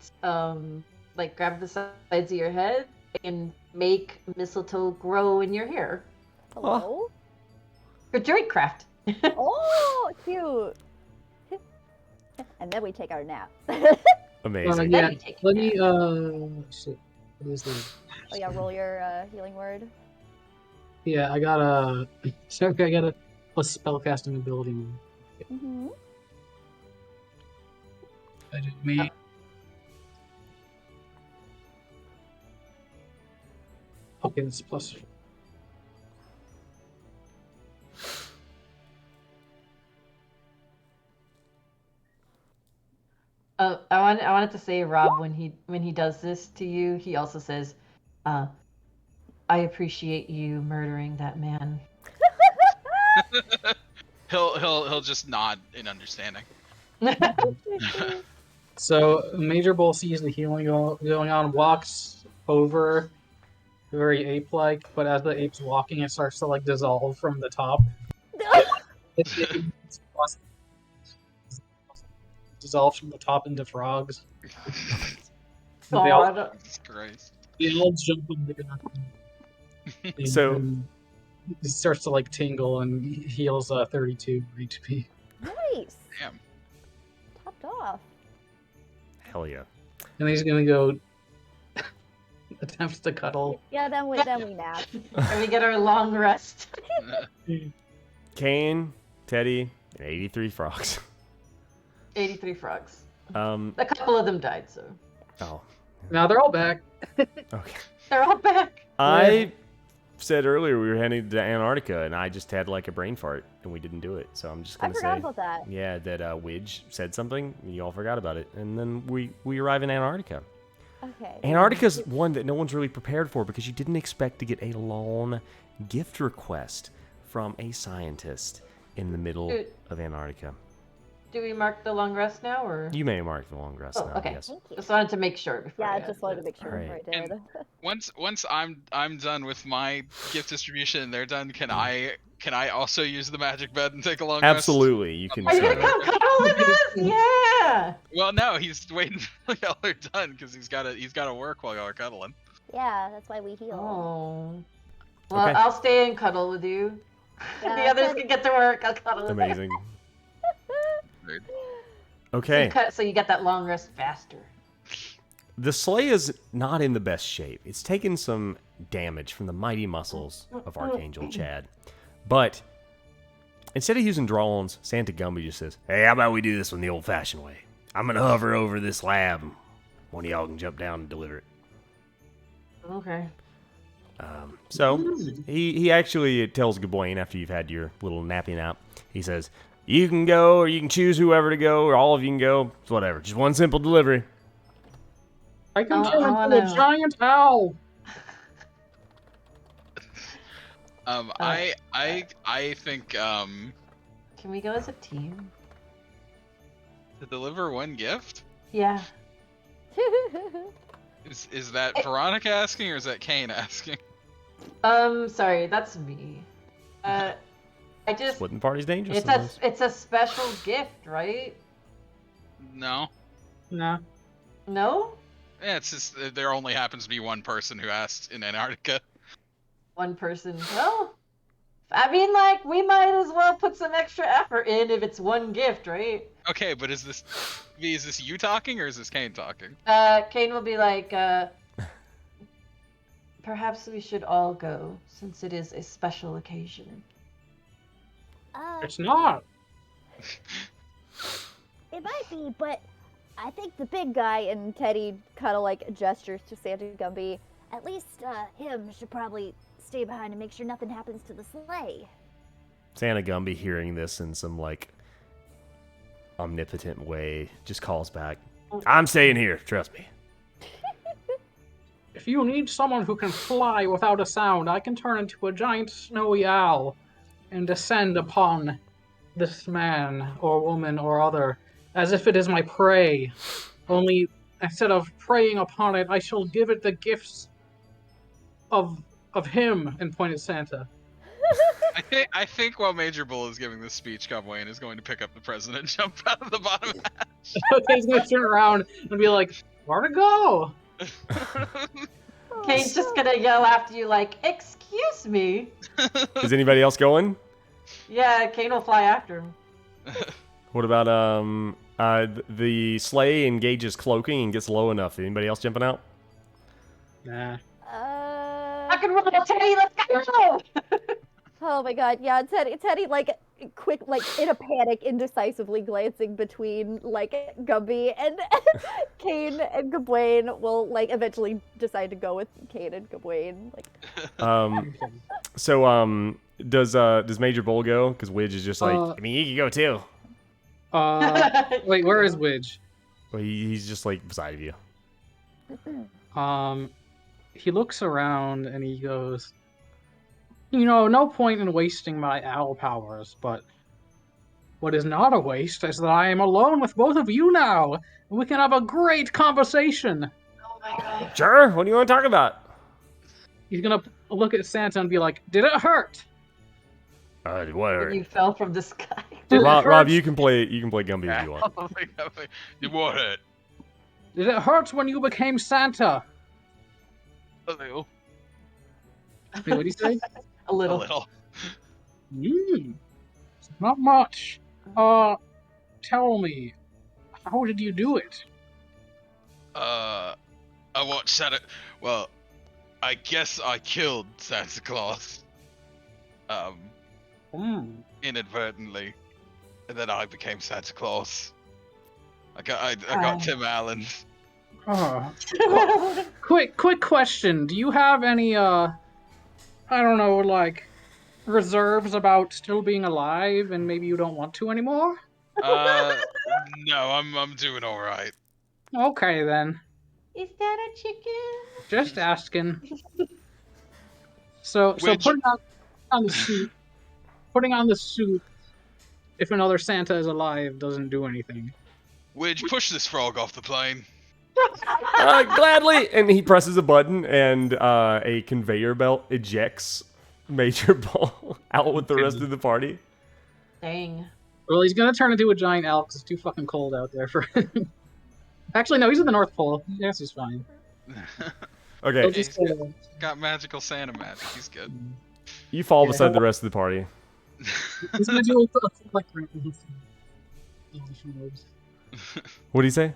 like grab the sides of your head and make mistletoe grow in your hair. Hello? For druidcraft. Oh, cute. And then we take our nap. Amazing. yeah. Then you take Let your me nap. shit. What is this? Oh yeah, roll your healing word. Yeah, I got a spellcasting ability. Mm-hmm. I did me. Okay, that's plus. I wanted to say, Rob, when he does this to you, he also says, I appreciate you murdering that man. He'll just nod in understanding. So Major Bull sees the healing going on, walks over, very ape-like, but as the ape's walking, it starts to like dissolve from the top. It's dissolves from the top into frogs. And God. Jesus Christ. they all jump on the ground. So- And it starts to like tingle and heals 32 HP. Nice. Damn. Topped off. Hell yeah. And he's gonna go attempt to cuddle. Yeah, then we nap. And we get our long rest. Kane, Teddy, and 83 frogs. 83 frogs. A A couple of them died, so Oh. Now they're all back. Okay. they're all back. I said earlier we were heading to Antarctica, and I just had like a brain fart, and we didn't do it. So I'm just I gonna forgot say, about that. yeah, that Widge said something, and you all forgot about it, and then we arrive in Antarctica. Okay. Antarctica's one that no one's really prepared for because you didn't expect to get a lone gift request from a scientist in the middle Dude. of Antarctica. Do we mark the long rest now, or? You may mark the long rest Oh, now, okay. yes. Thank you. Just wanted to make sure before. Yeah, I I just wanted to asked make sure Alright. before I did. Once I'm done with my gift distribution and they're done, can I also use the magic bed and take a long rest? Absolutely, you can. Are you gonna start. come cuddle with us? Yeah. Well, no, he's waiting until y'all are done because he's gotta work while y'all are cuddling. Yeah, that's why we heal. Oh. Well, Okay. I'll stay and cuddle with you. Yeah, the others but- can get to work. I'll cuddle with Amazing. Dude. you. Okay. So you get that long rest faster. The sleigh is not in the best shape. It's taken some damage from the mighty muscles of Archangel Chad. But instead of using drones, Santa Gumby just says, "Hey, how about we do this one the old-fashioned way? I'm gonna hover over this slab. One of y'all can jump down and deliver it." Okay. So he actually tells Gawain after you've had your little nappy nap. He says, "You can go, or you can choose whoever to go, or all of you can go. It's whatever. Just one simple delivery." I can Oh, turn oh, into a no. giant owl. I think Can we go as a team? to deliver one gift. Yeah. Is that Veronica asking or is that Kane asking? Sorry, that's me. I just Splitting the party's dangerous sometimes. it's a special gift, right? No. Nah. No? Yeah, it's just there only happens to be one person who asked in Antarctica. One person. Well, I mean, like, we might as well put some extra effort in if it's one gift, right? Okay, but is this you talking or is this Kane talking? Kane will be like, perhaps we should all go, since it is a special occasion. It's not. It might be, but I think the big guy, and Teddy kind of like gestures to Santa Gumby, at least him should probably stay behind and make sure nothing happens to the sleigh. Santa Gumby, hearing this in some like omnipotent way, just calls back, "I'm staying here. Trust me." If you need someone who can fly without a sound, I can turn into a giant snowy owl and descend upon this man or woman or other as if it is my prey. Only instead of preying upon it, I shall give it the gifts of him, and point at Santa. I think while Major Bull is giving this speech, Gawain is going to pick up the president and jump out of the bottom hatch. Okay, he's gonna turn around and be like, "Where to go?" Kane's just gonna yell after you, like, "Excuse me." Is anybody else going? Yeah, Kane will fly after him. What about the sleigh engages cloaking and gets low enough? Anybody else jumping out? Nah. I can run a Teddy, let's go! Oh my god, yeah, Teddy, like, quick, like, in a panic, indecisively glancing between, like, Gumby and Kane and Gawain will, like, eventually decide to go with Kane and Gawain. Like, So does Major Bull go? Because Widge is just like, I mean, you can go too. Wait, where is Widge? Well, he's just like beside of you. He looks around and he goes, "You know, no point in wasting my owl powers, but what is not a waste is that I am alone with both of you now, and we can have a great conversation." Oh my god. Sure. What do you want to talk about? He's gonna look at Santa and be like, "Did it hurt?" Whatever. You fell from the sky. Did it Rob, hurt? you can play Gumby if you want. What it? Did it hurt when you became Santa? A little. Wait, what did he say? A A little. little. Not much. Tell me, how did you do it? I watched Santa. Well, I guess I killed Santa Claus. Inadvertently, and then I became Santa Claus. I got Tim Allen. Quick question. Do you have any, I don't know, like, reserves about still being alive and maybe you don't want to anymore? No, I'm doing all right. Okay, then. Is that a chicken? Just asking. So Which- putting on the suit, if another Santa is alive, doesn't do anything. Widge, push this frog off the plane. Gladly. And he presses a button, and a conveyor belt ejects Major Bull out with the rest of the party. Dang. Well, he's gonna turn into a giant elk 'cause it's too fucking cold out there for him. Actually, no, he's in the North Pole. Yes, he's fine. Okay, He'll just, Got magical Santa magic. He's good. you fall Yeah. beside the rest of the party. he's gonna do a like. What do you say?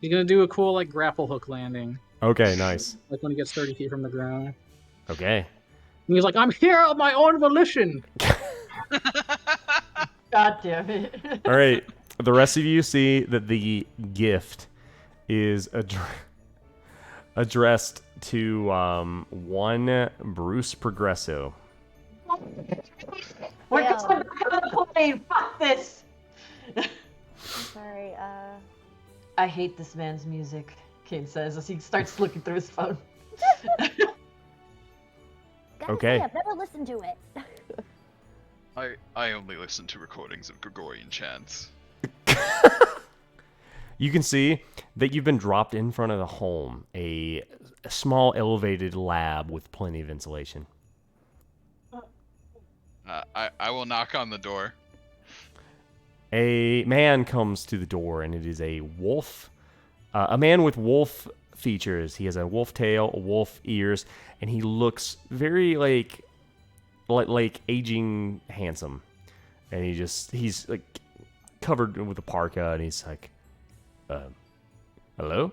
He's gonna do a cool like grapple hook landing, Okay, nice. like when he gets 30 feet from the ground. Okay. And he's like, "I'm here of my own volition." God damn it. All right. The rest of you see that the gift is addressed to one Bruce Progresso. We're Yeah. going back on the plane. Fuck this. Sorry. I hate this man's music, Kane says as he starts looking through his phone. Gotta Okay. say, I've never listened to it. I only listen to recordings of Gregorian chants. You can see that you've been dropped in front of the home, a small elevated lab with plenty of insulation. I will knock on the door. A man comes to the door, and it is a wolf. A man with wolf features. He has a wolf tail, wolf ears, and he looks very like aging handsome. And he's like covered with a parka, and he's like, hello?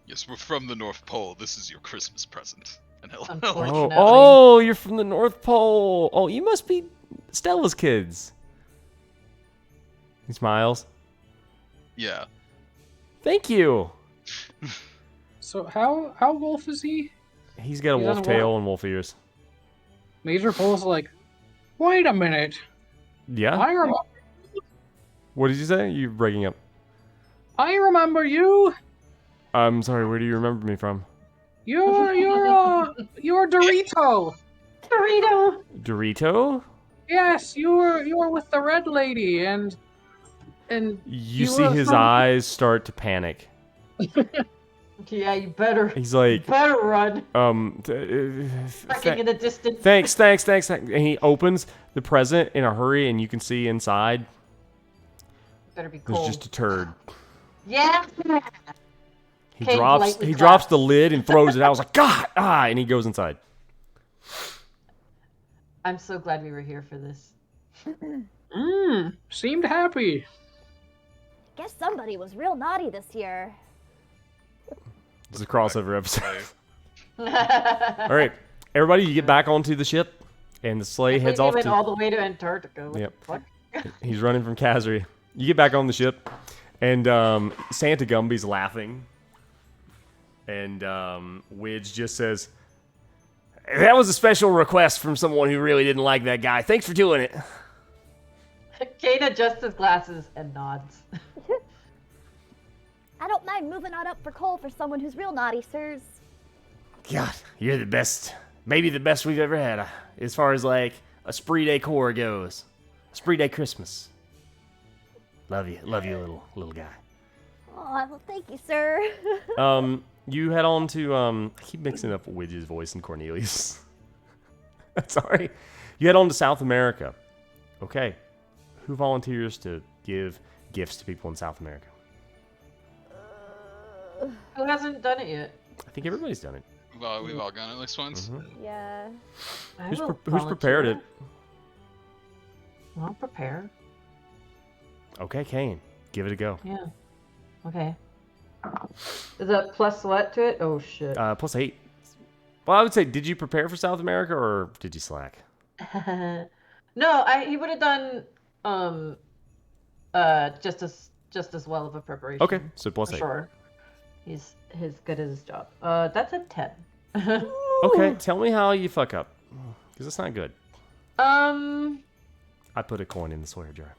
Yes, we're from the North Pole. This is your Christmas present. And he'll Unfortunately. Oh, you're from the North Pole. Oh, you must be Stella's kids. He smiles. yeah. Thank you. So how wolf is he? He's got a He wolf doesn't tail work. and wolf ears. Major Pole's like, wait a minute. Yeah? I remember What did you say? You're breaking up. you. I'm sorry, where do you remember me from? You're Dorito. Dorito. Dorito? Yes, you were with the red lady and You You see were his from- eyes start to panic. Yeah, you better. He's like, Better run. Fucking in the distance. thanks. And he opens the present in a hurry, and you can see inside Better be there's cold. just a turd. Yeah. He Kane drops politely drops claps. the lid and throws it out. I was like, God! And he goes inside. I'm so glad we were here for this. seemed happy. Guess somebody was real naughty this year. It's a crossover episode. I- All right, everybody, you get back onto the ship, and the sleigh heads We off went to. all the way to Antarctica. What Yep. the fuck? He's running from Kazri. You get back on the ship, and Santa Gumby's laughing, and Widge just says, "That was a special request from someone who really didn't like that guy. Thanks for doing it." Kane adjusts his glasses and nods. I don't mind moving on up for coal for someone who's real naughty, sirs. God, you're the best. Maybe the best we've ever had, as far as like a spree day core goes. A spree day Christmas. Love you, little guy. Oh, well, thank you, sir. You head on to I keep mixing up Widge's voice and Cornelius. Sorry. You head on to South America. Okay. Who volunteers to give gifts to people in South America? Who hasn't done it yet? I think everybody's done it. we've all gone at least once. Yeah. I Who's, will who's prepared it? volunteer. I'll prepare. Okay, Kane. Give it a go. Yeah. Okay. Is that plus what to it? Oh shit. +8. Well, I would say, did you prepare for South America or did you slack? No, he would have done just as well of a preparation. Okay, so For +8. sure. He's good at his job. That's a 10. Okay, tell me how you fuck up. Because it's not good. I put a coin in the Sawyer jar.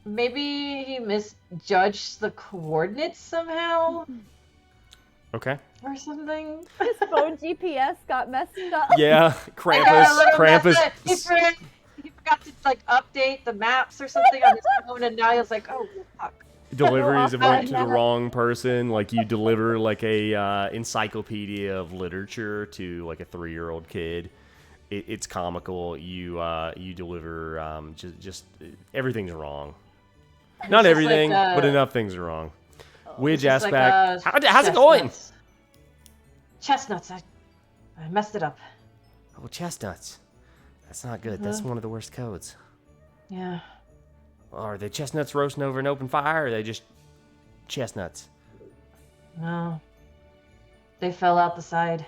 Maybe he misjudged the coordinates somehow Okay. or something. His phone GPS got messed up. Yeah, He forgot to like update the maps or something on his phone, and now he's like, oh fuck. Deliveries have went to the Never- wrong person. Like you deliver like a encyclopedia of literature to like a 3-year-old kid. It's comical. You deliver just everything's wrong. Not just everything, like, but enough things are wrong. Widge It's asks like, back, how's it going? Chestnuts. I messed it up. Oh, chestnuts. That's not good. That's one of the worst codes. Yeah. Are they chestnuts roasting over an open fire, or are they just chestnuts? No. They fell out the side.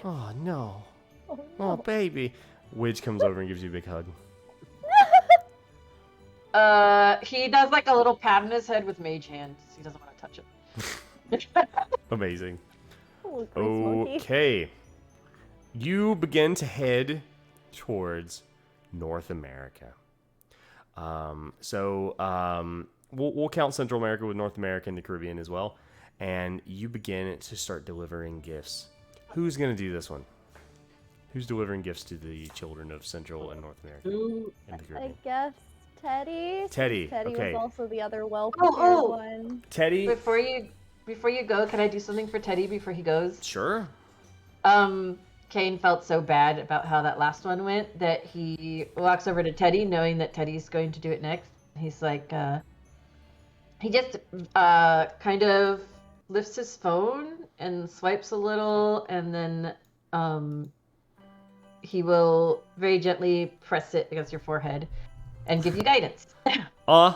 Oh, no. Oh, Oh, no. baby. Widge comes over and gives you a big hug. He does like a little pat on his head with mage hand. He doesn't want to touch it. Amazing. Oh, grease monkey. Okay. You begin to head towards North America. We'll count Central America with North America and the Caribbean as well. And you begin to start delivering gifts. Who's going to do this one? Who's delivering gifts to the children of Central and North America Who? and the I Caribbean? guess Teddy. Teddy, Teddy okay. was also the other well-prepared one. Teddy? Before you go, can I do something for Teddy before he goes? Sure. Kane felt so bad about how that last one went that he walks over to Teddy, knowing that Teddy's going to do it next. He's like, he just kind of lifts his phone and swipes a little, and then he will very gently press it against your forehead and give you guidance. It's Nice.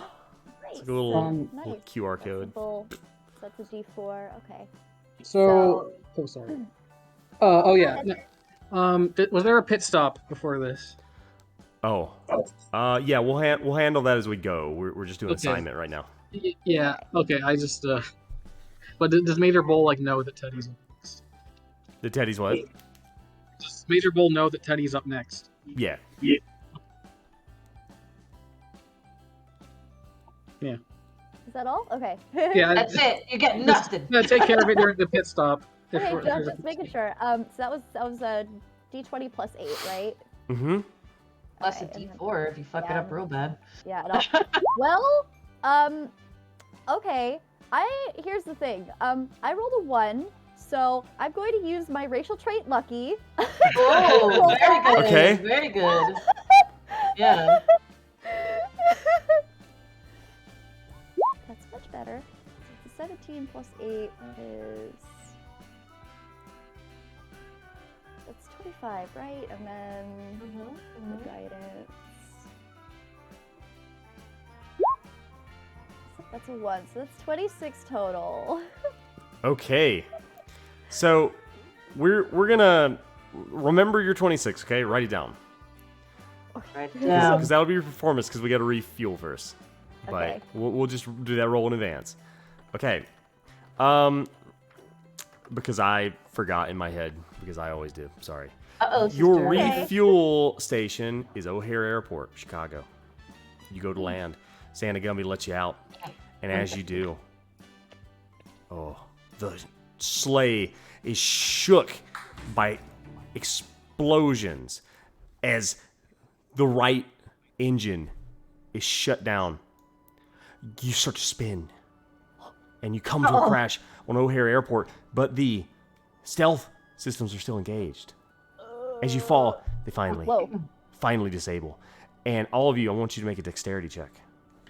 like a little Nice. QR code. That's a D4. Okay. So, oh sorry. Oh yeah. No. Was there a pit stop before this? Oh. Yeah, we'll handle that as we go. We're just doing Okay. assignment right now. Yeah. Okay. I just. But does Major Bull like know that Teddy's up next? The Teddy's what? Does Major Bull know that Teddy's up next? Yeah. Is that all? Okay. Yeah. That's it. You get nothing. Yeah, take care of it during the pit stop. If Okay, we're- just making sure. So that was a D20 plus 8, right? Mm-hmm. Plus a Okay, and then- D4 if you fuck it Yeah. up real bad. Yeah. Well, okay. Here's the thing. I rolled a 1, so I'm going to use my racial trait Lucky. Oh, very good. Okay. Very good. Yeah. That's much better. It's a 17 plus 8 is. That's 25, right? And then the guidance. That's a 1, so that's 26 total. Okay. So we're gonna remember your 26, okay? Write it down. Right Because down. that'll be your performance because we gotta refuel first. But Okay. we'll just do that roll in advance. Okay. Because I forgot in my head, because I always do. Sorry. Uh-oh, Your sister. Okay. refuel station is O'Hare Airport, Chicago. You go to land. Santa Gumby lets you out. And as you do, the sleigh is shook by explosions as the right engine is shut down. You start to spin. And you come to a crash on O'Hare Airport, but the stealth systems are still engaged. As you fall, they finally disable. And all of you, I want you to make a dexterity check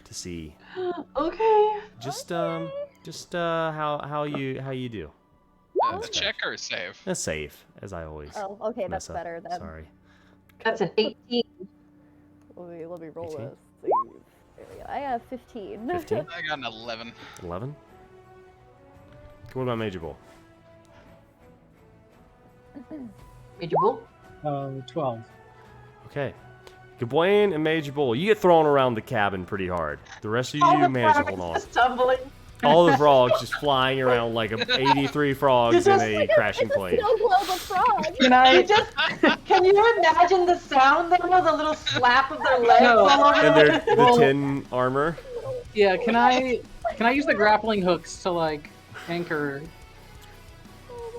to see Okay. just how you do. The checker is safe. That's safe, as I always. Oh, okay, that's mess up. better then. Sorry. That's an 18. Let me roll 18. this. There we go. I have 15. 15? I got an 11. 11? What about Major Bull? Major Bull? 12. Okay. Gawain and Major Bull, you get thrown around the cabin pretty hard. The rest of you All the manage to frogs hold on. just tumbling. All the frogs just flying around like 83 frogs in a crashing plane. Snow globe of frogs. Can you imagine the sound though? The little slap of their legs No. all over And the the tin armor. Yeah. Can I use the grappling hooks to like anchor?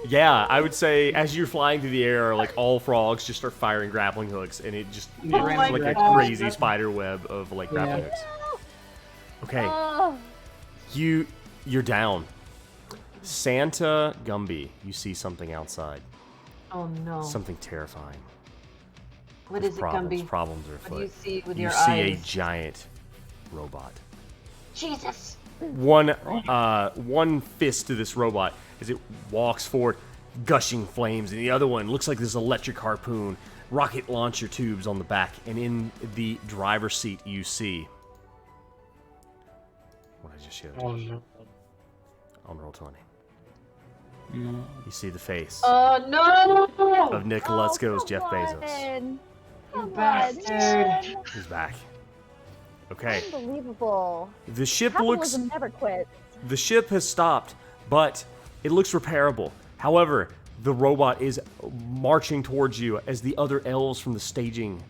Yeah, I would say as you're flying through the air, like all frogs just start firing grappling hooks, and it just Oh it's my like a God. crazy spider web of like grappling hooks. Okay, Oh, you're down. Santa Gumby, you see something outside. Oh no. Something terrifying. What With is it, problems. Gumby? Problems are What do you afoot. see with You your see eyes? a giant robot. Jesus. One fist to this robot as it walks forward, gushing flames, and the other one looks like this electric harpoon, rocket launcher tubes on the back, and in the driver's seat you see what I just showed Oh you no. on roll 20. No. You see the face Oh no! of Nick Lutzko's come Jeff Bezos. on. You Come on, bastard. man. He's back. Okay. Unbelievable. The ship Capitalism never quits. The ship has stopped, but it looks repairable. However, the robot is marching towards you as the other elves from the staging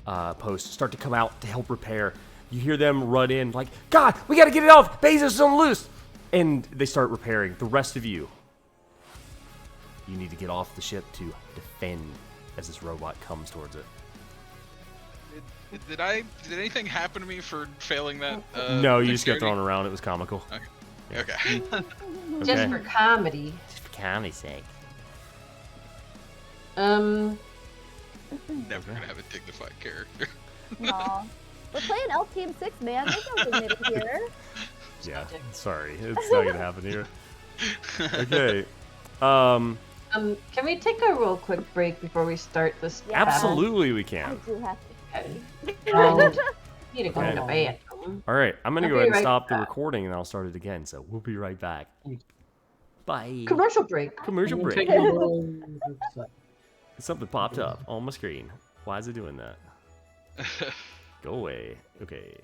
post start to come out to help repair. You hear them run in like, God, we gotta get it off! Bezos is on loose! And they start repairing. The rest of you, you need to get off the ship to defend as this robot comes towards it. Did anything happen to me for failing that? No, you just got dexterity? thrown around. It was comical. Okay. Just Okay. for comedy. Just for comedy's sake. Um, Never gonna have a dignified character. Aw. We're playing Elf Team 6, man. There's no dignity here. Yeah, sorry. It's not gonna happen here. Okay. can we take a real quick break before we start this? Yeah. Absolutely we I can. do have Okay. Need to go to the Okay. bathroom. All right, I'm gonna I'll go be ahead and right stop the back. recording and I'll start it again. So we'll be right back. Bye. Commercial break. Commercial break. Take a little sec. Something popped up on my screen. Why is it doing that? Go away. Okay.